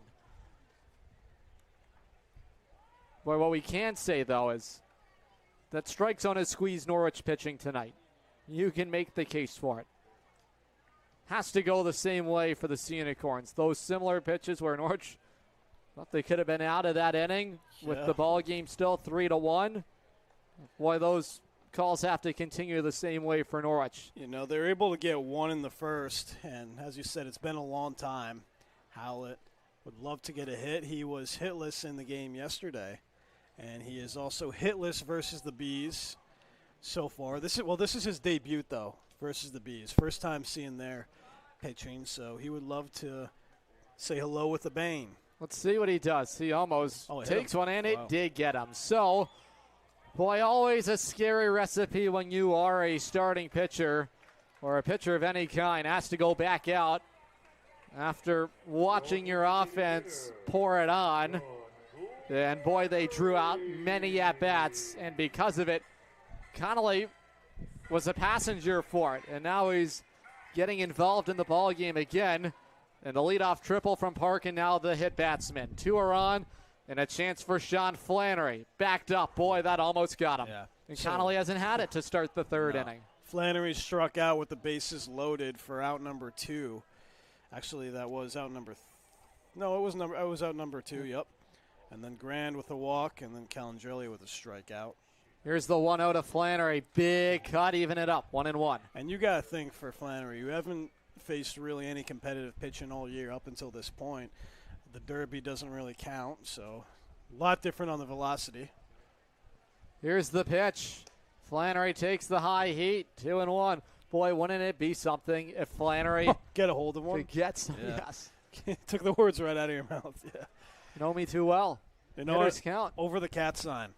Boy, what we can say, though, is that strike zone has squeezed Norwich pitching tonight. You can make the case for it. Has to go the same way for the Sea Unicorns. Those similar pitches where Norwich thought they could have been out of that inning with the ball game still 3-1. Boy, those calls have to continue the same way for Norwich. You know, they're able to get one in the first, and as you said, it's been a long time. Howlett would love to get a hit. He was hitless in the game yesterday, and he is also hitless versus the Bees so far. This is his debut, though, versus the Bees. First time seeing their pitching, so he would love to say hello with a bang. Let's see what he does. He almost takes one, and it did get him. So, boy, always a scary recipe when you are a starting pitcher or a pitcher of any kind. Has to go back out after watching your offense pour it on. And, boy, they drew out many at-bats, and because of it, Connolly was a passenger for it, and now he's getting involved in the ball game again. And the leadoff triple from Park, and now the hit batsman. 2 are on, and a chance for Sean Flannery. Backed up. Boy, that almost got him. Yeah. And Connolly hasn't had it to start the third inning. Flannery struck out with the bases loaded for out number 2. Actually, that was out number it was out number 2, yep. And then Grand with a walk, and then Calandrelli with a strikeout. Here's the 1-0 to Flannery. Big cut, even it up, 1-1. And you got to think for Flannery, you haven't faced really any competitive pitching all year up until this point. The Derby doesn't really count, so a lot different on the velocity. Here's the pitch. Flannery takes the high heat, 2-1. Boy, wouldn't it be something if Flannery get a hold of one? Yes. Took the words right out of your mouth. Yeah. You know me too well. You know Hitters count. Over the cat sign.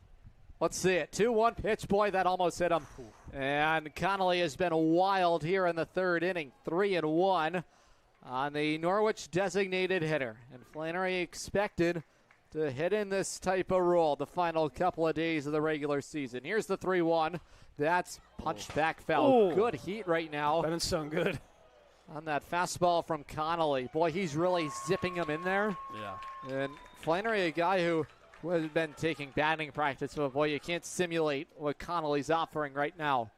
Let's see it. 2-1 pitch. Boy, that almost hit him. And Connolly has been wild here in the third inning. 3-1 on the Norwich designated hitter. And Flannery expected to hit in this type of role the final couple of days of the regular season. Here's the 3-1. That's punched back foul. Good heat right now. That didn't sound good. On that fastball from Connolly. Boy, he's really zipping him in there. Yeah. And Flannery, a guy who has been taking batting practice, but boy, you can't simulate what Connolly's offering right now.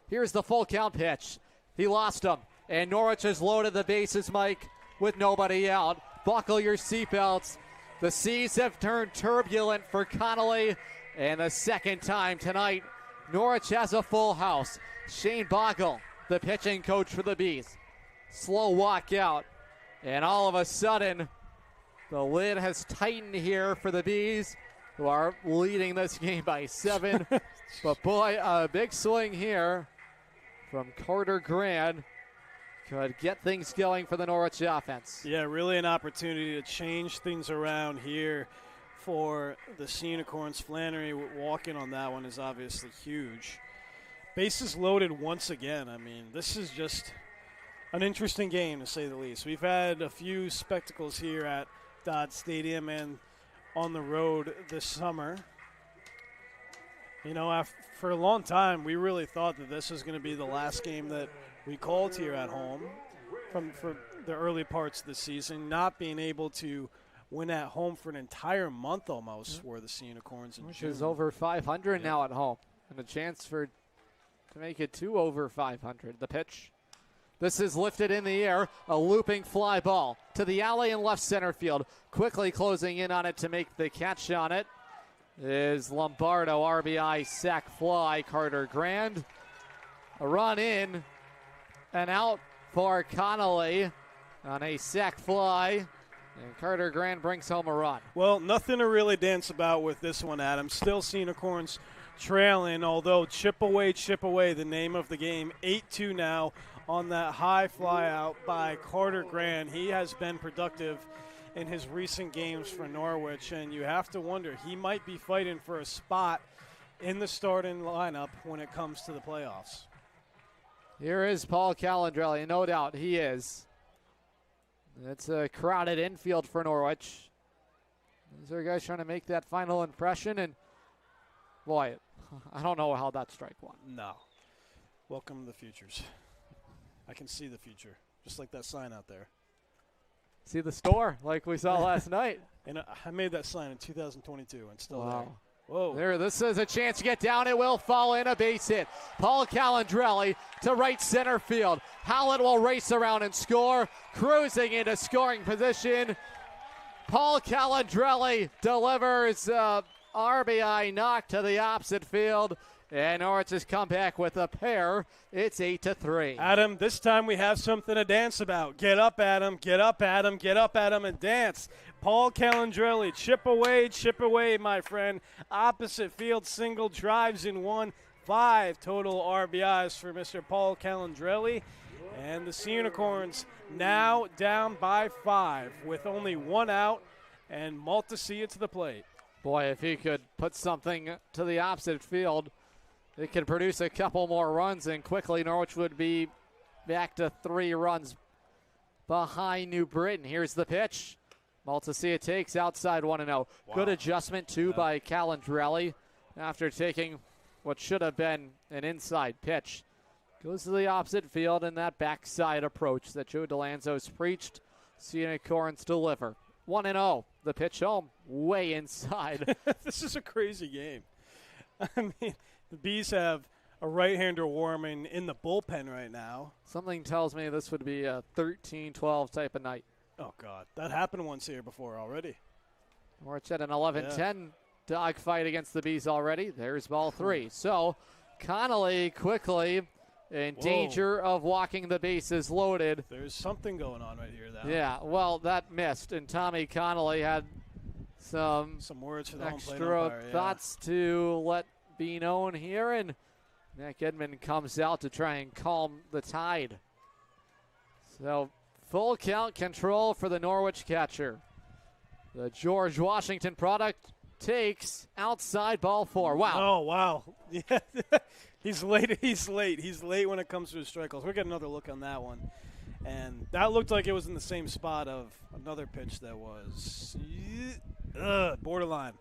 Here's the full count pitch. He lost him. And Norwich has loaded the bases, Mike, with nobody out. Buckle your seatbelts. The seas have turned turbulent for Connolly. And the second time tonight, Norwich has a full house. Shane Boggle, the pitching coach for the Bees. Slow walk out. And all of a sudden, the lid has tightened here for the Bees, who are leading this game by 7. But boy, a big swing here from Carter Grand could get things going for the Norwich offense. Yeah, really an opportunity to change things around here for the Sea Unicorns. Flannery walking on that one is obviously huge. Bases loaded once again. I mean, this is just an interesting game, to say the least. We've had a few spectacles here at Dodd Stadium and on the road this summer. You know, for a long time, we really thought that this was going to be the last game that we called here at home for the early parts of the season. Not being able to win at home for an entire month almost for the Sea Unicorns in Which June. is over 500 now at home, and a chance to make it 2 over 500. The pitch. This is lifted in the air, a looping fly ball to the alley in left center field. Quickly closing in on it to make the catch on it is Lombardo. RBI sac fly. Carter Grand. A run in and out for Connolly on a sac fly. And Carter Grand brings home a run. Well, nothing to really dance about with this one, Adam. Still Unicorns trailing, although chip away, the name of the game. 8-2 now on that high fly out by Carter Grand. He has been productive in his recent games for Norwich, and you have to wonder, he might be fighting for a spot in the starting lineup when it comes to the playoffs. Here is Paul Calandrelli. No doubt he is. It's a crowded infield for Norwich. These are guys trying to make that final impression, and boy, I don't know how that strike won. No. Welcome to the futures. I can see the future, just like that sign out there. See the store like we saw last night. And I made that sign in 2022 and still Wow. there. Whoa. There, this is a chance to get down. It will fall in, a base hit. Paul Calandrelli to right center field. Howlett will race around and score, cruising into scoring position. Paul Calandrelli delivers RBI knock to the opposite field, and Norwich has come back with a pair. It's 8-3. Adam, this time we have something to dance about. Get up, Adam. Get up, Adam. Get up, Adam, and dance. Paul Calandrelli, chip away, my friend. Opposite field single, drives in 1. 5 total RBIs for Mr. Paul Calandrelli. And the Sea Unicorns now down by 5 with only 1 out, and Maltasia to the plate. Boy, if he could put something to the opposite field, it could produce a couple more runs, and quickly Norwich would be back to 3 runs behind New Britain. Here's the pitch. Maltasia takes outside 1-0. Wow. Good adjustment, too, by Calandrelli after taking what should have been an inside pitch. Goes to the opposite field in that backside approach that Joe DeLanzo's preached. Sea Unicorns deliver. 1-0. The pitch home, way inside. This is a crazy game. I mean, the Bees have a right-hander warming in the bullpen right now. Something tells me this would be a 13-12 type of night. Oh, God. That happened once here before already. Norwich at an 11-10 dogfight against the Bees already. There's ball 3. So Connolly quickly in danger of walking the bases loaded. There's something going on right here, though. Yeah, well, that missed, and Tommy Connolly had some words for the extra home plate umpire, thoughts to let be known here, and Mac Edmond comes out to try and calm the tide. So full count control for the Norwich catcher. The George Washington product takes outside ball 4. Wow. Oh, wow. Yeah. He's late when it comes to his strike calls. We'll get another look on that one. And that looked like it was in the same spot of another pitch that was borderline.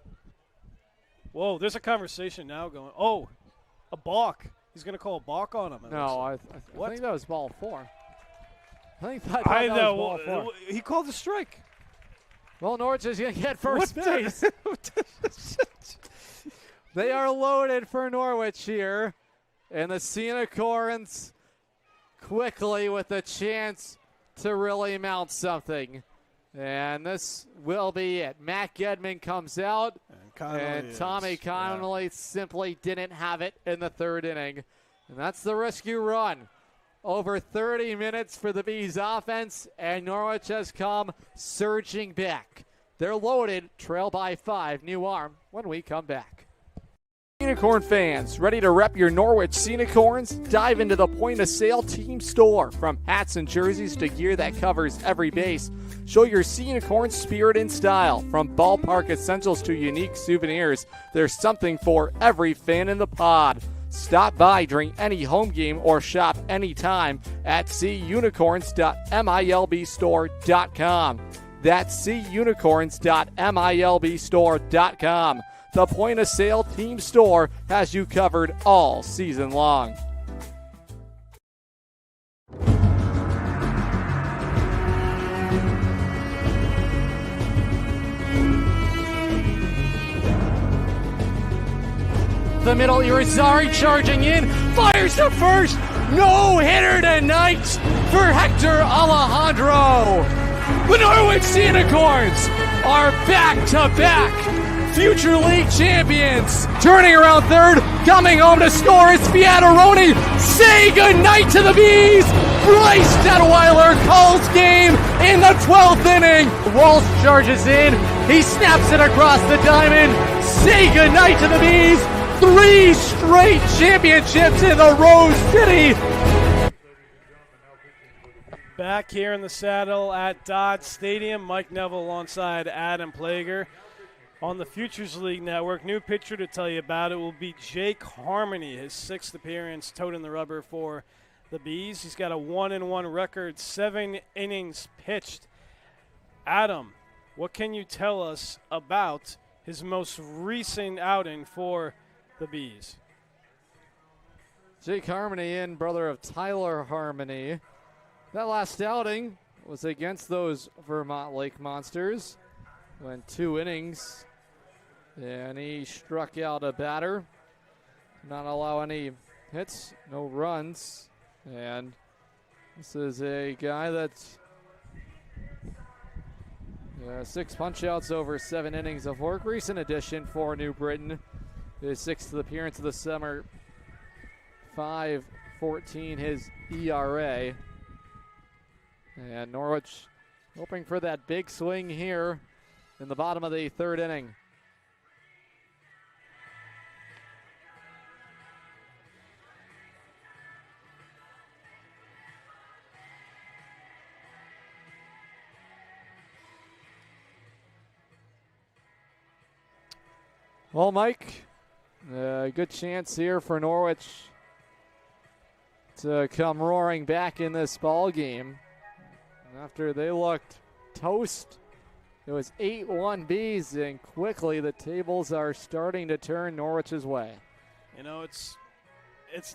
Whoa, there's a conversation now going. Oh, a balk. He's going to call a balk on him. No, I think that was ball 4. I thought I that know. was ball 4. He called a strike. Well, Norwich is going to get first base. They are loaded for Norwich here. And the Sea Unicorns quickly with a chance to really mount something. And this will be it. Mac Edmond comes out, and Tommy Connolly simply didn't have it in the 3rd inning. And that's the rescue run. Over 30 minutes for the Bees offense, and Norwich has come surging back. They're loaded, trail by 5. New arm when we come back. Unicorn fans, ready to rep your Norwich Sea Unicorns? Dive into the point-of-sale team store. From hats and jerseys to gear that covers every base, show your Sea Unicorn spirit and style. From ballpark essentials to unique souvenirs, there's something for every fan in the pod. Stop by during any home game or shop anytime at seaunicorns.milbstore.com. That's seaunicorns.milbstore.com. The point-of-sale team store has you covered all season long. The middle, Irizarry charging in, fires to first, no-hitter tonight for Hector Alejandro. The Norwich Sea Unicorns are back-to-back future league champions. Turning around third, coming home to score is Spiattaroni. Say goodnight to the Bees. Bryce Detweiler calls game in the 12th inning. Walsh charges in. He snaps it across the diamond. Say goodnight to the Bees. 3 straight championships in the Rose City. Back here in the saddle at Dodd Stadium, Mike Neville alongside Adam Plager. On the Futures League Network, new pitcher to tell you about it will be Jake Harmony, his 6th appearance toting the rubber for the Bees. He's got a 1-1 record, 7 innings pitched. Adam, what can you tell us about his most recent outing for the Bees? Jake Harmony in, brother of Tyler Harmony. That last outing was against those Vermont Lake Monsters. Went 2 innings, and he struck out a batter. Not allow any hits, no runs. And this is a guy that's 6 punch-outs over 7 innings of work. Recent addition for New Britain. His 6th appearance of the summer. 5.14 his ERA. And Norwich hoping for that big swing here in the bottom of the 3rd inning. Well, Mike, good chance here for Norwich to come roaring back in this ball game. After they looked toast, it was 8-1 Bees, and quickly the tables are starting to turn Norwich's way. You know, it's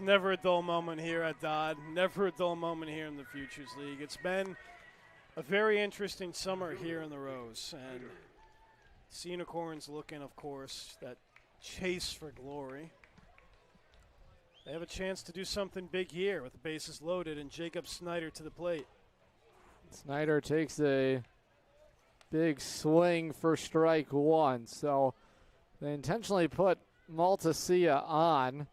never a dull moment here at Dodd, never a dull moment here in the Futures League. It's been a very interesting summer here in the Rose, and Sea Unicorns looking, of course, that chase for glory. They have a chance to do something big here with the bases loaded and Jacob Snyder to the plate. Snyder takes a big swing for strike 1. So they intentionally put Maltasia on,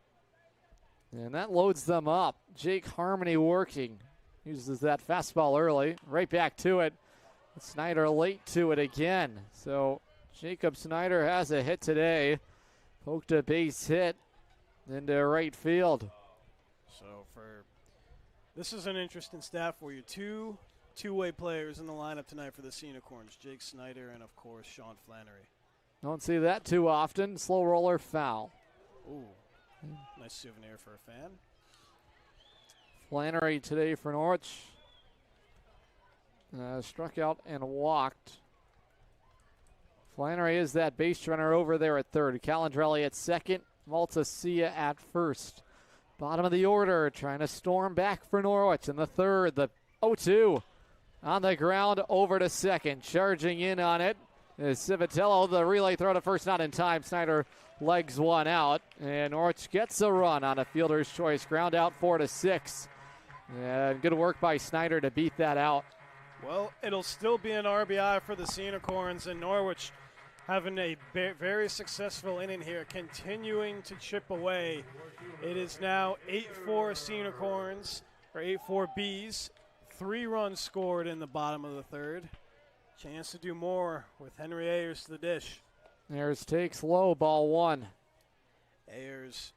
and that loads them up. Jake Harmony working. Uses that fastball early. Right back to it. Snyder late to it again. So Jacob Snyder has a hit today. Poked a base hit into right field. So this is an interesting stat for you. Two-way players in the lineup tonight for the Sea Unicorns, Jake Snyder and, of course, Sean Flannery. Don't see that too often. Slow roller foul. Ooh, nice souvenir for a fan. Flannery today for Norwich. Struck out and walked. Flannery is that base runner over there at third. Calandrelli at second. Maltasia at first. Bottom of the order, trying to storm back for Norwich in the third. The 0-2 on the ground over to second. Charging in on it is Civitello. The relay throw to first, not in time. Snyder legs one out, and Norwich gets a run on a fielder's choice. Ground out 4-6. And good work by Snyder to beat that out. Well, it'll still be an RBI for the Sea Unicorns, and Norwich having a very successful inning here, continuing to chip away. It is now 8-4 Sea Unicorns, or 8-4 Bees. 3 runs scored in the bottom of the third. Chance to do more with Henry Ayers to the dish. Ayers takes low, ball 1. Ayers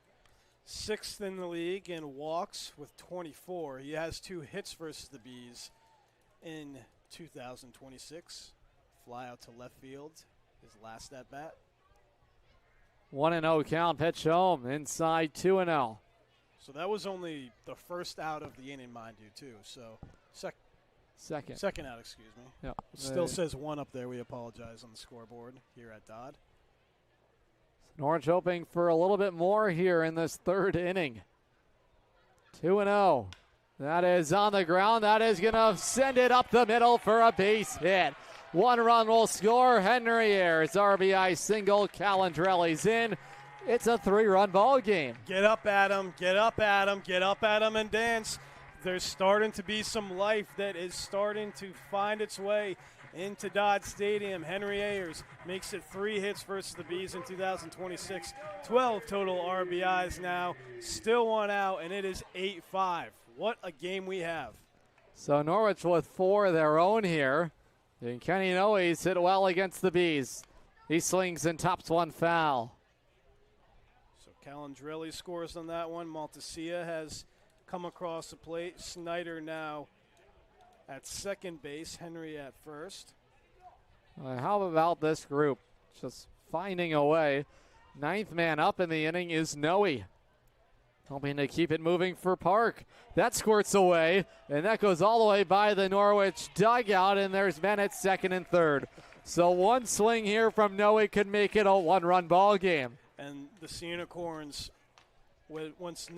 6th in the league in walks with 24. He has 2 hits versus the Bees in 2026. Fly out to left field, his last at bat. 1-0 count, pitch home, inside 2-0. So that was only the first out of the inning, mind you, too. So second out, excuse me. Yep. It still says 1 up there. We apologize on the scoreboard here at Dodd. Norwich hoping for a little bit more here in this third inning. 2-0. That is on the ground. That is going to send it up the middle for a base hit. 1 run will score. Henry Ayers, RBI single. Calandrelli's in. It's a 3-run ball game. Get up, Adam. Get up, Adam. Get up, Adam, and dance. There's starting to be some life that is starting to find its way into Dodd Stadium. Henry Ayers makes it 3 hits versus the Bees in 2026. 12 total RBIs now. Still one out, and it is 8-5. What a game we have. So Norwich with 4 of their own here. And Kenny Noe's hit well against the Bees. He slings and tops one foul. So Calandrelli scores on that one. Maltasia has come across the plate. Snyder now at second base, Henry at first. How about this group? Just finding a way. 9th man up in the inning is Noe. Hoping to keep it moving for Park. That squirts away, and that goes all the way by the Norwich dugout, and there's Bennett second and third. So one swing here from Noe could make it a 1-run ball game. And the Sea Unicorns, once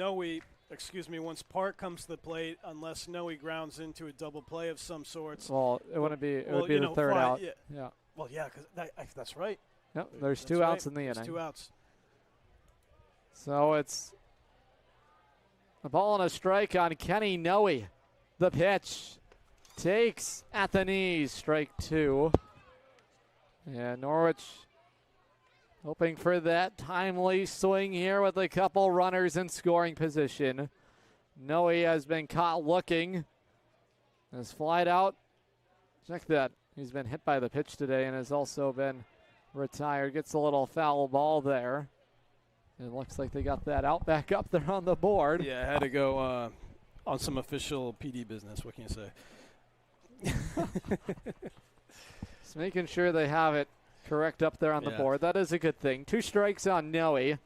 Park comes to the plate, unless Noe grounds into a double play of some sorts. Well, it would be the third out. Yeah. Well, yeah, because that's right. Yep, there's 2 outs in the inning. 2 outs. So it's a ball and a strike on Kenny Noe. The pitch takes at the knees, strike 2. And Norwich hoping for that timely swing here with a couple runners in scoring position. Noe has been caught looking. Has flied out. Check that. He's been hit by the pitch today and has also been retired. Gets a little foul ball there. It looks like they got that out back up there on the board. Yeah, I had to go on some official PD business. What can you say? Just making sure they have it correct up there on the board. That is a good thing. 2 strikes on Noe.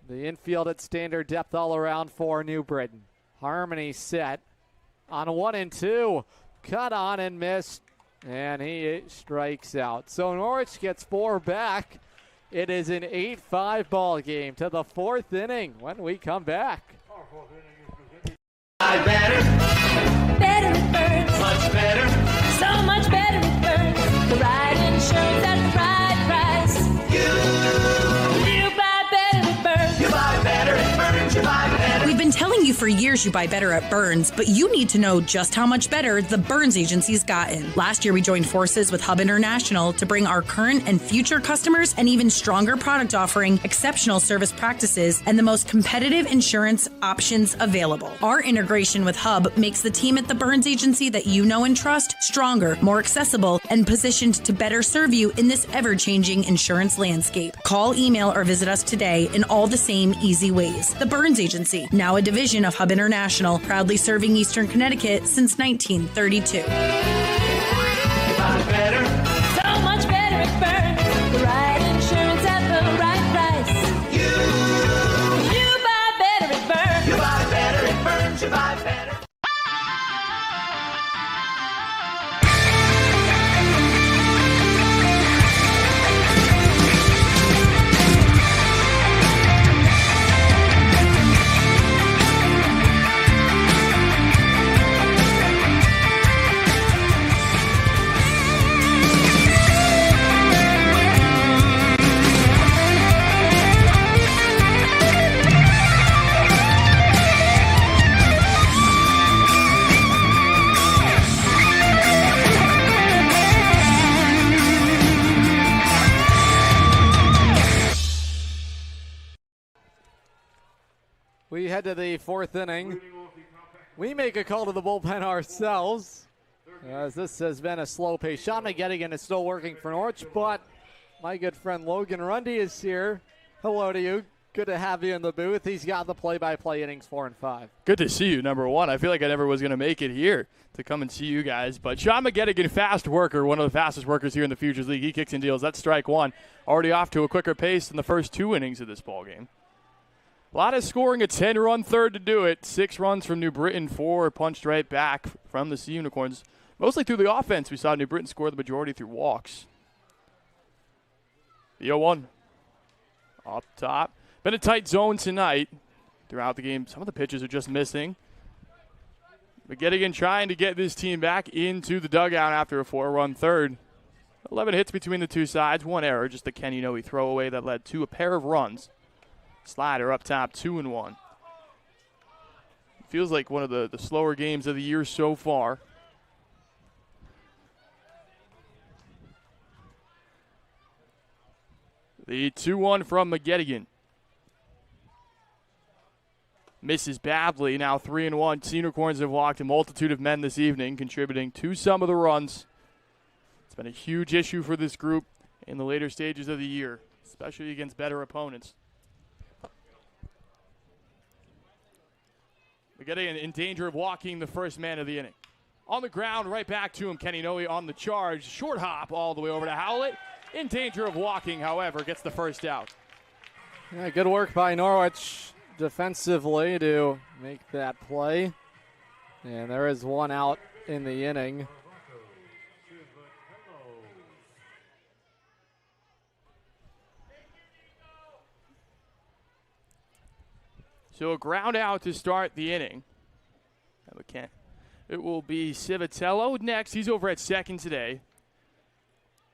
The infield at standard depth all around for New Britain. Harmony set on 1 and 2. Cut on and missed, and he strikes out. So Norwich gets 4 back. It is an 8-5 ball game to the 4th inning when we come back. Better it burns. Much better. So much better it burns. The right insurance at the right price. You buy better it burns. You buy better it burns. You buy better. We've been telling you for years you buy better at Burns, but you need to know just how much better the Burns Agency's gotten. Last year, we joined forces with Hub International to bring our current and future customers an even stronger product offering, exceptional service practices, and the most competitive insurance options available. Our integration with Hub makes the team at the Burns Agency that you know and trust stronger, more accessible, and positioned to better serve you in this ever-changing insurance landscape. Call, email, or visit us today in all the same easy ways. The Burns Agency, now a division of Hub International, proudly serving Eastern Connecticut since 1932. Better. So much better it burns. The right insurance at the right price. You buy better it burns. You buy better it burns. You buy better. We head to the 4th inning. We make a call to the bullpen ourselves, as this has been a slow pace. Sean McGettigan is still working for Norwich, but my good friend Logan Rundy is here. Hello to you. Good to have you in the booth. He's got the play-by-play innings 4 and 5. Good to see you, number one. I feel like I never was going to make it here to come and see you guys. But Sean McGettigan, fast worker, one of the fastest workers here in the Futures League. He kicks and deals. That's strike 1. Already off to a quicker pace in the first 2 innings of this ball game. A lot of scoring, a 10-run third to do it. 6 runs from New Britain, 4 punched right back from the Sea Unicorns. Mostly through the offense, we saw New Britain score the majority through walks. The 0-1 up top. Been a tight zone tonight throughout the game. Some of the pitches are just missing. McGettigan trying to get this team back into the dugout after a 4-run third. 11 hits between the two sides, 1 error, just a Kenny Noe throwaway that led to a pair of runs. Slider up top, 2-1. Feels like one of the slower games of the year so far. The 2-1 from McGettigan. Misses badly. Now 3-1. Sea Unicorns have walked a multitude of men this evening, contributing to some of the runs. It's been a huge issue for this group in the later stages of the year, especially against better opponents. McGettigan in danger of walking the first man of the inning. On the ground, right back to him. Kenny Noe on the charge. Short hop all the way over to Howlett. In danger of walking, however, gets the first out. Yeah, good work by Norwich defensively to make that play. And there is one out in the inning. So a ground out to start the inning. It will be Civitello next. He's over at second today.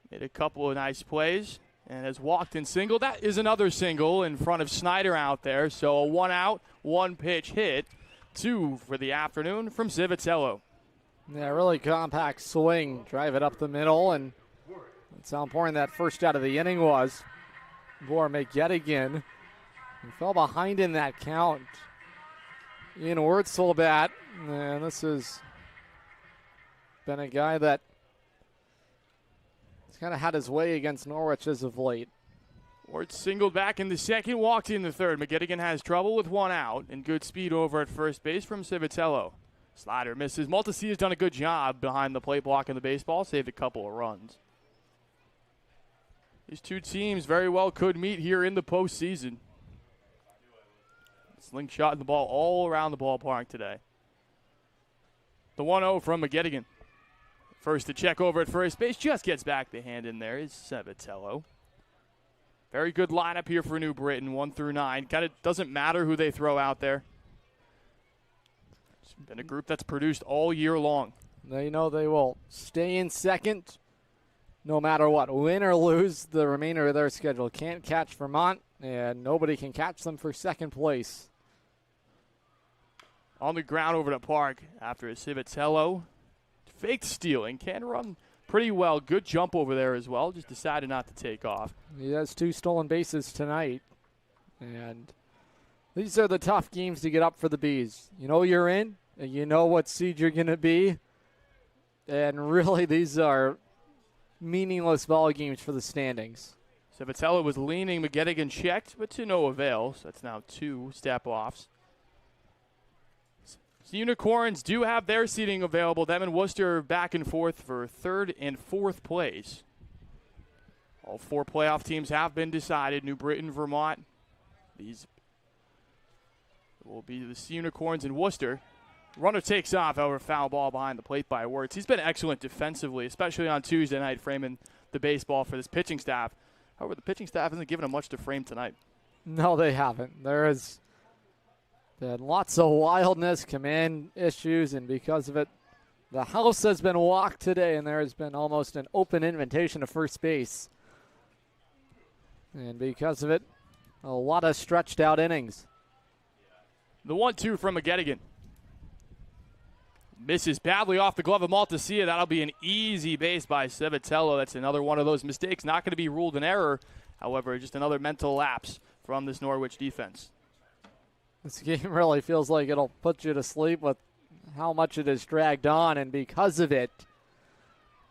Made a couple of nice plays and has walked and singled. That is another single in front of Snyder out there. So a 1 out, 1 pitch hit. 2 for the afternoon from Civitello. Yeah, really compact swing. Drive it up the middle, and that's how important that first out of the inning was. For McGettigan. He fell behind in that count. Ian Wurtzel bat. And this has been a guy that has kind of had his way against Norwich as of late. Ward singled back in the second, walked in the third. McGettigan has trouble with 1 out and good speed over at first base from Civitello. Slider misses. Maltese has done a good job behind the plate blocking the baseball, saved a couple of runs. These two teams very well could meet here in the postseason. Slingshotting the ball all around the ballpark today. The 1-0 from McGettigan. First to check over at first base, just gets back the hand in there is Civitello. Very good lineup here for New Britain, 1 through 9. Kind of doesn't matter who they throw out there. It's been a group that's produced all year long. They know they will stay in second no matter what. Win or lose the remainder of their schedule. Can't catch Vermont, and nobody can catch them for second place. On the ground over to Park after a Civitello faked stealing. Can run pretty well. Good jump over there as well. Just decided not to take off. He has 2 stolen bases tonight. And these are the tough games to get up for the Bees. You know you're in, and you know what seed you're going to be. And really, these are meaningless ball games for the standings. Civitello was leaning. McGettigan checked, but to no avail. So that's now 2 step-offs. The Unicorns do have their seating available. Them and Worcester back and forth for 3rd and 4th place. All 4 playoff teams have been decided. New Britain, Vermont. These will be the Sea Unicorns and Worcester. Runner takes off, however, foul ball behind the plate by Wirtz. He's been excellent defensively, especially on Tuesday night, framing the baseball for this pitching staff. However, the pitching staff hasn't given him much to frame tonight. No, they haven't. There has been lots of wildness, command issues, and because of it, the house has been walked today, and there has been almost an open invitation to first base. And because of it, a lot of stretched out innings. The 1-2 from McGettigan. Misses badly off the glove of Maltasia. That'll be an easy base by Civitello. That's another one of those mistakes. Not going to be ruled an error. However, just another mental lapse from this Norwich defense. This game really feels like it'll put you to sleep with how much it has dragged on, and because of it,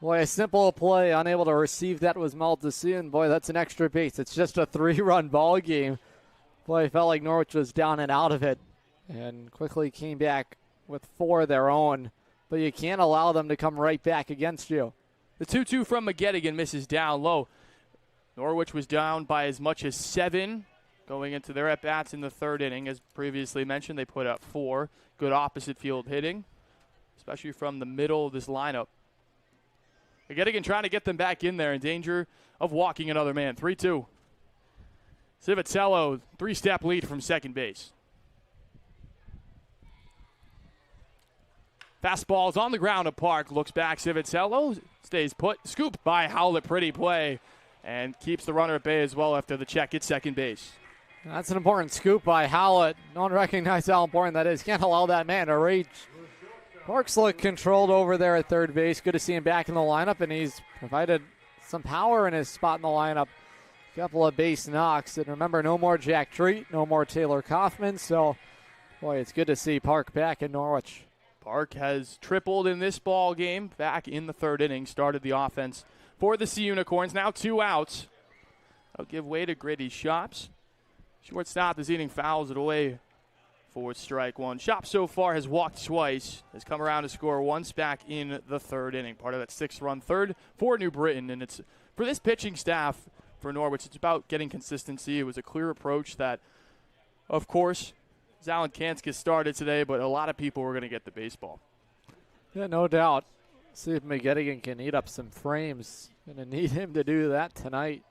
boy, a simple play, unable to receive that was Maltasia, and boy, that's an extra base. It's just a 3-run ball game. Boy, I felt like Norwich was down and out of it, and quickly came back with 4 of their own, but you can't allow them to come right back against you. The 2-2 from McGettigan misses down low. Norwich was down by as much as 7 going into their at-bats in the 3rd inning. As previously mentioned, they put up 4. Good opposite field hitting, especially from the middle of this lineup. McGettigan trying to get them back in there, in danger of walking another man. 3-2. Civitello, 3-step lead from second base. Fastball's on the ground at Park. Looks back. Civitello stays put. Scooped by Howlett. Pretty play. And keeps the runner at bay as well after the check at second base. That's an important scoop by Howlett. No one recognizes how important that is. Can't allow that man to reach. Parks look controlled over there at third base. Good to see him back in the lineup, and he's provided some power in his spot in the lineup. couple of base knocks. And remember, no more Jack Treat, no more Taylor Kaufman. So, boy, it's good to see Park back in Norwich. Park has tripled in this ball game back in the third inning, started the offense for the Sea Unicorns. Now 2 outs. I'll give way to Grady Shops. Shortstop this inning fouls it away for strike one. Shops so far has walked twice, has come around to score once back in the third inning. Part of that 6-run third for New Britain. And it's for this pitching staff for Norwich, it's about getting consistency. It was a clear approach that, of course, Zalin Kanskis started today, but a lot of people were going to get the baseball. Yeah, no doubt. See if McGettigan can eat up some frames. Going to need him to do that tonight.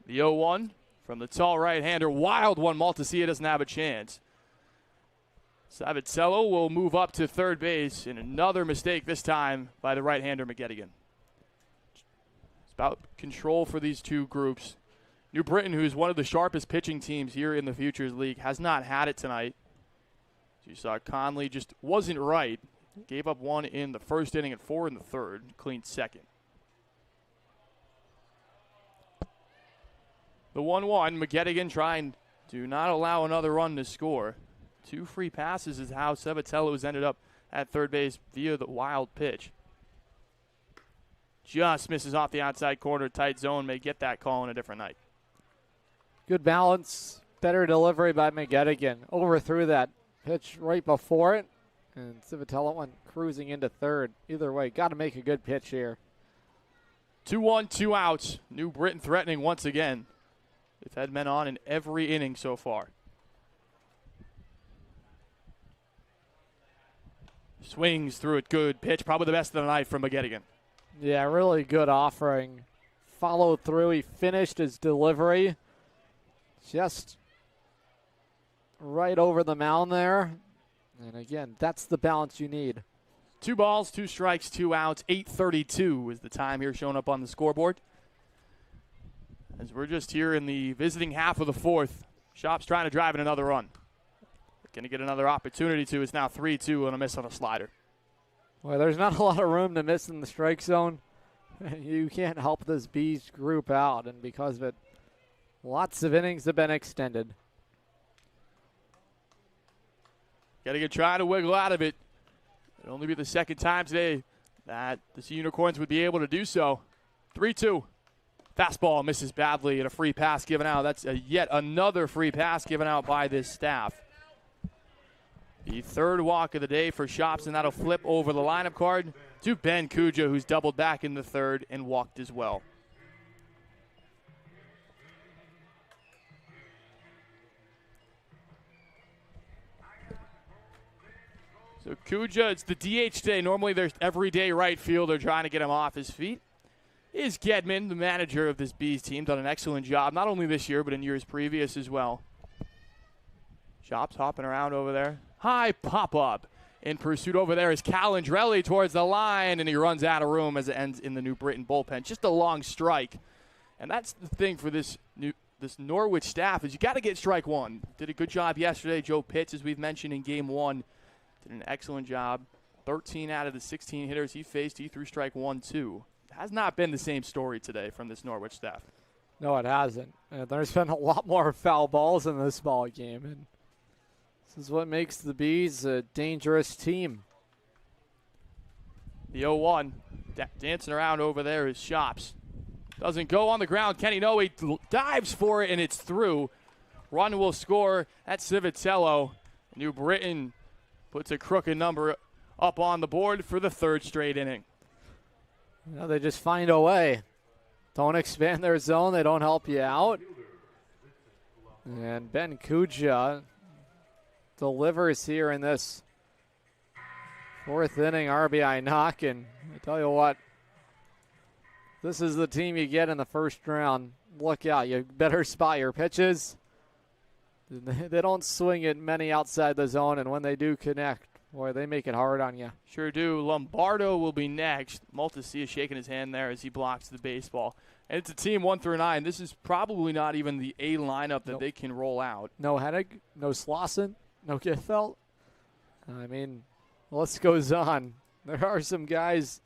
The 0-1 from the tall right-hander. Wild one. Maltasia doesn't have a chance. Savitello will move up to third base, and another mistake this time by the right-hander McGettigan. It's about control for these two groups. New Britain, who's one of the sharpest pitching teams here in the Futures League, has not had it tonight. As you saw, Conley just wasn't right. Gave up 1 in the first inning and 4 in the third. Clean second. The 1-1, McGettigan trying to not allow another run to score. 2 free passes is how Savitello has ended up at third base via the wild pitch. Just misses off the outside corner. Tight zone, may get that call on a different night. Good balance, better delivery by McGettigan. Overthrew that pitch right before it, and Savitello went cruising into third. Either way, got to make a good pitch here. 2-1, 2 outs. New Britain threatening once again. They've had men on in every inning so far. Swings through it, good pitch. Probably the best of the night from McGettigan. Yeah, really good offering. Followed through. He finished his delivery. Just right over the mound there. And again, that's the balance you need. 2 balls, 2 strikes, 2 outs. 8:32 is the time here showing up on the scoreboard. As we're just here in the visiting half of the fourth. Shops trying to drive in another run. Going to get another opportunity to. It's now 3-2 and a miss on a slider. Well, there's not a lot of room to miss in the strike zone. You can't help this Bees group out, and because of it, lots of innings have been extended. Got to try to wiggle out of it. It'll only be the second time today that the Sea Unicorns would be able to do so. 3-2. Fastball misses badly and a free pass given out. That's yet another free pass given out by this staff. The third walk of the day for Shops, and that'll flip over the lineup card to Ben Kuja, who's doubled back in the third and walked as well. So Kuja, it's the DH day. Normally there's everyday right fielder trying to get him off his feet. Is Gedman, the manager of this Bees team, done an excellent job, not only this year, but in years previous as well. Shops hopping around over there. High pop-up. In pursuit over there is Calandrelli towards the line, and he runs out of room as it ends in the New Britain bullpen. Just a long strike. And that's the thing for this Norwich staff is you got to get strike one. Did a good job yesterday. Joe Pitts, as we've mentioned in Game 1, did an excellent job. 13 out of the 16 hitters he faced, he threw strike 1, 2. Has not been the same story today from this Norwich staff. No, it hasn't. There's been a lot more foul balls in this ball game, and this is what makes the Bees a dangerous team. The 0-1 dancing around over there is Shops. Doesn't go on the ground. Kenny Noe dives for it, and it's through. Run will score at Savitello. New Britain puts a crooked number up on the board for the third straight inning. You know, they just find a way. Don't expand their zone. They don't help you out. And Ben Kuja delivers here in this fourth inning RBI knock. And I tell you what, this is the team you get in the first round. Look out. You better spot your pitches. They don't swing it many outside the zone, and when they do connect, boy, they make it hard on you. Sure do. Lombardo will be next. Maltasia shaking his hand there as he blocks the baseball. And it's a team 1 through 9. This is probably not even the A lineup that they can roll out. No Hennig, no Slauson, no Githfeld. I mean, the list goes on. There are some guys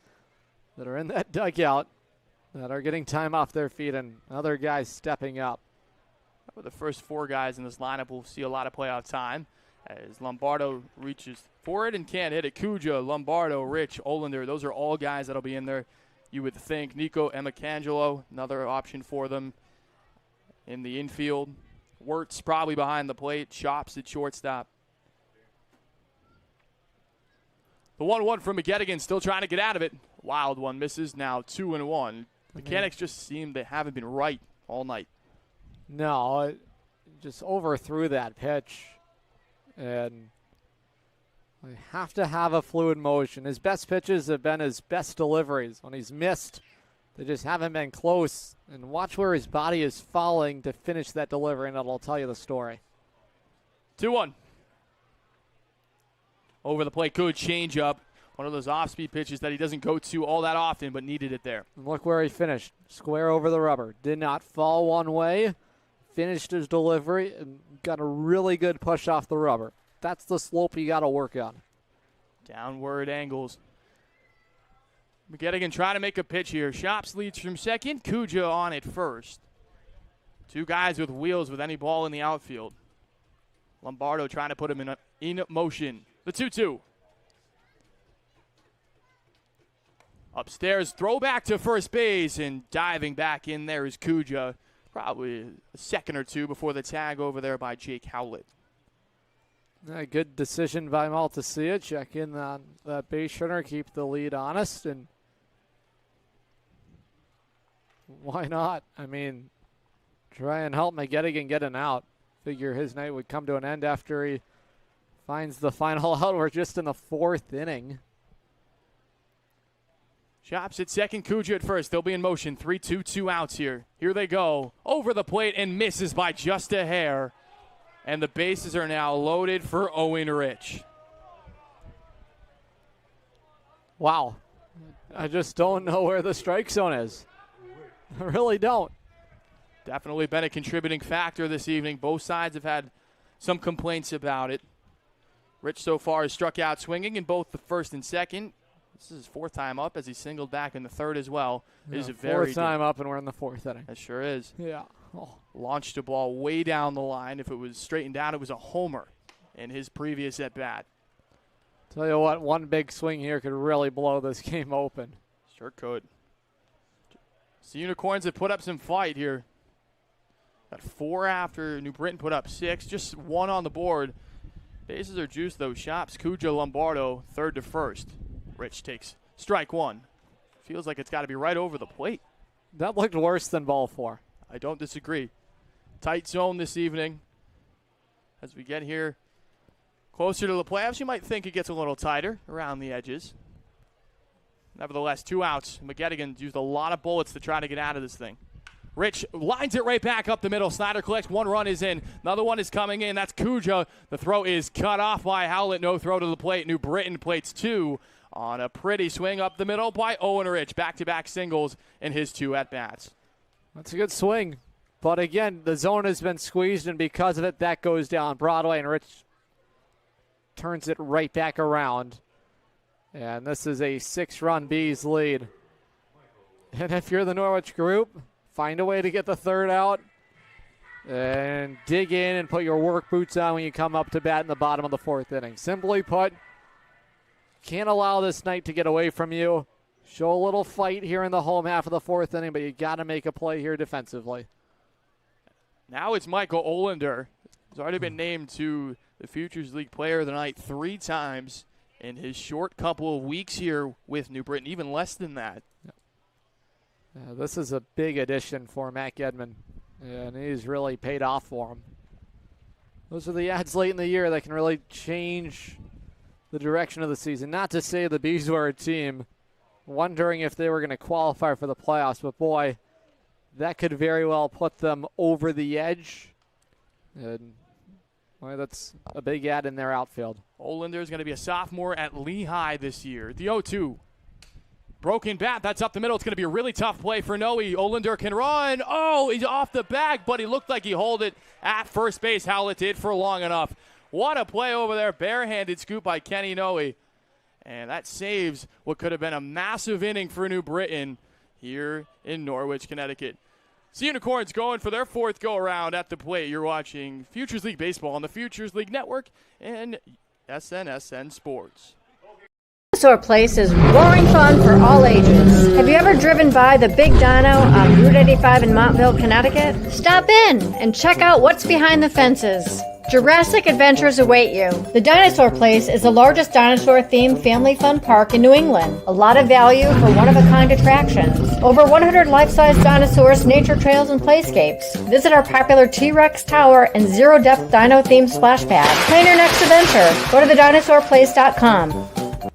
that are in that dugout that are getting time off their feet and other guys stepping up. The first 4 guys in this lineup will see a lot of playoff time as Lombardo reaches for it and can't hit it. Kuja, Lombardo, Rich, Olander, those are all guys that'll be in there. You would think Nico Emacangelo, another option for them in the infield. Wirtz probably behind the plate. Shops at shortstop. The 1-1 from McGettigan, still trying to get out of it. Wild one misses, now 2-1. Mechanics just seem they haven't been right all night. No, it just overthrew that pitch. And I have to have a fluid motion. His best pitches have been his best deliveries. When he's missed, they just haven't been close. And watch where his body is falling to finish that delivery, and that'll tell you the story. 2-1. Over the plate, good changeup. One of those off-speed pitches that he doesn't go to all that often, but needed it there. And look where he finished. Square over the rubber. Did not fall one way. Finished his delivery and got a really good push off the rubber. That's the slope you got to work on. Downward angles. McGettigan trying to make a pitch here. Shops leads from second. Kuja on it first. 2 guys with wheels with any ball in the outfield. Lombardo trying to put him in motion. The 2-2. Upstairs, throw back to first base, and diving back in there is Kuja. Probably a second or 2 before the tag over there by Jake Howlett. A good decision by Maltasia. Check in on that base runner, keep the lead honest, and why not? I mean, try and help McGettigan get an out. Figure his night would come to an end after he finds the final out. We're just in the 4th inning. Shops at second, Kuja at first. They'll be in motion. 3-2, 2 outs here. Here they go. Over the plate and misses by just a hair. And the bases are now loaded for Owen Rich. Wow. I just don't know where the strike zone is. I really don't. Definitely been a contributing factor this evening. Both sides have had some complaints about it. Rich so far has struck out swinging in both the first and second. This is his 4th time up as he singled back in the 3rd as well. Yeah, it is a very 4th time up, and we're in the 4th inning. It sure is. Yeah. Oh. Launched a ball way down the line. If it was straightened out, it was a homer in his previous at-bat. Tell you what, one big swing here could really blow this game open. Sure could. So Unicorns have put up some fight here. Got 4 after New Britain put up 6. Just 1 on the board. Bases are juiced, though. Shops, Kuja, Lombardo, 3rd to 1st. Rich takes strike 1. Feels like it's got to be right over the plate. That looked worse than ball 4. I don't disagree. Tight zone this evening. As we get here closer to the playoffs, you might think it gets a little tighter around the edges. Nevertheless, 2 outs. McGettigan used a lot of bullets to try to get out of this thing. Rich lines it right back up the middle. Snyder collects. 1 run is in. Another one is coming in. That's Kuja. The throw is cut off by Howlett. No throw to the plate. New Britain plates 2 on a pretty swing up the middle by Owen Rich. Back-to-back singles in his 2 at-bats. That's a good swing. But again, the zone has been squeezed, and because of it, that goes down Broadway, and Rich turns it right back around. And this is a 6-run Bees lead. And if you're the Norwich group, find a way to get the 3rd out and dig in and put your work boots on when you come up to bat in the bottom of the 4th inning. Simply put, can't allow this night to get away from you. Show a little fight here in the home half of the 4th inning, but you got to make a play here defensively. Now it's Michael Olander. He's already been named to the Futures League Player of the Night 3 times in his short couple of weeks here with New Britain, even less than that. This is a big addition for Matt Gedman, and he's really paid off for him. Those are the ads late in the year that can really change the direction of the season. Not to say the Bees were a team wondering if they were going to qualify for the playoffs, but boy, that could very well put them over the edge. And boy, that's a big ad in their outfield. Olander is going to be a sophomore at Lehigh this year. The 0-2. Broken bat, that's up the middle. It's going to be a really tough play for Noe. Olander can run. Oh, he's off the bag, but he looked like he held it at first base. Howlett did for long enough. What a play over there. Barehanded scoop by Kenny Noe. And that saves what could have been a massive inning for New Britain. here in Norwich, Connecticut. Sea Unicorns going for their 4th go-around at the plate. You're watching Futures League Baseball on the Futures League Network and SNSN Sports. Dinosaur Place is roaring fun for all ages. Have you ever driven by the Big Dino on Route 85 in Montville, Connecticut? Stop in and check out what's behind the fences. Jurassic adventures await you. The Dinosaur Place is the largest dinosaur-themed family fun park in New England. A lot of value for one-of-a-kind attractions. Over 100 life-size dinosaurs, nature trails, and playscapes. Visit our popular T-Rex Tower and zero-depth dino-themed splash pad. Plan your next adventure. Go to thedinosaurplace.com.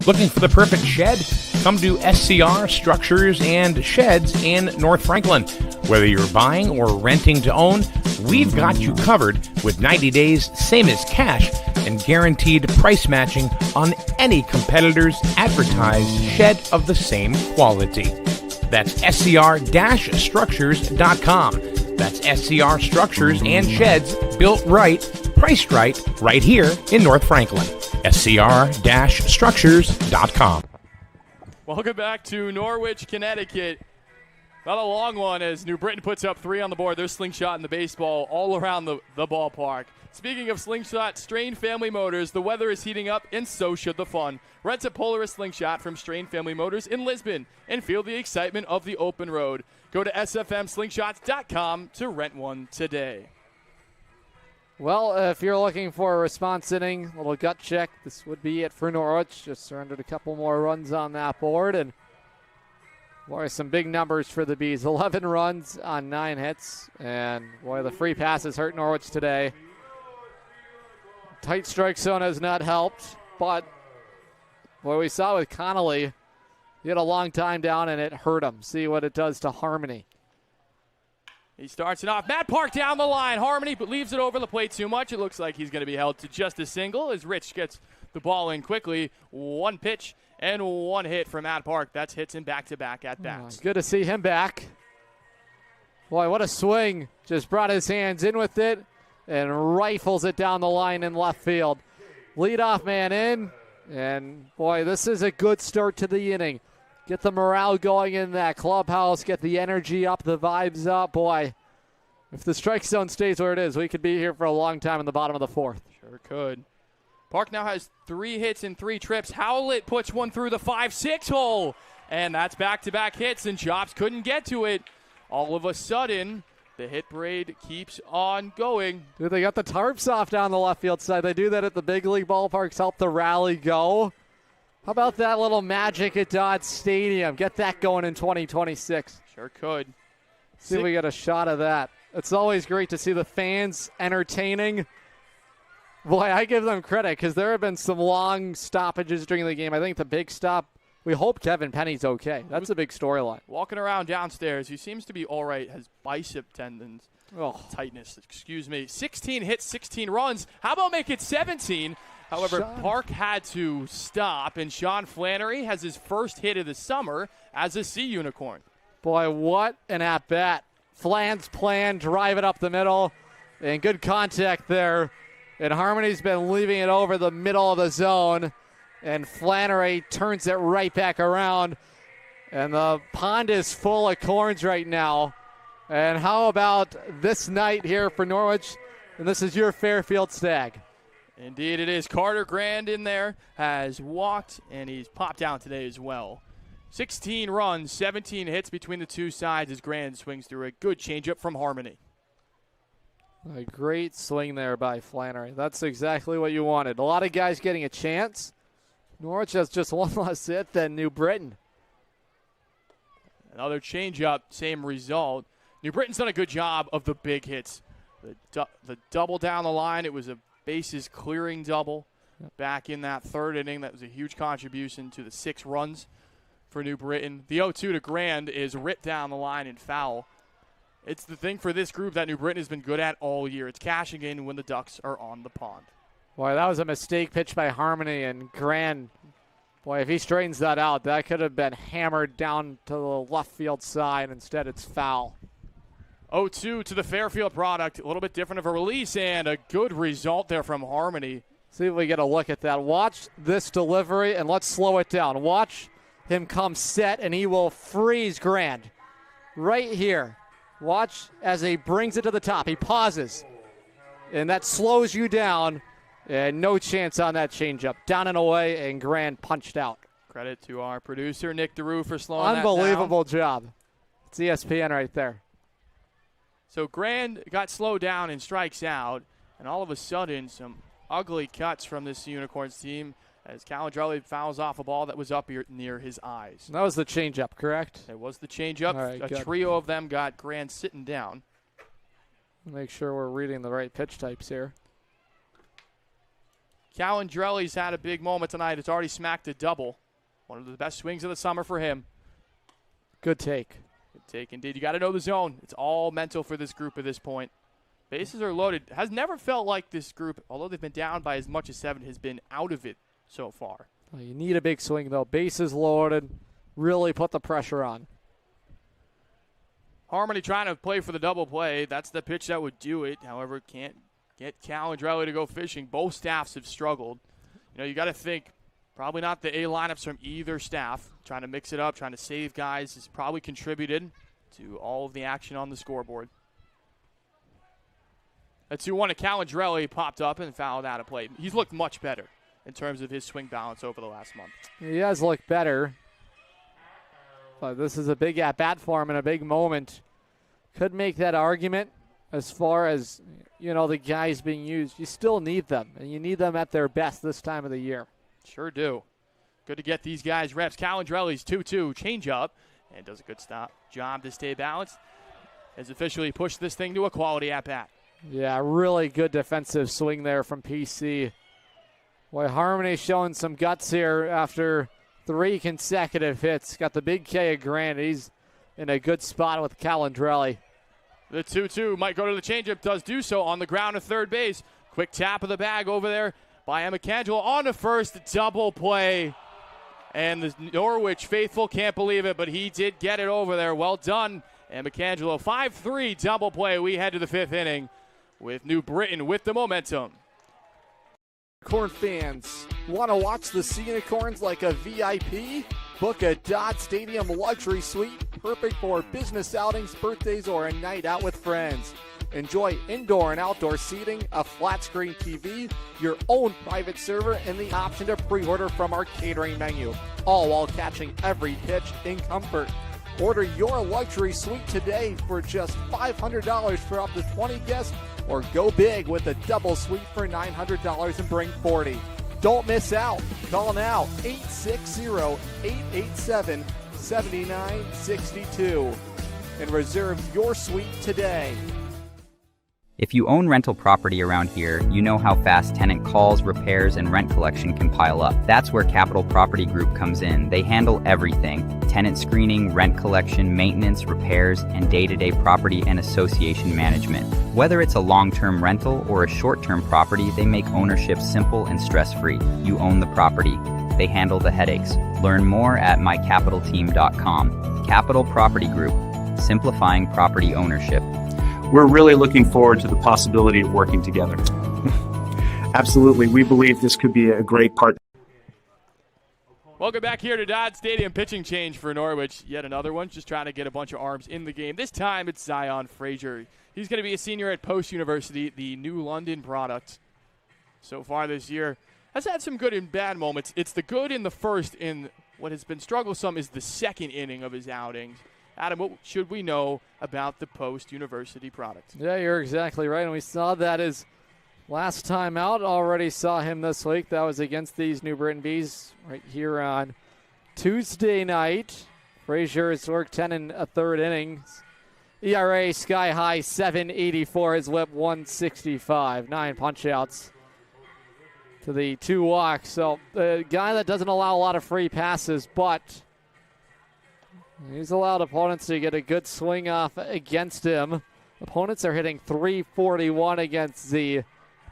Looking for the perfect shed? Come to SCR Structures and Sheds in North Franklin. Whether you're buying or renting to own, we've got you covered with 90 days, same as cash, and guaranteed price matching on any competitor's advertised shed of the same quality. That's scr-structures.com. That's SCR Structures and Sheds, built right, priced right here in North Franklin. scr-structures.com. Welcome back to Norwich, Connecticut. Not a long one as New Britain puts up 3 on the board. They're slingshotting the baseball all around the ballpark. Speaking of slingshot, Strain Family Motors, the weather is heating up and so should the fun. Rent a Polaris slingshot from Strain Family Motors in Lisbon and feel the excitement of the open road. Go to sfmslingshots.com to rent one today. Well, if you're looking for a response inning, a little gut check, this would be it for Norwich. Just surrendered a couple more runs on that board. And boy, some big numbers for the Bees. 11 runs on 9 hits. And boy, the free passes hurt Norwich today. Tight strike zone has not helped. But boy, we saw with Connolly, he had a long time down and it hurt him. See what it does to Harmony. He starts it off. Matt Park down the line. Harmony but leaves it over the plate too much. It looks like he's going to be held to just a single as Rich gets the ball in quickly. 1 pitch and 1 hit for Matt Park. That's hits him back-to-back at bats. Good to see him back. Boy, what a swing. Just brought his hands in with it and rifles it down the line in left field. Leadoff man in. And boy, this is a good start to the inning. Get the morale going in that clubhouse. Get the energy up, the vibes up. Boy, if the strike zone stays where it is, we could be here for a long time in the bottom of the 4th. Sure could. Park now has 3 hits and 3 trips. Howlett puts one through the 5-6 hole. And that's back-to-back hits, and Chops couldn't get to it. All of a sudden, the hit parade keeps on going. Dude, they got the tarps off down the left field side. They do that at the big league ballparks, help the rally go. How about that little magic at Dodd Stadium? Get that going in 2026. Sure could. See if we get a shot of that. It's always great to see the fans entertaining. Boy, I give them credit because there have been some long stoppages during the game. I think the big stop, we hope Kevin Penny's okay. That's a big storyline. Walking around downstairs, he seems to be all right, has bicep tendons. Tightness, 16 hits, 16 runs. How about make it 17? However, Park had to stop, and Sean Flannery has his first hit of the summer as a Sea Unicorn. Boy, what an at-bat. Flan's plan, drive it up the middle, and good contact there. And Harmony's been leaving it over the middle of the zone, and Flannery turns it right back around. And the pond is full of corns right now. And how about this night here for Norwich? And this is your Fairfield Stag. Indeed it is. Carter Grand in there has walked, and he's popped down today as well. 16 runs, 17 hits between the two sides as Grand swings through a good changeup from Harmony. A great swing there by Flannery. That's exactly what you wanted. A lot of guys getting a chance. Norwich has just one less hit than New Britain. Another changeup, same result. New Britain's done a good job of the big hits. The double down the line, it was a bases clearing double back in that 3rd inning. That was a huge contribution to the 6 runs for New Britain. The 0-2 to Grand is ripped down the line and foul. It's the thing for this group that New Britain has been good at all year. It's cashing in when the Ducks are on the pond. Boy, that was a mistake pitch by Harmony, and Grand, boy, if he straightens that out, that could have been hammered down to the left field side. Instead, it's foul. 0-2 to the Fairfield product. A little bit different of a release, and a good result there from Harmony. See if we get a look at that. Watch this delivery, and let's slow it down. Watch him come set, and he will freeze Grand. right here. Watch as he brings it to the top. He pauses, and that slows you down, and no chance on that changeup. Down and away, and Grand punched out. Credit to our producer, Nick DeRue, for slowing that Unbelievable job. It's ESPN right there. So Grand got slowed down and strikes out, and all of a sudden some ugly cuts from this Unicorns team as Calandrelli fouls off a ball that was up near his eyes. That was the changeup, correct? It was the changeup. Right, a good. trio of them got Grand sitting down. Make sure we're reading the right pitch types here. Calandrelli's had a big moment tonight. It's already smacked a double. One of the best swings of the summer for him. Good take. Good take indeed. You got to know the zone. It's all mental for this group at this point. Bases are loaded. Has never felt like this group, although they've been down by as much as 7, has been out of it so far. Well, you need a big swing, though. Bases loaded. Really put the pressure on. Harmony trying to play for the double play. That's the pitch that would do it. However, can't get Calandrelli to go fishing. Both staffs have struggled. You know, you got to think probably not the A lineups from either staff. Trying to mix it up, trying to save guys has probably contributed to all of the action on the scoreboard. A 2-1 to Calandrelli popped up and fouled out of play. He's looked much better in terms of his swing balance over the last month. He has looked better. But this is a big at-bat for him and a big moment. Could make that argument as far as, you know, the guys being used. You still need them, and you need them at their best this time of the year. Sure do. Good to get these guys reps. Calandrelli's 2-2 changeup and does a good job to stay balanced. Has officially pushed this thing to a quality at-bat. Yeah, really good defensive swing there from PC. Boy, Harmony showing some guts here after 3 consecutive hits. Got the big K of Grant. He's in a good spot with Calandrelli. The 2-2 might go to the changeup. Does do so on the ground at third base. Quick tap of the bag over there by Emicangelo on to first. Double play. And the Norwich faithful can't believe it, but he did get it over there. Well done, Emicangelo. 5-3 double play. We head to the 5th inning with New Britain with the momentum. Unicorn fans, want to watch the Sea Unicorns like a VIP? Book a Dodd Stadium luxury suite, perfect for business outings, birthdays, or a night out with friends. Enjoy indoor and outdoor seating, a flat screen TV, your own private server, and the option to pre-order from our catering menu, all while catching every pitch in comfort. Order your luxury suite today for just $500 for up to 20 guests, or go big with a double suite for $900 and bring 40. Don't miss out. Call now, 860-887-7962, and reserve your suite today. If you own rental property around here, you know how fast tenant calls, repairs, and rent collection can pile up. That's where Capital Property Group comes in. They handle everything: tenant screening, rent collection, maintenance, repairs, and day-to-day property and association management. Whether it's a long-term rental or a short-term property, they make ownership simple and stress-free. You own the property. They handle the headaches. Learn more at mycapitalteam.com. Capital Property Group, simplifying property ownership. We're really looking forward to the possibility of working together. Absolutely. We believe this could be a great partner. Welcome back here to Dodd Stadium. Pitching change for Norwich. Yet another one, just trying to get a bunch of arms in the game. This time it's Zion Frazier. He's going to be a senior at Post University, the New London product. So far this year, has had some good and bad moments. It's the good in the first. In what has been strugglesome is the second inning of his outings. Adam, what should we know about the Post University product? Yeah, you're exactly right. And we saw that his last time out. Already saw him this week. That was against these New Britain Bees right here on Tuesday night. Frazier has worked 10 1/3 innings. ERA sky high 7.84. His whip 165. 9 punch-outs to the 2 walks. So the guy that doesn't allow a lot of free passes, but he's allowed opponents to get a good swing off against him. Opponents are hitting .341 against Z,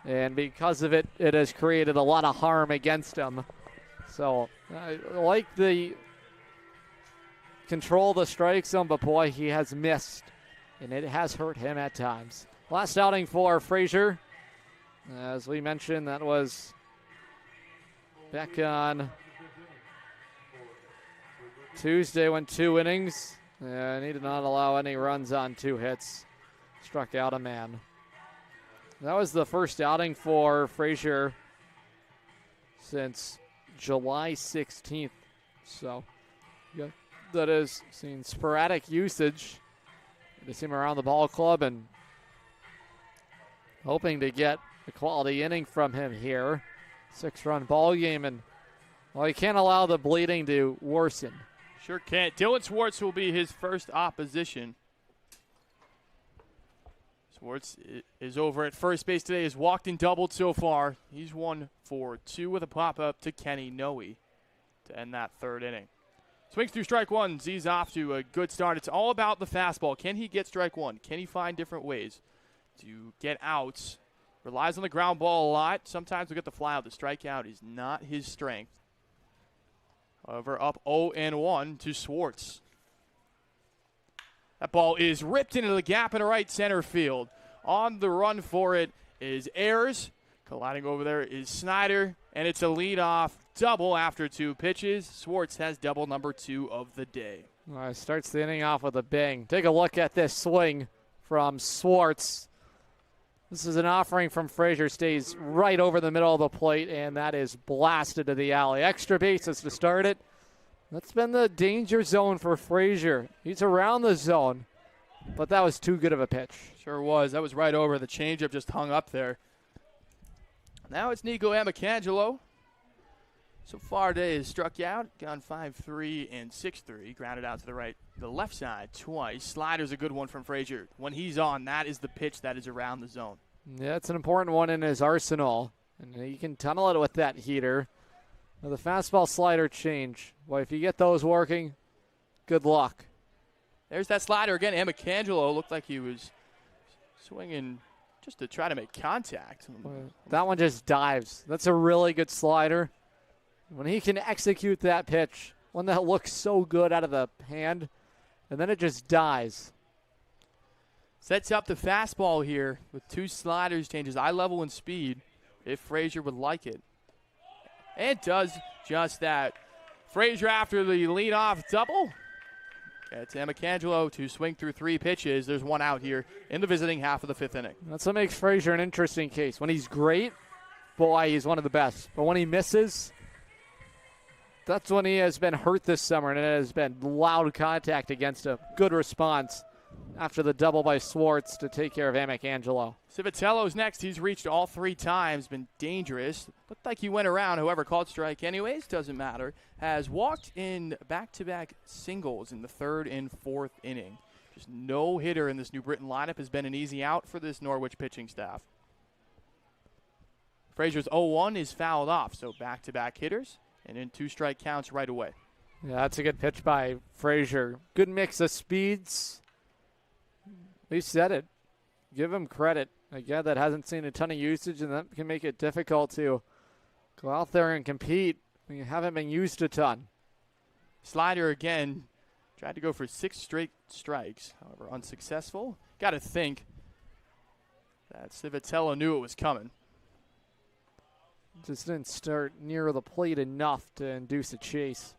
and because of it, it has created a lot of harm against him. So I like the control the strike zone, but boy, he has missed, and it has hurt him at times. Last outing for Frazier, as we mentioned, that was back on Tuesday, went 2 innings. Yeah, he did not allow any runs on 2 hits. Struck out a man. That was the first outing for Frazier since July 16th. So, yeah, that is seen sporadic usage. They see him around the ball club and hoping to get a quality inning from him here. 6-run ball game, and well, he can't allow the bleeding to worsen. Sure can't. Dylan Swartz will be his first opposition. Swartz is over at first base today. Has walked and doubled so far. He's 1 for 2 with a pop-up to Kenny Noe to end that 3rd inning. Swings through strike 1. Z's off to a good start. It's all about the fastball. Can he get strike 1? Can he find different ways to get outs? Relies on the ground ball a lot. Sometimes we get the fly out. The strikeout is not his strength. However, up 0-1 to Swartz. That ball is ripped into the gap in right center field. On the run for it is Ayers. Colliding over there is Snyder. And it's a leadoff double after 2 pitches. Swartz has double number 2 of the day. Starts the inning off with a bang. Take a look at this swing from Swartz. This is an offering from Frazier. Stays right over the middle of the plate, and that is blasted to the alley. Extra bases to start it. That's been the danger zone for Frazier. He's around the zone, but that was too good of a pitch. Sure was. That was right over. The changeup just hung up there. Now it's Nico Amicangelo. So far today has struck out, gone 5-3 and 6-3. Grounded out to the left side twice. Slider's a good one from Frazier. When he's on, that is the pitch that is around the zone. Yeah, it's an important one in his arsenal. And he can tunnel it with that heater. Now the fastball slider change. Well, if you get those working, good luck. There's that slider again. Amicangelo looked like he was swinging just to try to make contact. That one just dives. That's a really good slider. When he can execute that pitch, one that looks so good out of the hand, and then it just dies. Sets up the fastball here with 2 sliders, changes eye level and speed if Frazier would like it. And does just that. Frazier after the leadoff double. It's Amicangelo to swing through 3 pitches. There's 1 out here in the visiting half of the 5th inning. That's what makes Frazier an interesting case. When he's great, boy, he's one of the best. But when he misses, that's when he has been hurt this summer, and it has been loud contact against him. Good response after the double by Swartz to take care of Amicangelo. Civitello's next. He's reached all 3 times, been dangerous. Looked like he went around. Whoever called strike anyways, doesn't matter. Has walked in back-to-back singles in the 3rd and 4th inning. Just no hitter in this New Britain lineup has been an easy out for this Norwich pitching staff. Frazier's 0-1 is fouled off, so back-to-back hitters. And in 2 strike counts right away. Yeah, that's a good pitch by Frazier. Good mix of speeds. He said it. Give him credit. A guy that hasn't seen a ton of usage, and that can make it difficult to go out there and compete when you haven't been used a ton. Slider again. Tried to go for 6 straight strikes. However, unsuccessful. Got to think that Civitello knew it was coming. Just didn't start near the plate enough to induce a chase.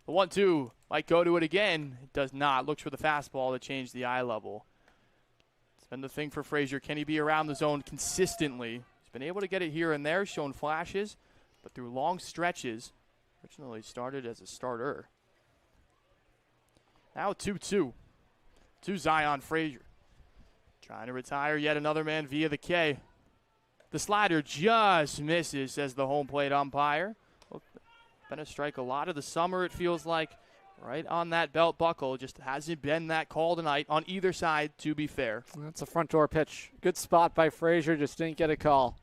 The 1-2 might go to it again. It does not. Looks for the fastball to change the eye level. It's been the thing for Frazier. Can he be around the zone consistently? He's been able to get it here and there, shown flashes, but through long stretches. Originally started as a starter. Now 2-2 to Zion Frazier. Trying to retire yet another man via the K. The slider just misses, says the home plate umpire. Well, been a strike a lot of the summer, it feels like. Right on that belt buckle. Just hasn't been that call tonight on either side, to be fair. That's a front door pitch. Good spot by Frazier, just didn't get a call.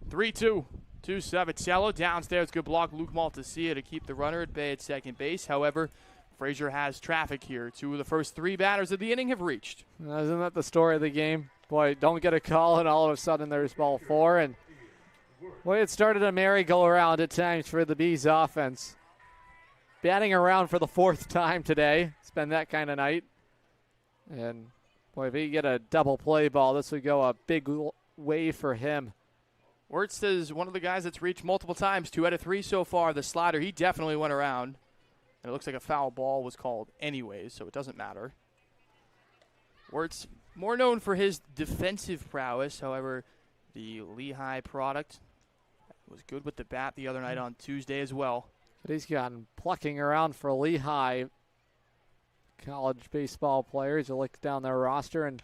3-2 to Civitello. Downstairs, good block. Luke Maltasia to keep the runner at bay at second base. However, Frazier has traffic here. 2 of the first 3 batters of the inning have reached. Isn't that the story of the game? Boy, don't get a call, and all of a sudden there's ball 4. And boy, it started a merry-go-round at times for the Bees offense. Batting around for the 4th time today. It's been that kind of night. And boy, if he get a double play ball, this would go a big way for him. Wirtz is one of the guys that's reached multiple times. 2 out of 3 so far. The slider, he definitely went around. And it looks like a foul ball was called anyways, so it doesn't matter. Wertz, more known for his defensive prowess. However, the Lehigh product was good with the bat the other night on Tuesday as well. But he's gotten plucking around for Lehigh college baseball players. You look down their roster and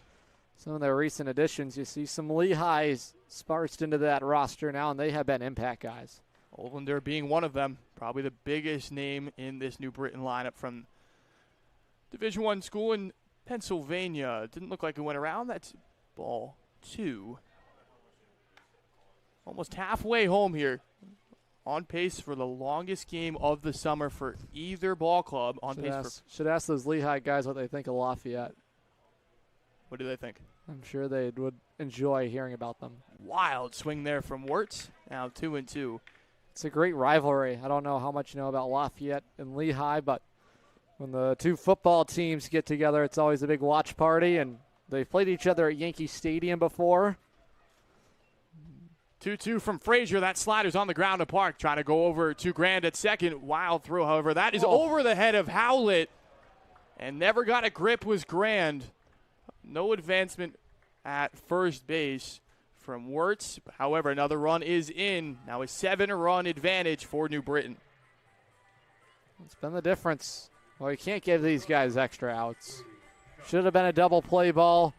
some of their recent additions, you see some Lehighs sparsed into that roster now, and they have been impact guys. Olander being one of them, probably the biggest name in this New Britain lineup from Division I school in Pennsylvania. Didn't look like it went around. That's ball 2. Almost halfway home here. On pace for the longest game of the summer for either ball club. Should ask those Lehigh guys what they think of Lafayette. What do they think? I'm sure they would enjoy hearing about them. Wild swing there from Wertz. Now 2-2. It's a great rivalry. I don't know how much you know about Lafayette and Lehigh, but when the two football teams get together, it's always a big watch party, and they've played each other at Yankee Stadium before. 2-2 from Frazier. That slider's on the ground to Park, trying to go over to Grand at second. Wild throw, however. That is over the head of Howlett, and never got a grip was Grand. No advancement at first base from Wertz. However, another run is in. Now a 7-run advantage for New Britain. It's been the difference. Well, you can't give these guys extra outs. Should have been a double play ball.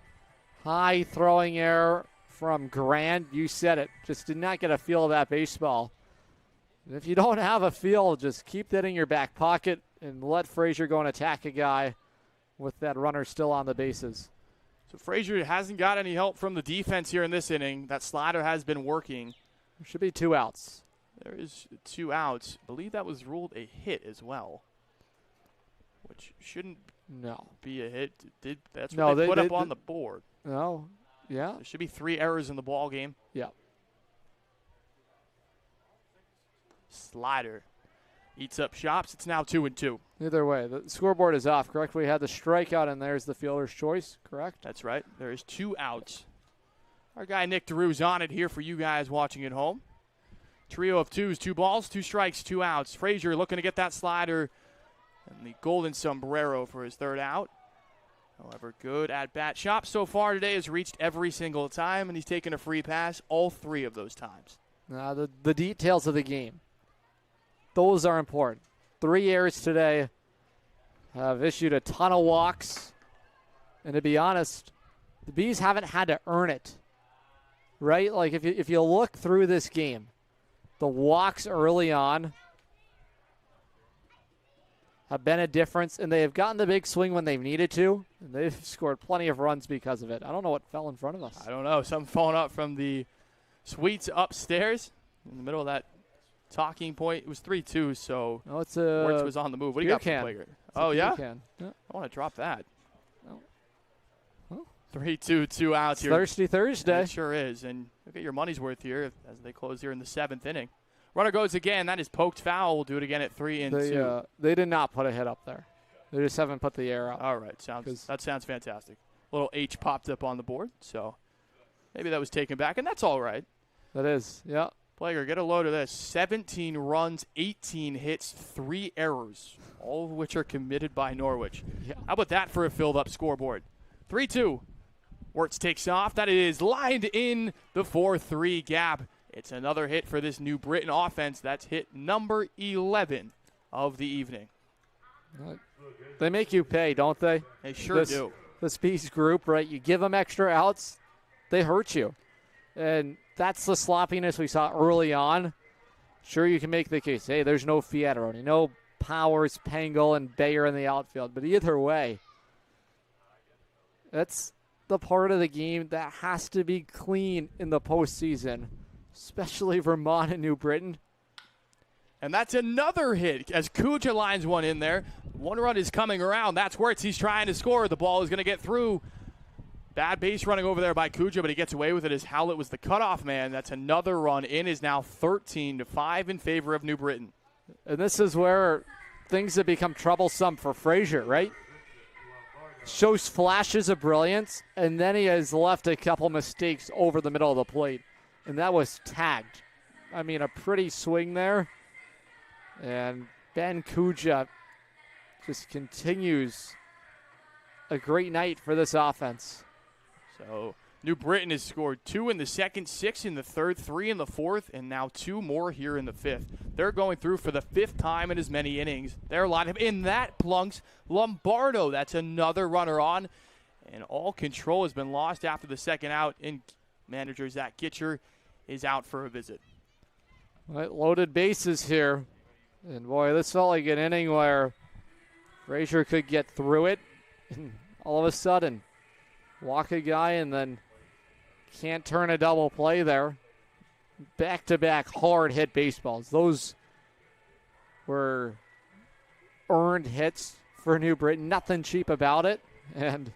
High throwing error from Grand. You said it. Just did not get a feel of that baseball. And if you don't have a feel, just keep that in your back pocket and let Frazier go and attack a guy with that runner still on the bases. So Frazier hasn't got any help from the defense here in this inning. That slider has been working. There should be 2 outs. There is 2 outs. I believe that was ruled a hit as well, which shouldn't be a hit. That's what they put up on the board. No, yeah. There should be 3 errors in the ball game. Yeah. Slider eats up shops. It's now 2-2. Either way, the scoreboard is off, correct? We had the strikeout, and there's the fielder's choice, correct? That's right. There is 2 outs. Our guy Nick DeRue's on it here for you guys watching at home. Trio of 2s, 2 balls, 2 strikes, 2 outs. Frazier looking to get that slider and the golden sombrero for his 3rd out. However, good at-bat. Shop so far today has reached every single time, and he's taken a free pass all 3 of those times. Now, the details of the game, those are important. 3 errors today, have issued a ton of walks. And to be honest, the Bees haven't had to earn it, right? Like if you look through this game, the walks early on have been a difference, and they have gotten the big swing when they've needed to, and they've scored plenty of runs because of it. I don't know what fell in front of us. I don't know. Something falling up from the suites upstairs in the middle of that talking point. It was 3-2, so Wertz was on the move. What do you got for the player? Oh, yeah? Yeah? I want to drop that. Oh. Well, 3-2, 2 outs here. Thirsty Thursday. It sure is, and you'll get your money's worth here as they close here in the 7th inning. Runner goes again. That is poked foul. We'll do it again at 3-2. They did not put a hit up there. They just haven't put the air up. All right. That sounds fantastic. A little H popped up on the board, so maybe that was taken back, and that's all right. That is, yeah. Plager, get a load of this. 17 runs, 18 hits, 3 errors, all of which are committed by Norwich. Yeah. How about that for a filled-up scoreboard? 3-2. Wertz takes off. That is lined in the 4-3 gap. It's another hit for this New Britain offense. That's hit number 11 of the evening. They make you pay, don't they? They sure do. This Bees group, right? You give them extra outs, they hurt you. And that's the sloppiness we saw early on. Sure, you can make the case, hey, there's no Fiataroni, no Powers, Pengel, and Bayer in the outfield. But either way, that's the part of the game that has to be clean in the postseason, especially Vermont and New Britain. And that's another hit as Kuja lines one in there. 1 run is coming around. That's Wertz. He's trying to score. The ball is going to get through. Bad base running over there by Kuja, but he gets away with it as Howlett was the cutoff man. That's another run in, is now 13-5 in favor of New Britain. And this is where things have become troublesome for Frazier, right? Shows flashes of brilliance, and then he has left a couple mistakes over the middle of the plate. And that was tagged. I mean, a pretty swing there. And Ben Kuja just continues a great night for this offense. So New Britain has scored 2 in the second, 6 in the third, 3 in the fourth, and now 2 more here in the fifth. They're going through for the 5th time in as many innings. Their lineup, in that plunks Lombardo. That's another runner on, and all control has been lost after the second out, and manager Zach Gitcher is out for a visit. Right, loaded bases here. And boy, this felt like an inning where Frazier could get through it, and all of a sudden walk a guy and then can't turn a double play there. Back-to-back hard hit baseballs. Those were earned hits for New Britain. Nothing cheap about it. And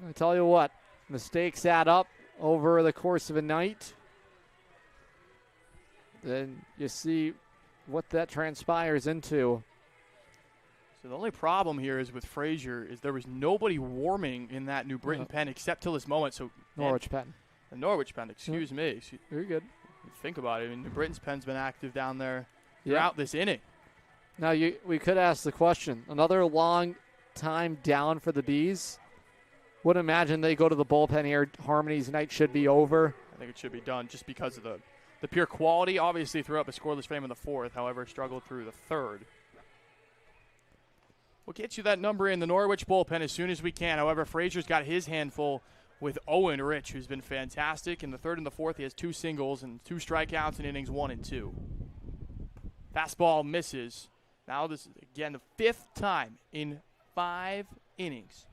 I tell you what, mistakes add up over the course of a night. Then you see what that transpires into. So the only problem here is with Frazier is there was nobody warming in that New Britain pen except till this moment. So Norwich pen. The Norwich pen, excuse me. Very good. Think about it. I mean, New Britain's pen's been active down there throughout this inning. Now, we could ask the question. Another long time down for the Bees. Would imagine they go to the bullpen here. Harmony's night should be over. I think it should be done just because of the pure quality. Obviously threw up a scoreless frame in the fourth, however, struggled through the third. We'll get you that number in the Norwich bullpen as soon as we can. However, Frazier's got his handful with Owen Rich, who's been fantastic. In the third and the fourth, he has 2 singles and 2 strikeouts in innings 1 and 2. Fastball misses. Now this is, again, the 5th time in 5 innings.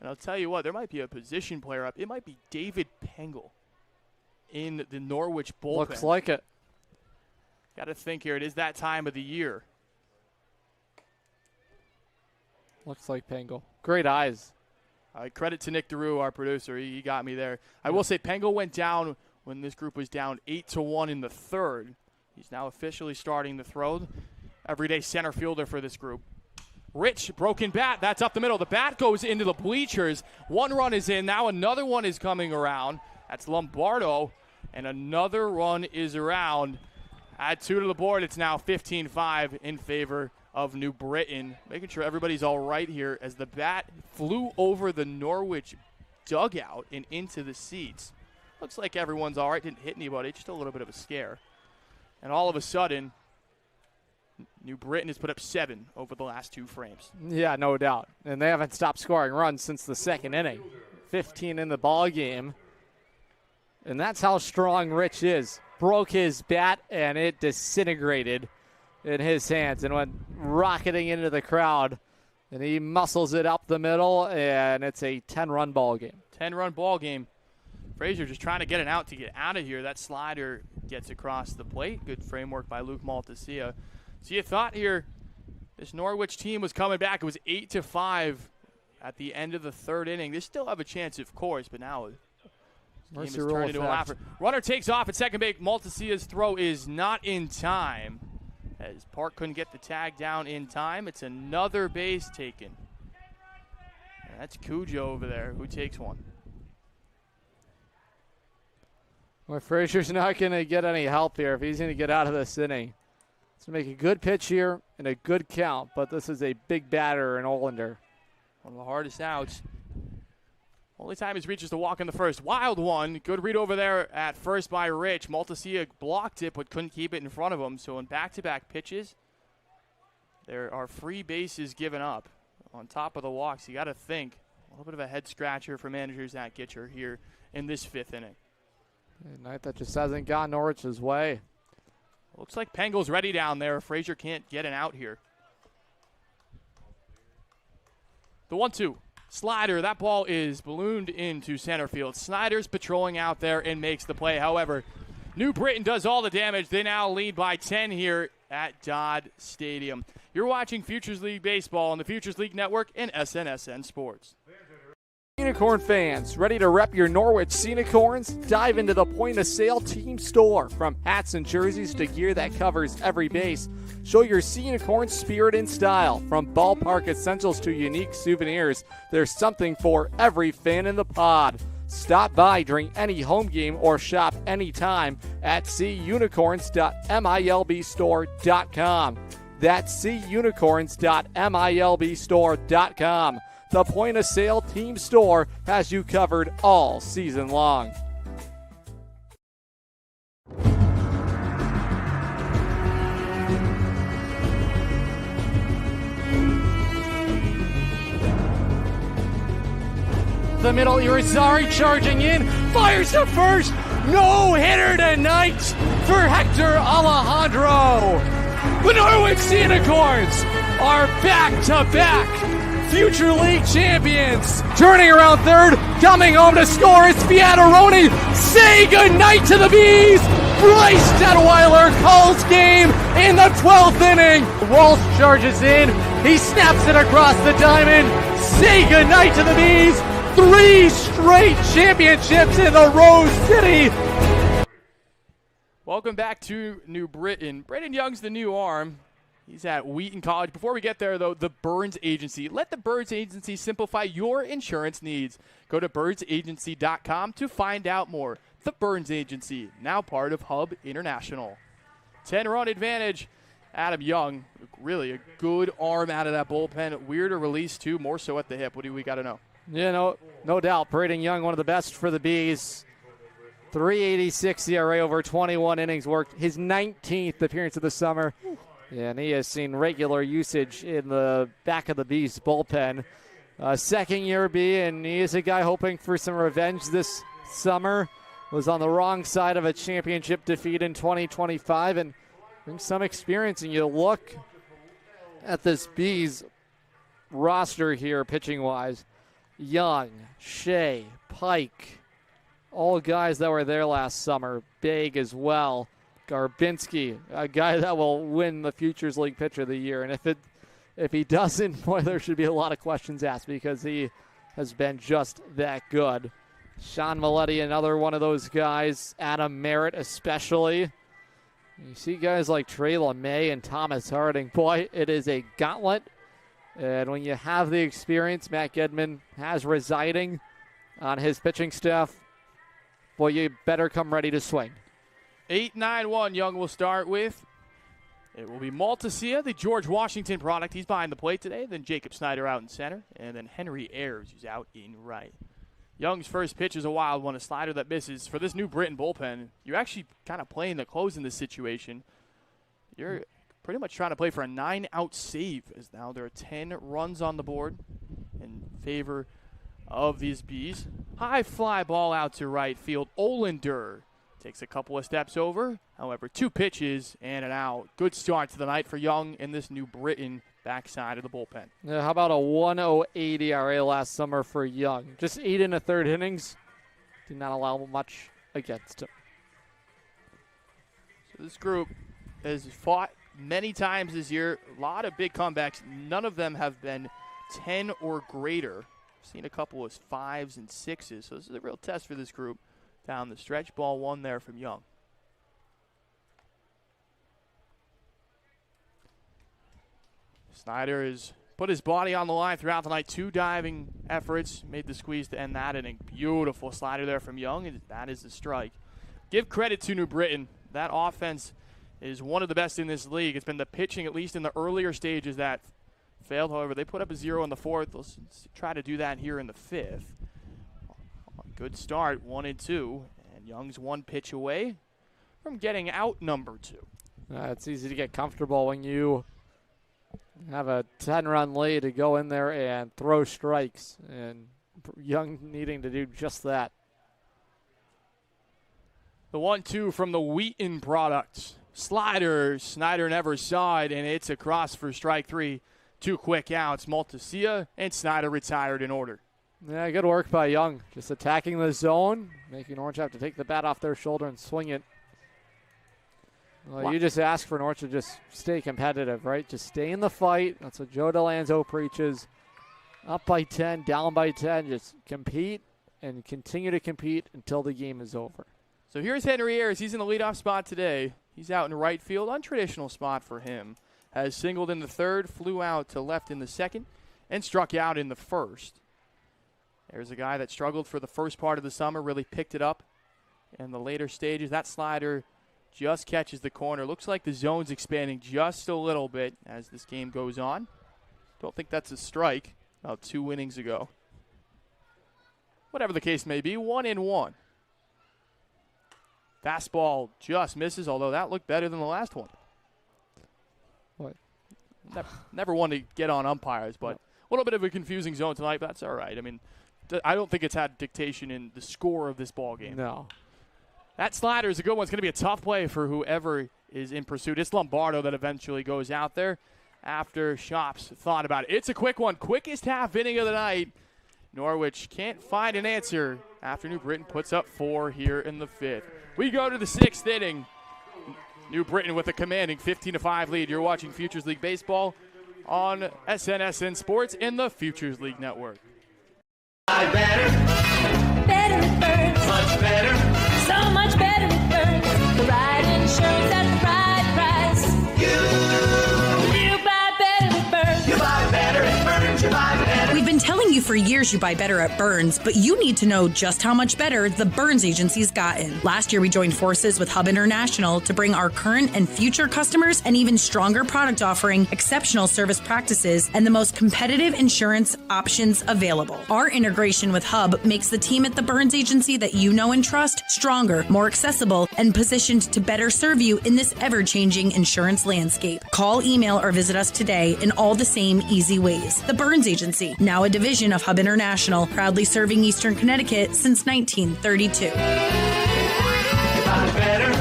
And I'll tell you what, there might be a position player up. It might be David Pengel in the Norwich bullpen. Looks like it. Got to think here. It is that time of the year. Looks like Pengel. Great eyes. Credit to Nick DeRue, our producer. He got me there. I will say Pengel went down when this group was down 8-1 in the third. He's now officially starting to throw. Everyday center fielder for this group. Rich, broken bat. That's up the middle. The bat goes into the bleachers. 1 run is in. Now another one is coming around. That's Lombardo. And another run is around. Add 2 to the board. It's now 15-5 in favor of New Britain. Making sure everybody's all right here as the bat flew over the Norwich dugout and into the seats. Looks like everyone's all right. Didn't hit anybody. Just a little bit of a scare. And all of a sudden, New Britain has put up 7 over the last 2 frames. Yeah, no doubt. And they haven't stopped scoring runs since the second inning. 15 in the ball game. And that's how strong Rich is. Broke his bat, and it disintegrated in his hands and went rocketing into the crowd. And he muscles it up the middle, and it's a 10-run ball game. 10-run ball game. Frazier just trying to get an out to get out of here. That slider gets across the plate. Good framework by Luke Maltasia. So you thought here this Norwich team was coming back. It was 8-5 at the end of the third inning. They still have a chance, of course, but now game has turned into a laugher. Runner takes off at second base. Maltasia's throw is not in time, as Park couldn't get the tag down in time. It's another base taken. And that's Cujo over there who takes one. Well, Frazier's not going to get any help here if he's going to get out of this inning. He's going to make a good pitch here and a good count, but this is a big batter in Olander. One of the hardest outs. Only time he's reaches the walk in the first. Wild one. Good read over there at first by Rich. Maltasia blocked it but couldn't keep it in front of him. So in back-to-back pitches, there are free bases given up on top of the walks. You got to think. A little bit of a head-scratcher for manager Zach Gitcher here in this 5th inning. A night that just hasn't gone Norwich's way. Looks like Pengel's ready down there. Frazier can't get an out here. The 1-2. Slider, that ball is ballooned into center field. Snyder's patrolling out there and makes the play. However, New Britain does all the damage. They now lead by 10 here at Dodd Stadium. You're watching Futures League Baseball on the Futures League Network and SNSN Sports. Unicorn fans, ready to rep your Norwich Sea Unicorns? Dive into the point-of-sale team store. From hats and jerseys to gear that covers every base, show your Sea Unicorn spirit and style. From ballpark essentials to unique souvenirs, there's something for every fan in the pod. Stop by during any home game or shop anytime at seaunicorns.milbstore.com. That's seaunicorns.milbstore.com. The point-of-sale team store has you covered all season long. The middle, Irizarry charging in, fires to first, no hitter tonight for Hector Alejandro. The Norwich Sea Unicorns are back-to-back future league champions. Turning around third, coming home to score, it's Viataroni. Say goodnight to the Bees. Bryce Detweiler calls game in the 12th inning. Walsh charges in, he snaps it across the diamond. Say goodnight to the Bees. 3 straight championships in the Rose City. Welcome back to New Britain. Brendan Young's the new arm. He's at Wheaton College. Before we get there, though, the Burns Agency. Let the Burns Agency simplify your insurance needs. Go to BurnsAgency.com to find out more. The Burns Agency, now part of Hub International. 10-run advantage. Adam Young, really a good arm out of that bullpen. Weirder release, too, more so at the hip. What do we got to know? Yeah, no doubt. Braden Young, one of the best for the Bees. 3.86 ERA over 21 innings worked. His 19th appearance of the summer. Yeah, and he has seen regular usage in the back of the Bees bullpen. Second year B, and he is a guy hoping for some revenge this summer. Was on the wrong side of a championship defeat in 2025 and brings some experience. And you look at this Bees roster here pitching-wise. Young, Shea, Pike, all guys that were there last summer. Big as well. Garbinski, a guy that will win the Futures League Pitcher of the Year. And if he doesn't, boy, there should be a lot of questions asked because he has been just that good. Sean Maletti, another one of those guys. Adam Merritt especially. You see guys like Trey LeMay and Thomas Harding. Boy, it is a gauntlet. And when you have the experience Matt Gedman has residing on his pitching staff, boy, you better come ready to swing. 8-9-1, Young will start with. It will be Maltasia, the George Washington product. He's behind the plate today. Then Jacob Snyder out in center. And then Henry Ayers, who's out in right. Young's first pitch is a wild one, a slider that misses. For this New Britain bullpen, you're actually kind of playing the close in this situation. You're pretty much trying to play for a 9-out save, as now there are 10 runs on the board in favor of these Bees. High fly ball out to right field. Olander takes a couple of steps over. However, 2 pitches and an out. Good start to the night for Young in this New Britain backside of the bullpen. Yeah, how about a 1.08 ERA last summer for Young? Just 8 1/3 innings. Did not allow much against him. So this group has fought many times this year. A lot of big comebacks. None of them have been 10 or greater. Seen a couple as 5s and 6s. So this is a real test for this group down the stretch. Ball 1 there from Young. Snyder has put his body on the line throughout the night. 2 diving efforts. Made the squeeze to end that inning. Beautiful slider there from Young, and that is the strike. Give credit to New Britain. That offense is one of the best in this league. It's been the pitching, at least in the earlier stages, that failed. However, they put up a 0 in the 4th. They'll try to do that here in the 5th. Good start, 1-2. And Young's 1 pitch away from getting out number 2. It's easy to get comfortable when you have a 10-run lead to go in there and throw strikes. And Young needing to do just that. The 1-2 from the Wheaton product. Slider, Snyder never saw it, and it's across for strike 3. 2 quick outs. Maltasia and Snyder retired in order. Yeah, good work by Young. Just attacking the zone, making Orange have to take the bat off their shoulder and swing it. Well, you just ask for Norwich to just stay competitive, right? Just stay in the fight. That's what Joe DeLanzo preaches. Up by 10, down by 10. Just compete and continue to compete until the game is over. So here's Henry Ayers. He's in the leadoff spot today. He's out in right field. Untraditional spot for him. Has singled in the 3rd, flew out to left in the 2nd, and struck out in the 1st. There's a guy that struggled for the first part of the summer, really picked it up in the later stages. That slider just catches the corner. Looks like the zone's expanding just a little bit as this game goes on. Don't think that's a strike. About 2 innings ago. Whatever the case may be, 1-1. Fastball just misses, although that looked better than the last one. What? Never one to get on umpires, but a little bit of a confusing zone tonight, but that's all right. I mean, I don't think it's had dictation in the score of this ball game. No. That slider is a good one. It's going to be a tough play for whoever is in pursuit. It's Lombardo that eventually goes out there after Shops thought about it. It's a quick one. Quickest half inning of the night. Norwich can't find an answer after New Britain puts up 4 here in the 5th. We go to the 6th inning. New Britain with a commanding 15-5 lead. You're watching Futures League Baseball on SNSN Sports in the Futures League Network. Better it burns. Much better. So much better it burns. The right insurance at the right price. You buy better it burns. You buy better it burns. You buy better. We've been telling you for years you buy better at Burns, but you need to know just how much better the Burns Agency's gotten. Last year, we joined forces with Hub International to bring our current and future customers an even stronger product offering, exceptional service practices, and the most competitive insurance options available. Our integration with Hub makes the team at the Burns Agency that you know and trust stronger, more accessible, and positioned to better serve you in this ever-changing insurance landscape. Call, email, or visit us today in all the same easy ways. The Burns Agency, now a division of Hub International, proudly serving Eastern Connecticut since 1932. You buy better.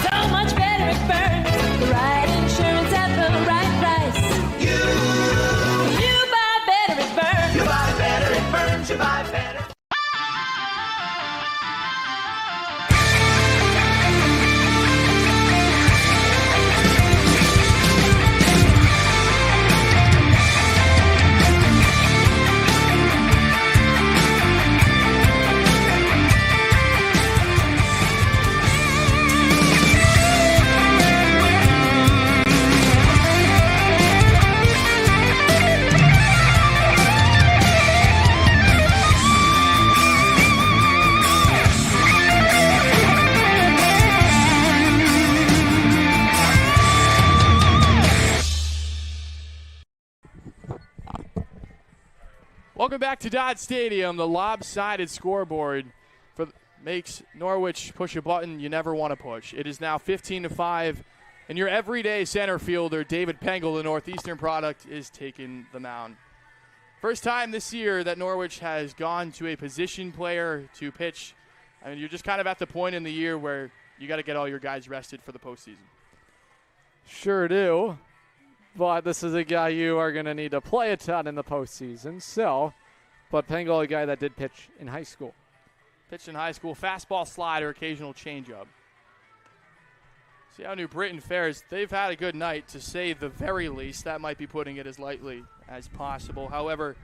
So much better it burns. The right insurance at the right price. You buy better it burns. You buy better it burns. You buy better. Welcome back to Dodd Stadium. The lopsided scoreboard makes Norwich push a button you never want to push. It is now 15-5, and your everyday center fielder, David Pengel, the Northeastern product, is taking the mound. First time this year that Norwich has gone to a position player to pitch. I mean, you're just kind of at the point in the year where you got to get all your guys rested for the postseason. Sure do. But this is a guy you are going to need to play a ton in the postseason. But Pengel, a guy that did pitch in high school. Pitched in high school, fastball, slider, occasional changeup. See how New Britain fares. They've had a good night, to say the very least. That might be putting it as lightly as possible. However,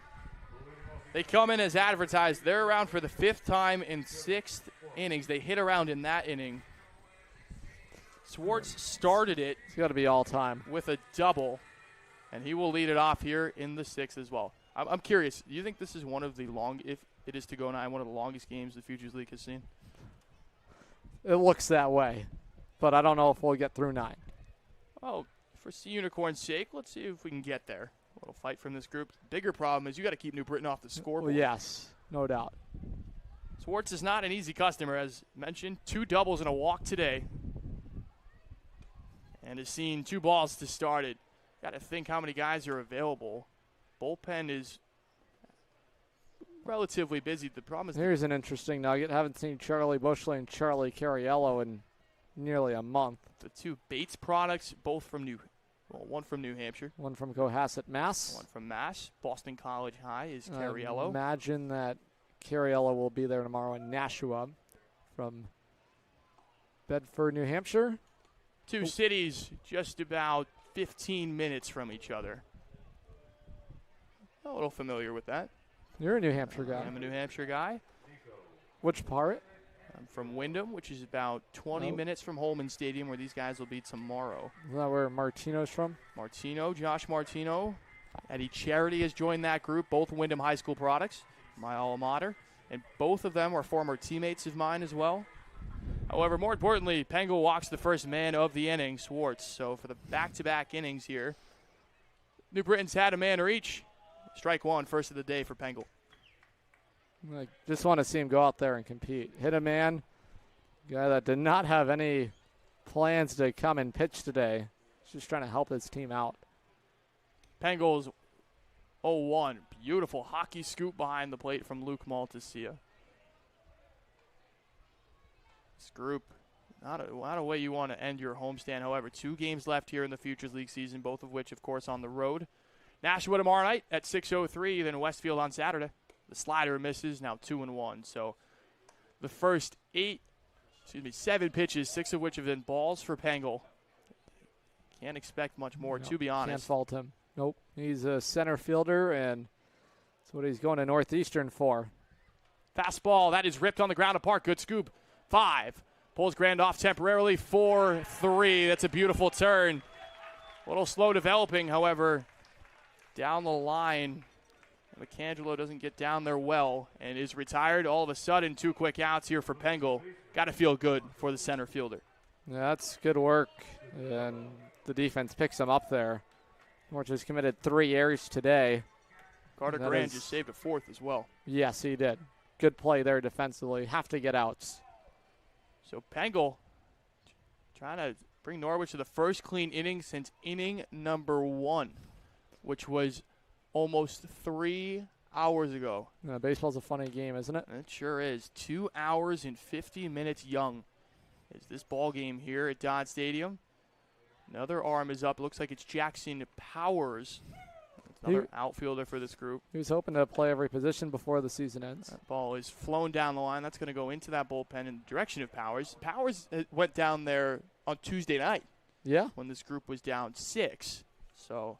they come in as advertised. They're around for the 5th time in 6 innings. They hit around in that inning. Swartz started it. It's got to be all time. With a double, and he will lead it off here in the 6th as well. I'm curious, do you think this is one of the if it is to go 9, one of the longest games the Futures League has seen? It looks that way, but I don't know if we'll get through 9. Oh, for Sea Unicorns' sake, let's see if we can get there. A little fight from this group. Bigger problem is you got to keep New Britain off the scoreboard. Well, yes, no doubt. Swartz is not an easy customer, as mentioned. 2 doubles and a walk today. And has seen 2 balls to start it. Got to think how many guys are available. Bullpen is relatively busy. The problem is here's an interesting nugget. Haven't seen Charlie Bushley and Charlie Cariello in nearly a month. The 2 Bates products, both from one from New Hampshire. One from Cohasset, Mass. One from Mass. Boston College High is Cariello. Imagine that Cariello will be there tomorrow in Nashua from Bedford, New Hampshire. 2 cities just about 15 minutes from each other. A little familiar with that. You're a New Hampshire guy. I'm a New Hampshire guy. Which part? I'm from Wyndham, which is about 20 minutes from Holman Stadium, where these guys will be tomorrow. Is that where Martino's from? Josh Martino. Eddie Charity has joined that group, both Wyndham High School products, my alma mater. And both of them are former teammates of mine as well. However, more importantly, Pengel walks the first man of the inning, Swartz. So for the back-to-back innings here, New Britain's had a man each. Strike one, first of the day for Pengel. I just want to see him go out there and compete. Hit a man, guy that did not have any plans to come and pitch today. He's just trying to help his team out. Pengel's 0-1. Beautiful hockey scoop behind the plate from Luke Maltasia. This group, not a way you want to end your homestand. However, 2 games left here in the Futures League season, both of which, of course, on the road. Nashua tomorrow night at 6:03, then Westfield on Saturday. The slider misses, now 2-1. So the first 7 pitches, 6 of which have been balls for Pengel. Can't expect much more, to be honest. Can't fault him. Nope. He's a center fielder, and that's what he's going to Northeastern for. Fastball, that is ripped on the ground apart. Good scoop. 5. Pulls Grand off temporarily. 4-3. That's a beautiful turn. A little slow developing, however. Down the line, McAngelo doesn't get down there well and is retired. All of a sudden, 2 quick outs here for Pengel. Got to feel good for the center fielder. Yeah, that's good work, and the defense picks him up there. Norwich has committed 3 errors today. Carter Grand just saved a 4th as well. Yes, he did. Good play there defensively. Have to get outs. So Pengel trying to bring Norwich to the first clean inning since inning number 1, which was almost 3 hours ago. Baseball's a funny game, isn't it? It sure is. 2 hours and 50 minutes young is this ball game here at Dodd Stadium. Another arm is up. Looks like it's Jackson Powers. Another outfielder for this group. He was hoping to play every position before the season ends. That ball is flown down the line. That's going to go into that bullpen in the direction of Powers. Powers went down there on Tuesday night. Yeah. When this group was down 6. So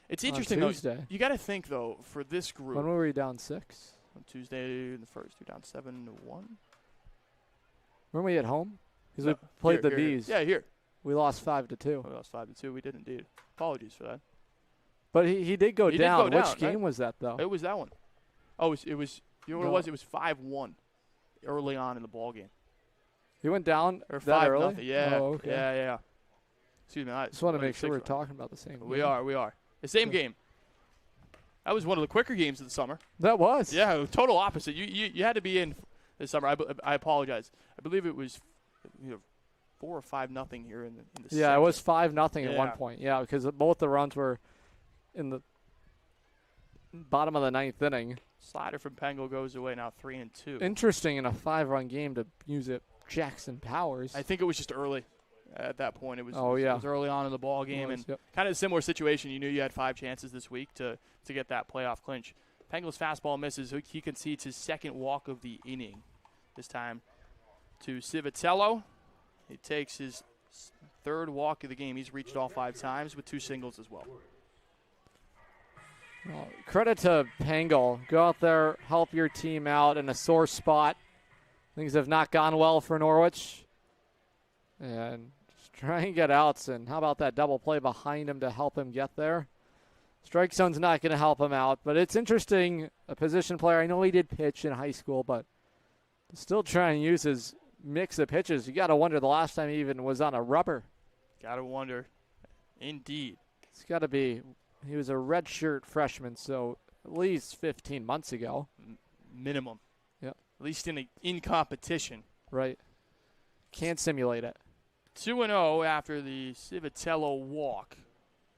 it's interesting, on Tuesday. though. You got to think, though, for this group. When were we down 6? On Tuesday, the first. We're down 7-1. Weren't we at home? Because No, we played here, the here. Bees. Yeah, here. We lost 5-2. We lost 5-2. We did indeed. Apologies for that. But he did go He did down. go down, Which game right? was that, though? It was that one. Oh, it was you know what No. it was? It was 5-1 early on in the ball game. He went down Or that 5-0. early? Yeah. Oh, okay. Yeah. Excuse me. Just want to make sure we're talking about the same We game. are. The same game. That was one of the quicker games of the summer. That was. Yeah, total opposite. You had to be in this summer. I apologize. I believe it was 4 or 5-0 here in the Yeah, it was 5-0 Yeah. at one point. Yeah, because both the runs were in the bottom of the 9th inning. Slider from Pengel goes away now 3-2. Interesting in a 5-run game to use it. Jackson Powers. I think it was just early at that point. It was, Oh, it yeah. was early on in the ball game. was, And yep. kind of a similar situation. You knew you had 5 chances this week to get that playoff clinch. Pengel's fastball misses. He concedes his second walk of the inning. This time to Civitello. He takes his 3rd walk of the game. He's reached all 5 times with 2 singles as well. Well, credit to Pengel. Go out there, help your team out in a sore spot. Things have not gone well for Norwich. And just try and get outs. And how about that double play behind him to help him get there? Strike zone's not going to help him out. But it's interesting, a position player. I know he did pitch in high school, but to still try and use his mix of pitches. You got to wonder the last time he even was on a rubber. Got to wonder. Indeed. It's got to be. He was a redshirt freshman, so at least 15 months ago. Minimum. Yep. At least in competition. Right. Can't simulate it. 2-0 after the Civitello walk.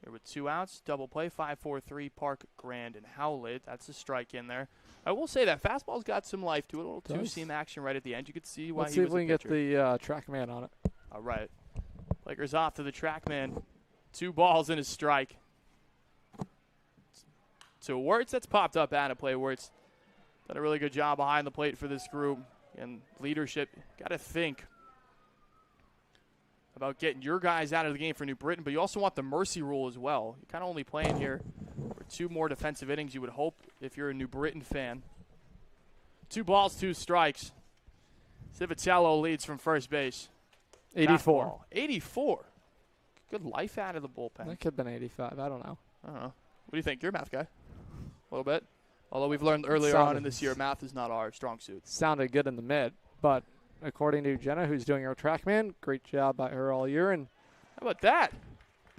There with 2 outs, double play, 5-4-3, Park, Grand, and Howlett. That's a strike in there. I will say that fastball's got some life to it. A little two-seam action right at the end. You could see why Let's he see was if we a can get pitcher. the TrackMan on it. All right. Lakers off to the TrackMan. 2 balls and a strike. To Wirtz, that's popped up out of play. Wirtz done a really good job behind the plate for this group. And leadership, got to think about getting your guys out of the game for New Britain, but you also want the mercy rule as well. You're kind of only playing here for 2 more defensive innings, you would hope, if you're a New Britain fan. 2 balls, 2 strikes. Civitello leads from first base. 84. Fastball. 84. Good life out of the bullpen. That could have been 85. I don't know. I don't know. What do you think? You're a math guy. A little bit. Although we've learned earlier on in this year, math is not our strong suit. Sounded good in the mid, but according to Jenna, who's doing our TrackMan. Great job by her all year. And how about that?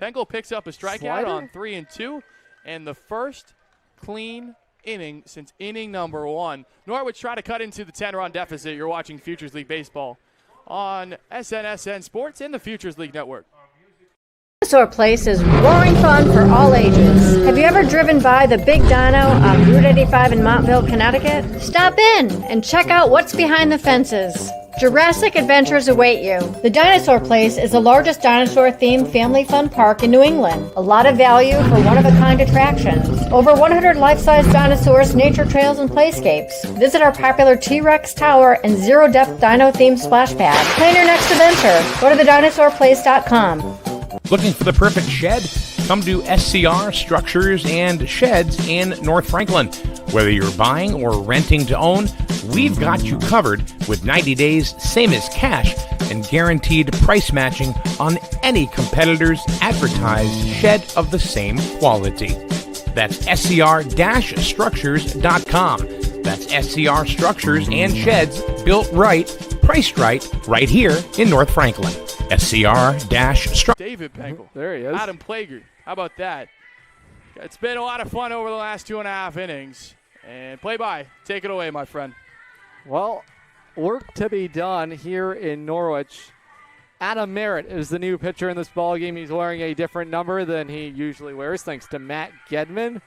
Penkel picks up a strikeout Slider? on 3 and 2, and the first clean inning since inning number 1. Norwich try to cut into the 10-run deficit. You're watching Futures League Baseball on SNSN Sports and the Futures League Network. Dinosaur Place is roaring fun for all ages. Have you ever driven by the Big Dino on Route 85 in Montville, Connecticut? Stop in and check out what's behind the fences. Jurassic adventures await you. The Dinosaur Place is the largest dinosaur-themed family fun park in New England. A lot of value for one-of-a-kind attractions. Over 100 life-size dinosaurs, nature trails, and playscapes. Visit our popular T-Rex Tower and zero-depth dino-themed splash pad. Plan your next adventure. Go to thedinosaurplace.com. Looking for the perfect shed? Come to SCR Structures and Sheds in North Franklin. Whether you're buying or renting to own, we've got you covered with 90 days, same as cash, and guaranteed price matching on any competitor's advertised shed of the same quality. That's scr-structures.com. That's SCR Structures and Sheds, built right, priced right here in North Franklin. SCR-Structures. David Penkel. There he is. Adam Plager. How about that? It's been a lot of fun over the last 2.5 innings. And play-by. Take it away, my friend. Well, work to be done here in Norwich. Adam Merritt is the new pitcher in this ballgame. He's wearing a different number than he usually wears, thanks to Matt Gedman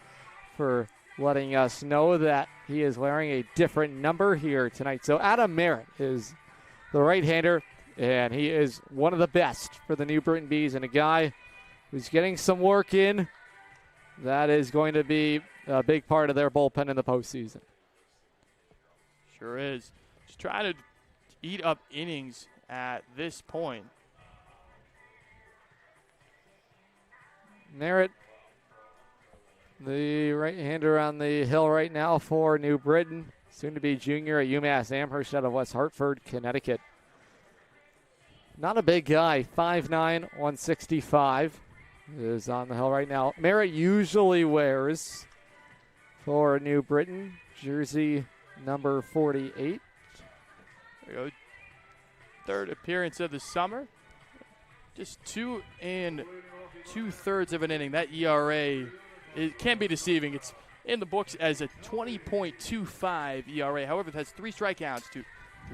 for letting us know that he is wearing a different number here tonight. So Adam Merritt is the right-hander, and he is one of the best for the New Britain Bees, and a guy who's getting some work in. That is going to be a big part of their bullpen in the postseason. Sure is. Just trying to eat up innings at this point. Merritt, the right-hander on the hill right now for New Britain, soon to be junior at UMass Amherst out of West Hartford, Connecticut. Not a big guy, 5'9", 165, is on the hill right now. Merritt usually wears, for New Britain, jersey number 48. There we go. Third appearance of the summer. Just 2 2/3 of an inning. That ERA, it can be deceiving. It's in the books as a 20.25 ERA. However, it has 3 strikeouts through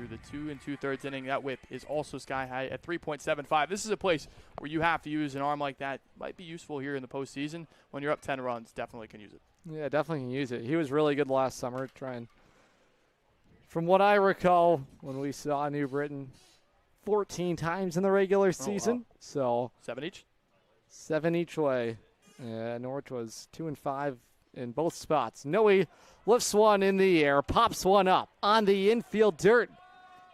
the 2 2/3 inning. That whip is also sky high at 3.75. This is a place where you have to use an arm like that. Might be useful here in the postseason. When you're up 10 runs, definitely can use it. Yeah, definitely can use it. He was really good last summer trying. From what I recall, when we saw New Britain 14 times in the regular season. Wow. So 7 each? 7 each way. Norwich was 2-5 in both spots. Noe lifts one in the air, pops one up on the infield dirt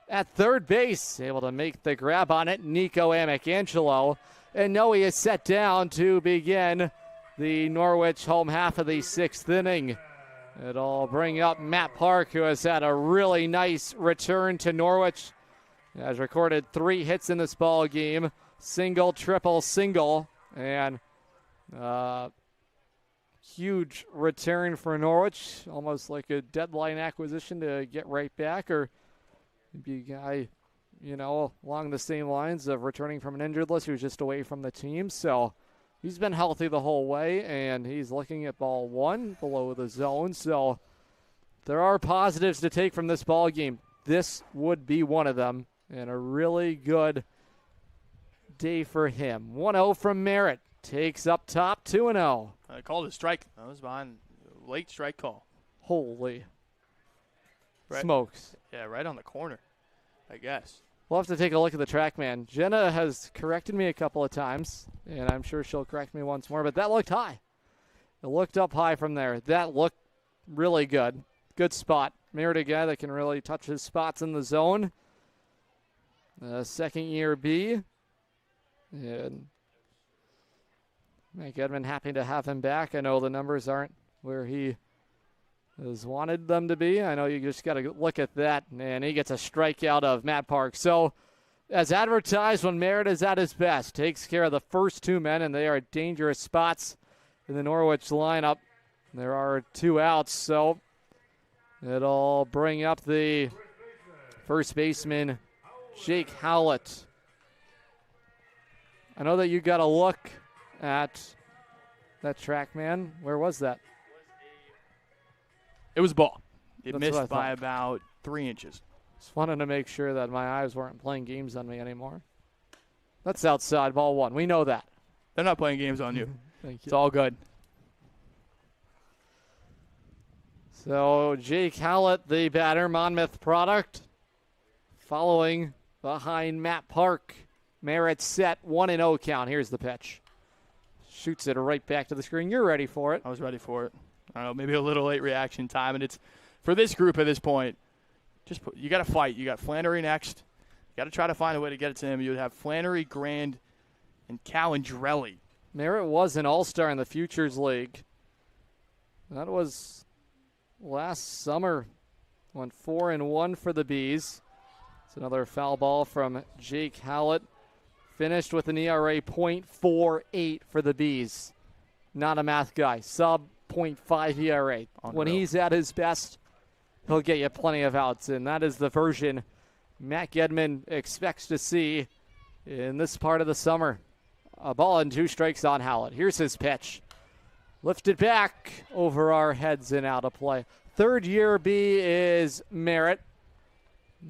at third base. Able to make the grab on it, Nico Amicangelo. And Noe is set down to begin the Norwich home half of the 6th inning. It'll bring up Matt Park, who has had a really nice return to Norwich. Has recorded 3 hits in this ball game. Single, triple, single. And huge return for Norwich. Almost like a deadline acquisition to get right back. Or maybe a guy, along the same lines of returning from an injured list who's just away from the team. So he's been healthy the whole way, and he's looking at ball 1 below the zone. So there are positives to take from this ball game. This would be one of them, and a really good day for him. 1-0 from Merritt. Takes up top, 2-0. I called a strike. That was behind late strike call. Holy Right. smokes. Yeah, right on the corner, I guess. We'll have to take a look at the TrackMan. Jenna has corrected me a couple of times, and I'm sure she'll correct me once more, but that looked high. It looked up high from there. That looked really good. Good spot. Merritt, a guy that can really touch his spots in the zone. Second year B. And Mike Edmond happy to have him back. I know the numbers aren't where he has wanted them to be. I know you just got to look at that, and he gets a strikeout of Matt Park. So, as advertised, when Merritt is at his best, takes care of the first 2 men, and they are dangerous spots in the Norwich lineup. There are 2 outs, so it'll bring up the first baseman, Jake Howlett. I know that you got a look at that track, man. Where was that? It was ball. It That's what I missed by thought. about 3 inches. Just wanted to make sure that my eyes weren't playing games on me anymore. That's outside, ball one. We know that. They're not playing games on you. Thank It's you. all good. So Jake Howlett, the batter, Monmouth product, following behind Matt Park. Merritt set 1-0 count. Here's the pitch. Shoots it right back to the screen. You're ready for it. I was ready for it. I don't know, maybe a little late reaction time. And it's for this group at this point, you got to fight. You got Flannery next. You got to try to find a way to get it to him. You would have Flannery, Grand, and Calendrelli. Merritt was an all-star in the Futures League. That was last summer. Went 4-1 for the Bees. It's another foul ball from Jake Howlett. Finished with an ERA .48 for the Bees. Not a math guy. Sub .5 ERA. When he's at his best, he'll get you plenty of outs, and that is the version Matt Gedman expects to see in this part of the summer. A ball and 2 strikes on Howlett. Here's his pitch. Lifted back over our heads and out of play. Third year B is Merritt.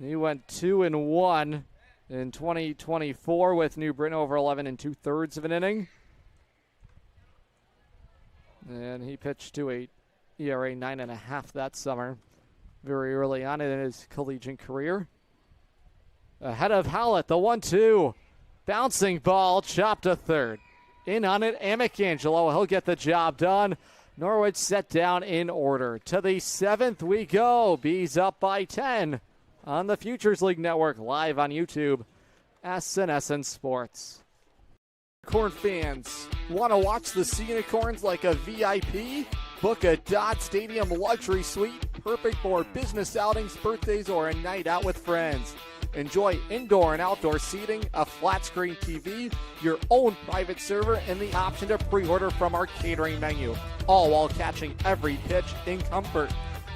He went 2-1 in 2024 with New Britain over 11 2/3 of an inning. And he pitched to a ERA 9.5 that summer, very early on in his collegiate career. Ahead of Howlett, the 1-2. Bouncing ball, chopped to third. In on it, Amick Angelo. He'll get the job done. Norwich set down in order. To the 7th we go. Bees up by 10 on the Futures League Network, live on YouTube. SNSN Sports. Unicorn fans, want to watch the Sea Unicorns like a VIP? Book a Dodd Stadium luxury suite, perfect for business outings, birthdays, or a night out with friends. Enjoy indoor and outdoor seating, a flat screen TV, your own private server, and the option to pre-order from our catering menu, all while catching every pitch in comfort.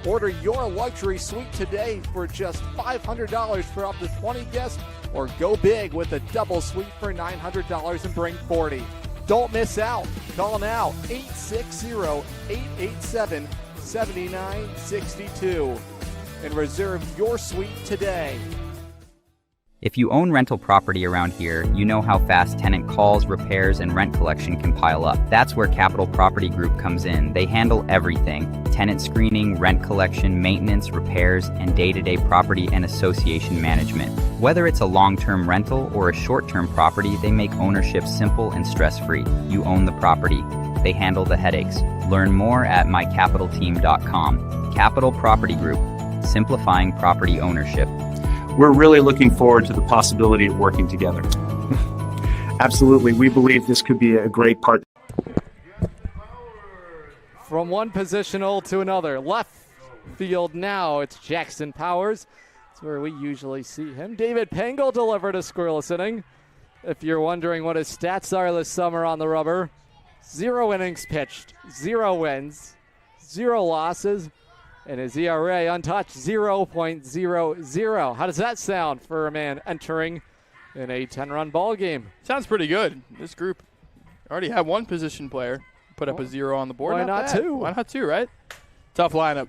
Order your luxury suite today for just $500 for up to 20 guests, or go big with a double suite for $900 and bring 40. Don't miss out. Call now, 860-887-7962, and reserve your suite today. If you own rental property around here, you know how fast tenant calls, repairs, and rent collection can pile up. That's where Capital Property Group comes in. They handle everything: tenant screening, rent collection, maintenance, repairs, and day-to-day property and association management. Whether it's a long-term rental or a short-term property, they make ownership simple and stress-free. You own the property. They handle the headaches. Learn more at mycapitalteam.com. Capital Property Group, simplifying property ownership. We're really looking forward to the possibility of working together. Absolutely. We believe this could be a great partner. From one positional to another. Left field now, it's Jackson Powers. That's where we usually see him. David Pengel delivered a scoreless inning. If you're wondering what his stats are this summer on the rubber, 0 innings pitched, 0 wins, 0 losses, and his ERA untouched, 0.00. How does that sound for a man entering in a 10-run ball game? Sounds pretty good. This group already had one position player put up a 0 on the board. Why not bad. 2? Why not 2, right? Tough lineup.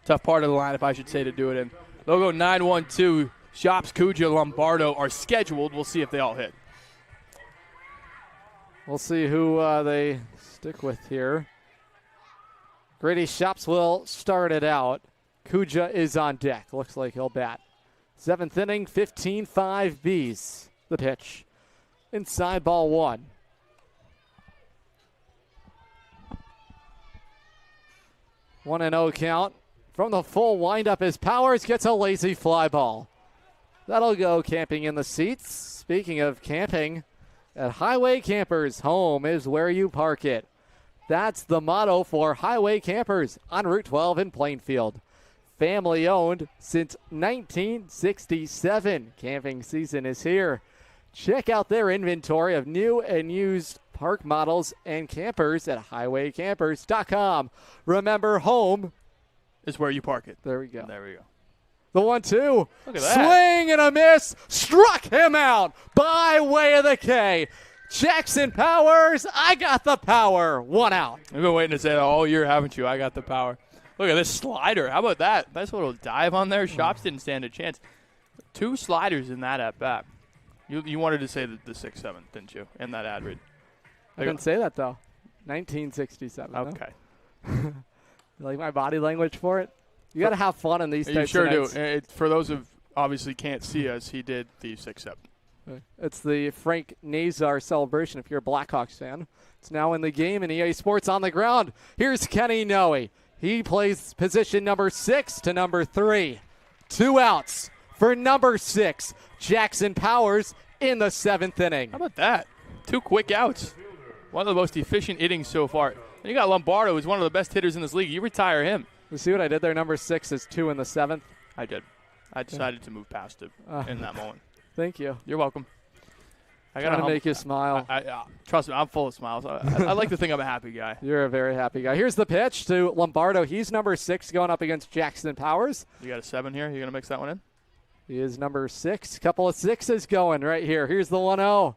Tough part of the lineup, I should say, to do it in. Logo 9-1-2, Shops, Cuja, Lombardo are scheduled. We'll see if they all hit. We'll see who they stick with here. Grady Shops will start it out. Cuja is on deck. Looks like he'll bat. 7th inning, 15-5 Bees. The pitch. Inside ball 1. One and 0 count. From the full windup as Powers gets a lazy fly ball. That'll go camping in the seats. Speaking of camping, at Highway Campers, home is where you park it. That's the motto for Highway Campers on Route 12 in Plainfield. Family owned since 1967. Camping season is here. Check out their inventory of new and used park models and campers at highwaycampers.com. Remember, home is where you park it. There we go. There we go. The 1-2. Look at that. Swing and a miss. Struck him out by way of the K. Jackson Powers, I got the power. 1 out. We've been waiting to say that all year, haven't you? I got the power. Look at this slider. How about that? Nice little dive on there. Shops didn't stand a chance. 2 sliders in that at bat. You wanted to say the 6-7, didn't you? In that ad read. I didn't say that, though. 1967. Okay. You like my body language for it? You got to have fun in these types You sure of do. nights. For those who obviously can't see us, he did the 6-7. It's the Frank Nazar celebration if you're a Blackhawks fan. It's now in the game in EA Sports on the ground. Here's Kenny Noe. He plays position number 6 to number 3. 2 outs for number 6, Jackson Powers in the 7th inning. How about that? 2 quick outs. One of the most efficient innings so far. And you got Lombardo, who's one of the best hitters in this league. You retire him. You see what I did there? Number 6 is 2 in the 7th. I did. I decided to move past it in that moment. Thank you. You're welcome. I got to make you smile. Trust me, I'm full of smiles. I like to think I'm a happy guy. You're a very happy guy. Here's the pitch to Lombardo. He's number 6 going up against Jackson Powers. You got a 7 here. You going to mix that one in? He is number 6. Couple of 6s going right here. Here's the 1-0.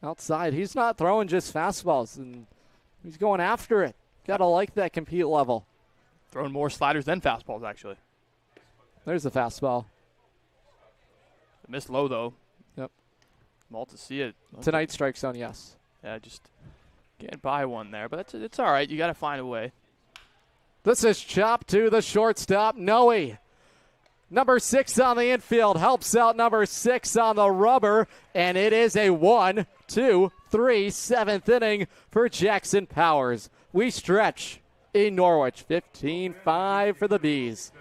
Outside. He's not throwing just fastballs, and he's going after it. Got to like that compete level. Throwing more sliders than fastballs, actually. There's the fastball. Missed low, though. Yep. Well, to see it. Tonight's strike zone, yes. Yeah, just can't buy one there, but it's all right. You got to find a way. This is chopped to the shortstop, Noe. Number 6 on the infield helps out number 6 on the rubber, and it is a 1, 2, 3, 7th inning for Jackson Powers. We stretch in Norwich, 15-5 for the Bees.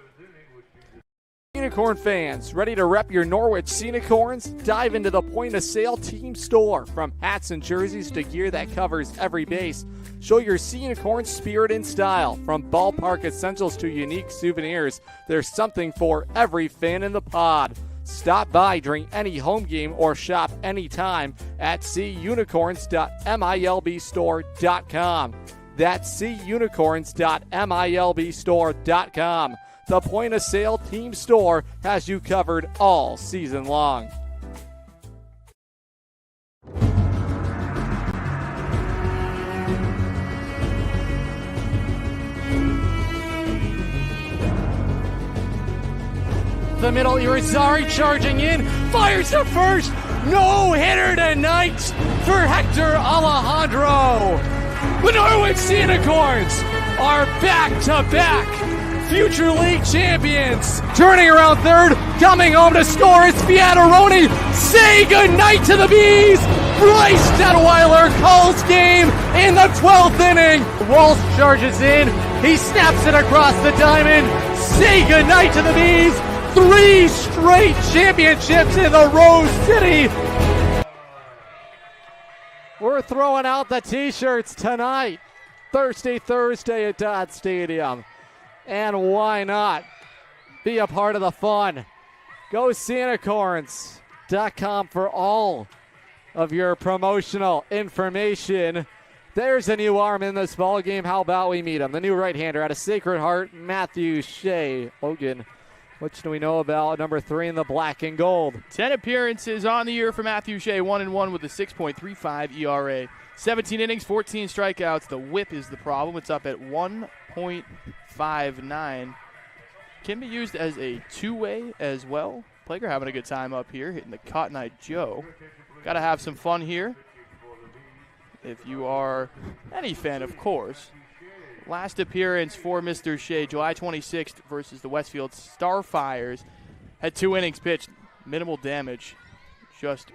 Unicorn fans, ready to rep your Norwich Sea Unicorns? Dive into the point-of-sale team store. From hats and jerseys to gear that covers every base, show your Sea Unicorn spirit and style. From ballpark essentials to unique souvenirs, there's something for every fan in the pod. Stop by during any home game or shop anytime at seaunicorns.milbstore.com. That's seaunicorns.milbstore.com. The point-of-sale team store has you covered all season long. The middle, Irizarry charging in, fires to first, no-hitter tonight for Hector Alejandro. The Norwich Sea Unicorns are back-to-back future league champions. Turning around third, coming home to score is Fiataroni. Say goodnight to the Bees. Bryce Detweiler calls game in the 12th inning. Walsh charges in. He snaps it across the diamond. Say goodnight to the Bees. 3 straight championships in the Rose City. We're throwing out the t-shirts tonight. Thursday at Dodd Stadium. And why not be a part of the fun? Go SeaUnicorns.com for all of your promotional information. There's a new arm in this ball game. How about we meet him? The new right-hander out of Sacred Heart, Matthew Shea. Logan, what do we know about number 3 in the black and gold? 10 appearances on the year for Matthew Shea, 1-1 with a 6.35 ERA. 17 innings, 14 strikeouts. The whip is the problem. It's up at 1.59. Can be used as a two-way as well. Plager having a good time up here, hitting the Cotton Eye Joe. Got to have some fun here. If you are any fan, of course. Last appearance for Mr. Shea, July 26th versus the Westfield Starfires. Had 2 innings pitched, minimal damage, just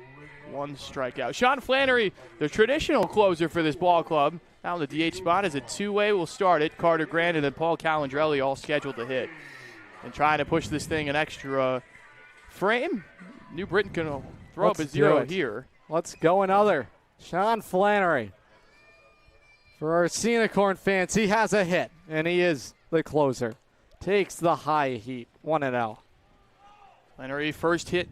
1 strikeout. Sean Flannery, the traditional closer for this ball club. Now in the DH spot is a two-way. We'll start it. Carter Grant and then Paul Calandrelli all scheduled to hit. And trying to push this thing an extra frame. New Britain can throw up a 0 here. Let's go another. Sean Flannery. For our Unicorn fans, he has a hit, and he is the closer. Takes the high heat, 1-0. Flannery first hit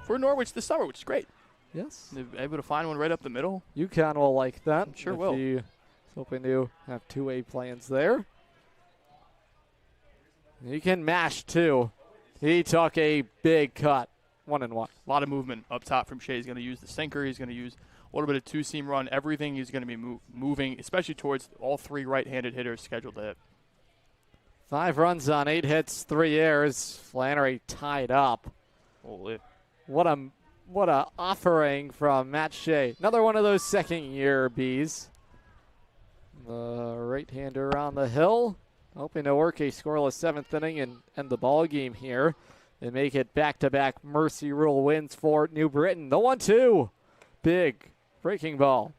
for Norwich this summer, which is great. Yes. They're able to find one right up the middle. UConn will like that. Sure will. He's hoping to have two-way plans there. You can mash too. he took a big cut. 1-1. A lot of movement up top from Shea. He's going to use the sinker. He's going to use a little bit of two-seam run. Everything is going to be moving, especially towards all 3 right-handed hitters scheduled to hit. 5 runs on 8 hits, 3 errors. Flannery tied up. Holy. What a offering from Matt Shea. Another one of those second-year Bs. The right-hander on the hill, hoping to work a scoreless 7th inning and end the ball game here and make it back-to-back Mercy Rule wins for New Britain. The 1-2. Big breaking ball.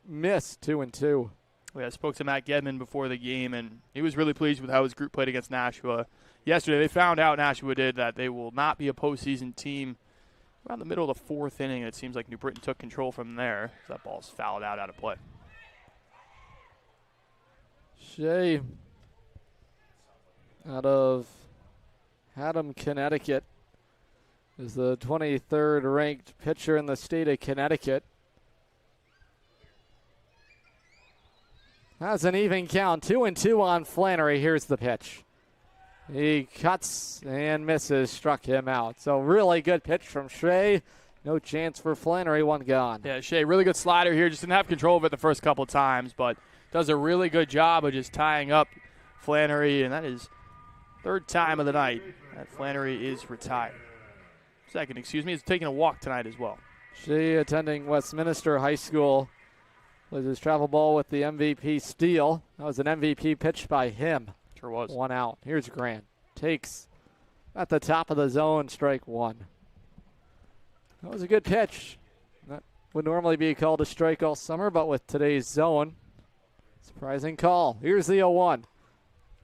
Missed 2-2. I spoke to Matt Gedman before the game, and he was really pleased with how his group played against Nashua yesterday. They found out, Nashua did, that they will not be a postseason team around the middle of the 4th inning. It seems like New Britain took control from there. That ball's fouled out of play. Shea out of Haddam, Connecticut, is the 23rd ranked pitcher in the state of Connecticut. Has an even count, 2-2 on Flannery. Here's the pitch. He cuts and misses, struck him out. So really good pitch from Shea. No chance for Flannery, 1 gone. Yeah, Shea, really good slider here. Just didn't have control of it the first couple times, but does a really good job of just tying up Flannery, and that is 3rd time of the night that Flannery is retired. 2nd, excuse me, is taking a walk tonight as well. Shea attending Westminster High School with his travel ball with the MVP steal. That was an MVP pitch by him. Sure was. 1 out. Here's Grant. Takes at the top of the zone, strike 1. That was a good pitch. That would normally be called a strike all summer, but with today's zone, surprising call. Here's the 0-1.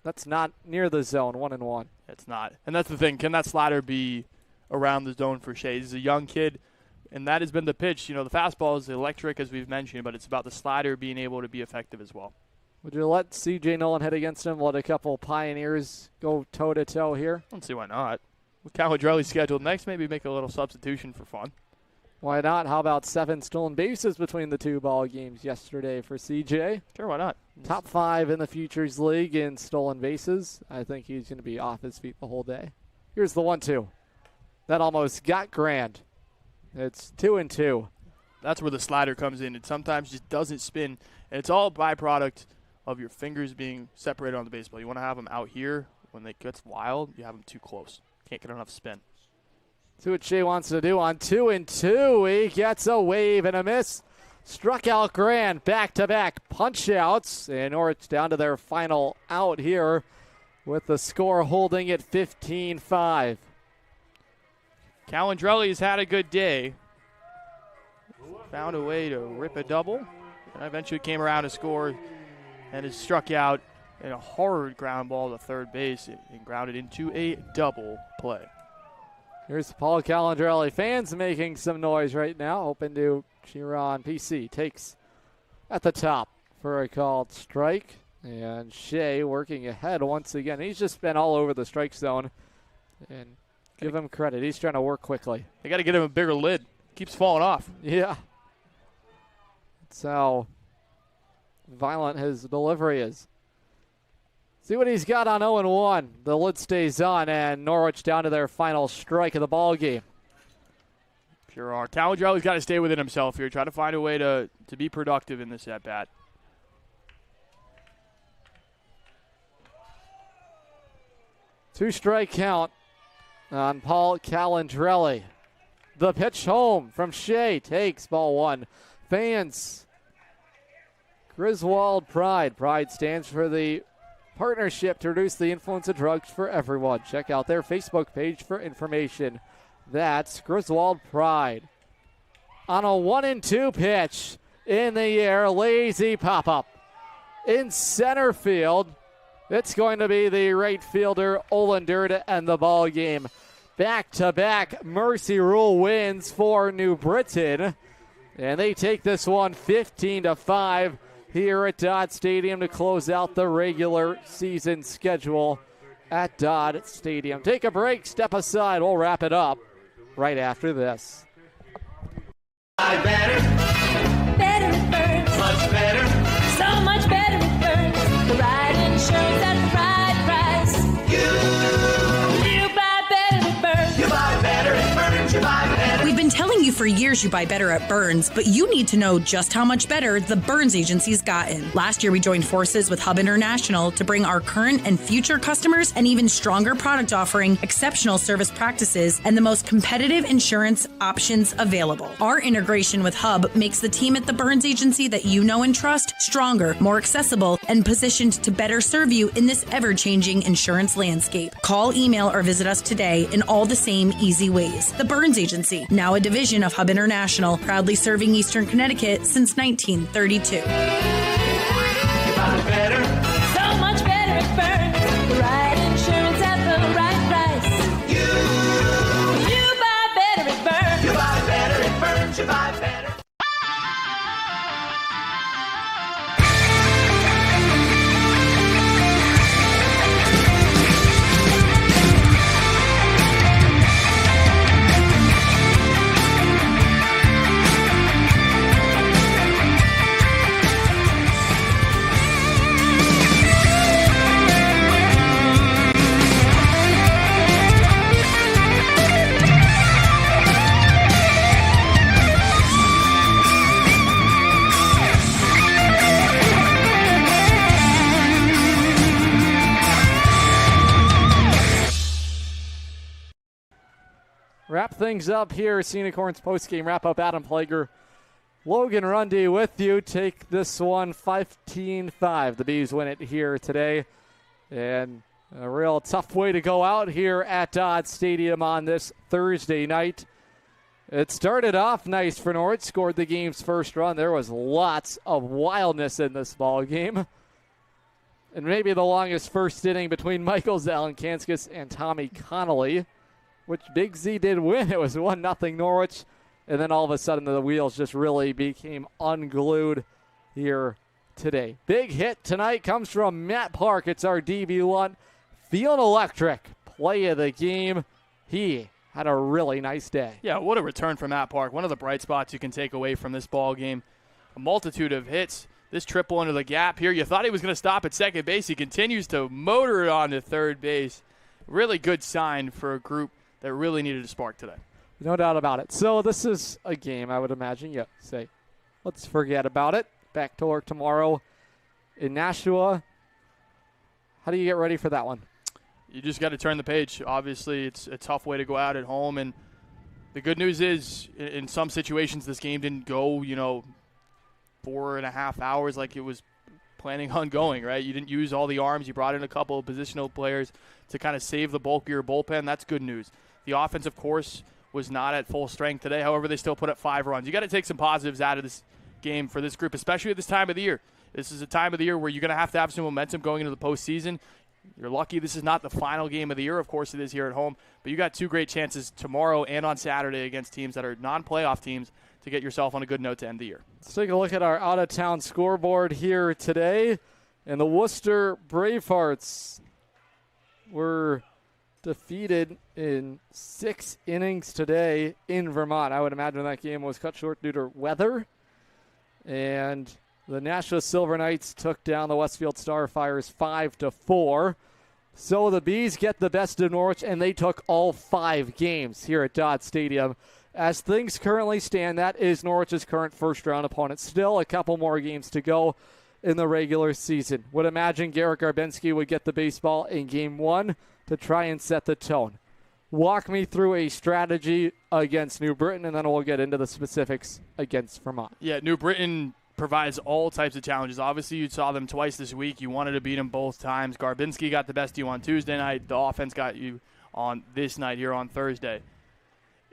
That's not near the zone, 1-1. It's not. And that's the thing. Can that slider be around the zone for Shea? He's a young kid, and that has been the pitch. You know, the fastball is electric, as we've mentioned, but it's about the slider being able to be effective as well. Would you let C.J. Nolan hit against him? Let a couple Pioneers go toe-to-toe here? I don't see why not. With Calendrelli scheduled next, maybe make a little substitution for fun. Why not? How about 7 stolen bases between the 2 ball games yesterday for C.J.? Sure, why not? Top 5 in the Futures League in stolen bases. I think he's going to be off his feet the whole day. Here's the 1-2. That almost got Grand. It's 2-2. That's where the slider comes in. It sometimes just doesn't spin, and it's all a byproduct of your fingers being separated on the baseball. You want to have them out here. When they get wild, you have them too close. Can't get enough spin. See what Shea wants to do on 2-2. He gets a wave and a miss. Struck out Grand. Back-to-back punch-outs. And Norwich down to their final out here with the score holding at 15-5. Calendrelli has had a good day. Found a way to rip a double. And eventually came around to score and is struck out in a hard ground ball to third base and grounded into a double play. Here's Paul Calendrelli. Fans making some noise right now, hoping to cheer on. PC takes at the top for a called strike. And Shea working ahead once again. He's just been all over the strike zone. And give him credit. He's trying to work quickly. They got to get him a bigger lid. Keeps falling off. Yeah. That's how violent his delivery is. See what he's got on 0-1. The lid stays on, and Norwich down to their final strike of the ball game. Sure are. Calendrelli's got to stay within himself here. Try to find a way to be productive in this at-bat. Two-strike count on Paul Calendrelli. The pitch home from Shea takes ball 1. Fans, Griswold Pride. Pride stands for the partnership to reduce the influence of drugs for everyone. Check out their Facebook page for information. That's Griswold Pride. On a 1-2 pitch in the air, lazy pop-up. In center field, it's going to be the right fielder, Olander, to end the ball game. Back-to-back Mercy Rule wins for New Britain. And they take this one 15-5 here at Dodd Stadium to close out the regular season schedule at Dodd Stadium. Take a break, step aside. We'll wrap it up right after this. Better with Burns. Much better. So much better with Burns. The right insurance at the right price. You buy better for years you buy better at Burns, but you need to know just how much better the Burns Agency's gotten. Last year, we joined forces with Hub International to bring our current and future customers an even stronger product offering, exceptional service practices, and the most competitive insurance options available. Our integration with Hub makes the team at the Burns Agency that you know and trust stronger, more accessible, and positioned to better serve you in this ever-changing insurance landscape. Call, email, or visit us today in all the same easy ways. The Burns Agency, now a division of Hub International, proudly serving Eastern Connecticut since 1932. Better. So much better at Burns. The right insurance at the right price. You buy better at Burns. You buy better at Burns. You buy better. Wrap things up here. Sea Unicorns postgame wrap-up. Adam Plager, Logan Rundy with you. Take this one 15-5. The Bees win it here today. And a real tough way to go out here at Dodd Stadium on this Thursday night. It started off nice for Norwich. Scored the game's first run. There was lots of wildness in this ball game. And maybe the longest first inning between Michael Zalankanskas and Tommy Connolly, which Big Z did win. It was 1-0 Norwich. And then all of a sudden the wheels just really became unglued here today. Big hit tonight comes from Matt Park. It's our DB1. Feeling electric. Play of the game. He had a really nice day. Yeah, what a return from Matt Park. One of the bright spots you can take away from this ball game. A multitude of hits. This triple into the gap here. You thought he was going to stop at second base. He continues to motor it on to third base. Really good sign for a group that really needed a spark today. No doubt about it. So this is a game, I would imagine. You say, let's forget about it. Back to work tomorrow in Nashua. How do you get ready for that one? You just got to turn the page. Obviously, it's a tough way to go out at home. And the good news is, in some situations, this game didn't go, 4.5 hours like it was planning on going, right? You didn't use all the arms. You brought in a couple of positional players to kind of save the bulk of your bullpen. That's good news. The offense, of course, was not at full strength today. However, they still put up 5 runs. You got to take some positives out of this game for this group, especially at this time of the year. This is a time of the year where you're going to have some momentum going into the postseason. You're lucky this is not the final game of the year. Of course, it is here at home. But you got 2 great chances tomorrow and on Saturday against teams that are non-playoff teams to get yourself on a good note to end the year. Let's take a look at our out-of-town scoreboard here today. And the Worcester Bravehearts were defeated in 6 innings today in Vermont. I would imagine that game was cut short due to weather. And the Nashua Silver Knights took down the Westfield Starfires 5-4. So the Bees get the best of Norwich, and they took all 5 games here at Dodd Stadium. As things currently stand, that is Norwich's current first-round opponent. Still a couple more games to go in the regular season. Would imagine Garrett Garbinski would get the baseball in Game 1 to try and set the tone. Walk me through a strategy against New Britain, and then we'll get into the specifics against Vermont. Yeah, New Britain provides all types of challenges. Obviously, you saw them twice this week. You wanted to beat them both times. Garbinski got the best of you on Tuesday night. The offense got you on this night here on Thursday.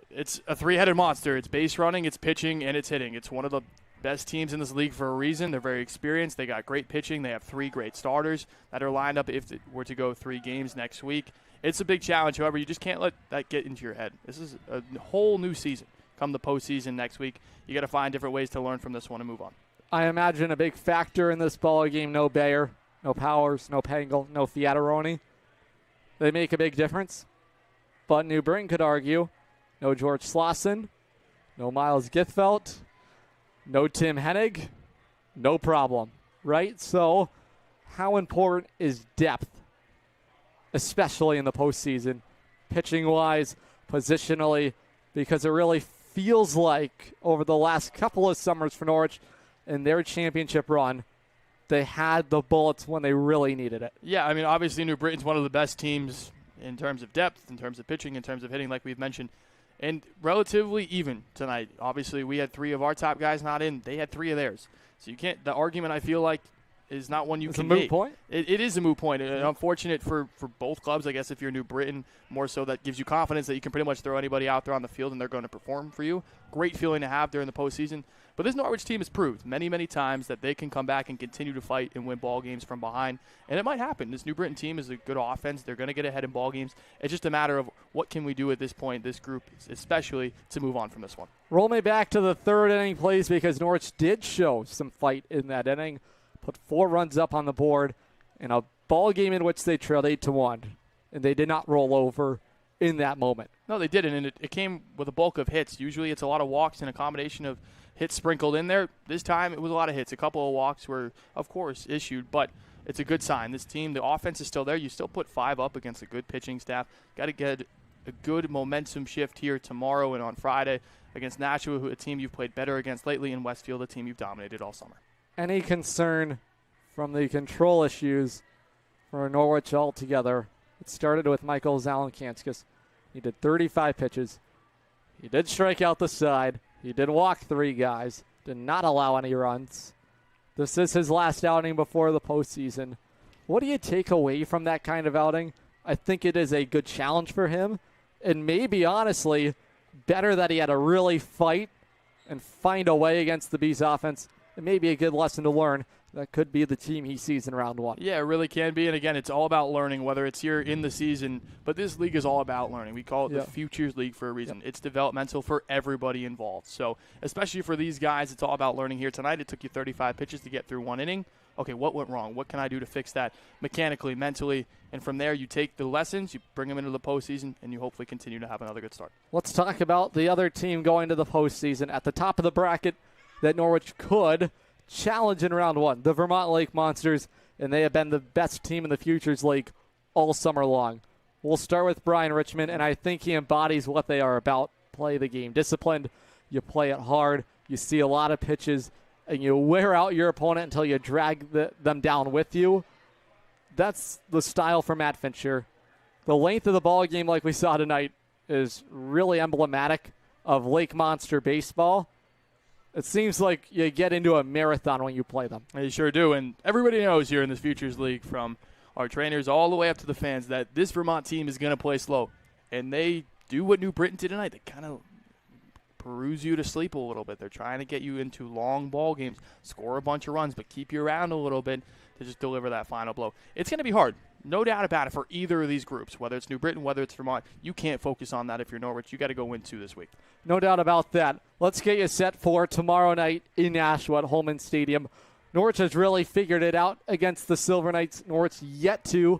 It's a 3-headed monster. It's base running, it's pitching, and it's hitting. It's one of the best teams in this league for a reason. They're very experienced. They got great pitching. They have 3 great starters that are lined up if it were to go 3 games next week. It's a big challenge. However, you just can't let that get into your head. This is a whole new season. Come the postseason next week, you got to find different ways to learn from this one and move on. I imagine a big factor in this ball game, no Bayer, no Powers, no Pengel, no Fiataroni. They make a big difference. But New Britain could argue no George Slauson, no Miles Githfelt, no Tim Hennig, no problem, right? So how important is depth, especially in the postseason, pitching-wise, positionally, because it really feels like over the last couple of summers for Norwich in their championship run, they had the bullets when they really needed it. Yeah, I mean, obviously New Britain's one of the best teams in terms of depth, in terms of pitching, in terms of hitting, like we've mentioned, and relatively even tonight. Obviously, we had 3 of our top guys not in. They had 3 of theirs. So you can't – the argument, I feel like, is not one you It's can a moot make. point? It is a moot point. Unfortunate for both clubs, I guess, if you're New Britain, more so that gives you confidence that you can pretty much throw anybody out there on the field and they're going to perform for you. Great feeling to have during the postseason. But this Norwich team has proved many, many times that they can come back and continue to fight and win ball games from behind. And it might happen. This New Britain team is a good offense. They're going to get ahead in ball games. It's just a matter of what can we do at this point, this group especially, to move on from this one. Roll me back to the third inning, please, because Norwich did show some fight in that inning. Put 4 runs up on the board in a ball game in which they trailed 8-1. And they did not roll over in that moment. No, they didn't, and it came with a bulk of hits. Usually it's a lot of walks and a combination of hits sprinkled in there. This time it was a lot of hits. A couple of walks were, of course, issued, but it's a good sign. This team, the offense is still there. You still put 5 up against a good pitching staff. Got to get a good momentum shift here tomorrow and on Friday against Nashua, a team you've played better against lately, and Westfield, a team you've dominated all summer. Any concern from the control issues for Norwich altogether? It started with Michael Zalankantskis. He did 35 pitches. He did strike out the side. He did walk 3 guys. Did not allow any runs. This is his last outing before the postseason. What do you take away from that kind of outing? I think it is a good challenge for him. And maybe, honestly, better that he had to really fight and find a way against the Bees offense. It may be a good lesson to learn. That could be the team he sees in round 1. Yeah, it really can be. And again, it's all about learning, whether it's here in the season. But this league is all about learning. We call it the Futures League for a reason. It's developmental for everybody involved. So especially for these guys, it's all about learning here. Tonight, it took you 35 pitches to get through 1 inning. Okay, what went wrong? What can I do to fix that mechanically, mentally? And from there, you take the lessons, you bring them into the postseason, and you hopefully continue to have another good start. Let's talk about the other team going to the postseason. At the top of the bracket that Norwich could challenge in round 1, the Vermont Lake Monsters, and they have been the best team in the Futures League all summer long. We'll start with Brian Richmond, and I think he embodies what they are about. Play the game disciplined, you play it hard, you see a lot of pitches, and you wear out your opponent until you drag them down with you. That's the style for Matt Fincher. The length of the ball game, like we saw tonight, is really emblematic of Lake Monster baseball. It seems like you get into a marathon when you play them. You sure do, and everybody knows here in this Futures League, from our trainers all the way up to the fans, that this Vermont team is going to play slow. And they do what New Britain did tonight. They kind of peruse you to sleep a little bit. They're trying to get you into long ball games, score a bunch of runs, but keep you around a little bit to just deliver that final blow. It's going to be hard, no doubt about it, for either of these groups, whether it's New Britain, whether it's Vermont. You can't focus on that if you're Norwich. You got to go win 2 this week. No doubt about that. Let's get you set for tomorrow night in Nashua at Holman Stadium. Norwich has really figured it out against the Silver Knights. Norwich yet to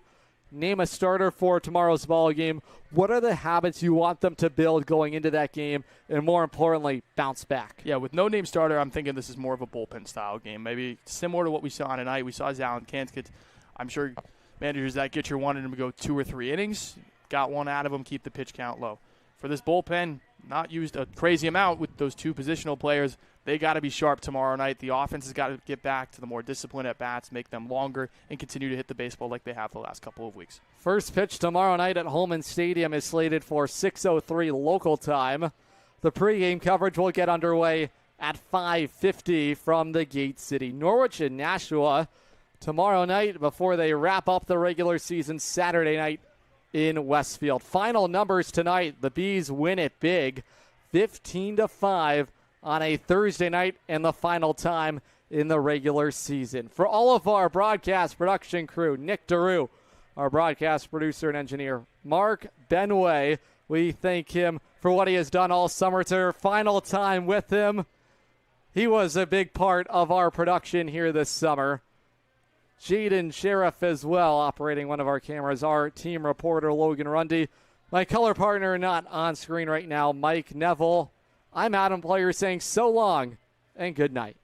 name a starter for tomorrow's ball game. What are the habits you want them to build going into that game, and more importantly, bounce back? Yeah, with no name starter, I'm thinking this is more of a bullpen style game. Maybe similar to what we saw tonight. We saw Zalankantskis. I'm sure managers that get your wanted him to go 2 or 3 innings. Got one out of him, keep the pitch count low. For this bullpen, not used a crazy amount with those 2 positional players. They got to be sharp tomorrow night. The offense has got to get back to the more disciplined at-bats, make them longer, and continue to hit the baseball like they have the last couple of weeks. First pitch tomorrow night at Holman Stadium is slated for 6:03 local time. The pregame coverage will get underway at 5:50 from the Gate City. Norwich and Nashua tomorrow night before they wrap up the regular season Saturday night in Westfield. Final numbers tonight, the Bees win it big, 15-5 on a Thursday night and the final time in the regular season. For all of our broadcast production crew, Nick DeRue, our broadcast producer and engineer, Mark Benway, we thank him for what he has done all summer. It's our final time with him. He was a big part of our production here this summer. Jaden Sheriff as well, operating one of our cameras. Our team reporter, Logan Rundy. My color partner not on screen right now, Mike Neville. I'm Adam Player saying so long and good night.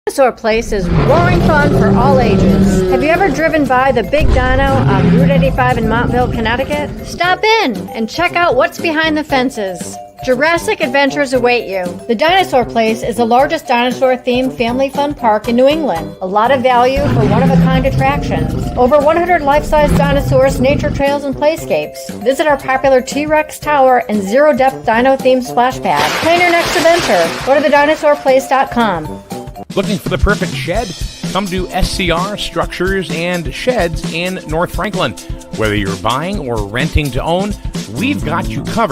Dinosaur Place is roaring fun for all ages. Have you ever driven by the Big Dino on Route 85 in Montville, Connecticut? Stop in and check out what's behind the fences. Jurassic adventures await you. The Dinosaur Place is the largest dinosaur-themed family fun park in New England. A lot of value for one-of-a-kind attractions. Over 100 life-size dinosaurs, nature trails, and playscapes. Visit our popular T-Rex Tower and zero-depth dino-themed splash pad. Plan your next adventure. Go to thedinosaurplace.com. Looking for the perfect shed? Come to SCR Structures and Sheds in North Franklin. Whether you're buying or renting to own, we've got you covered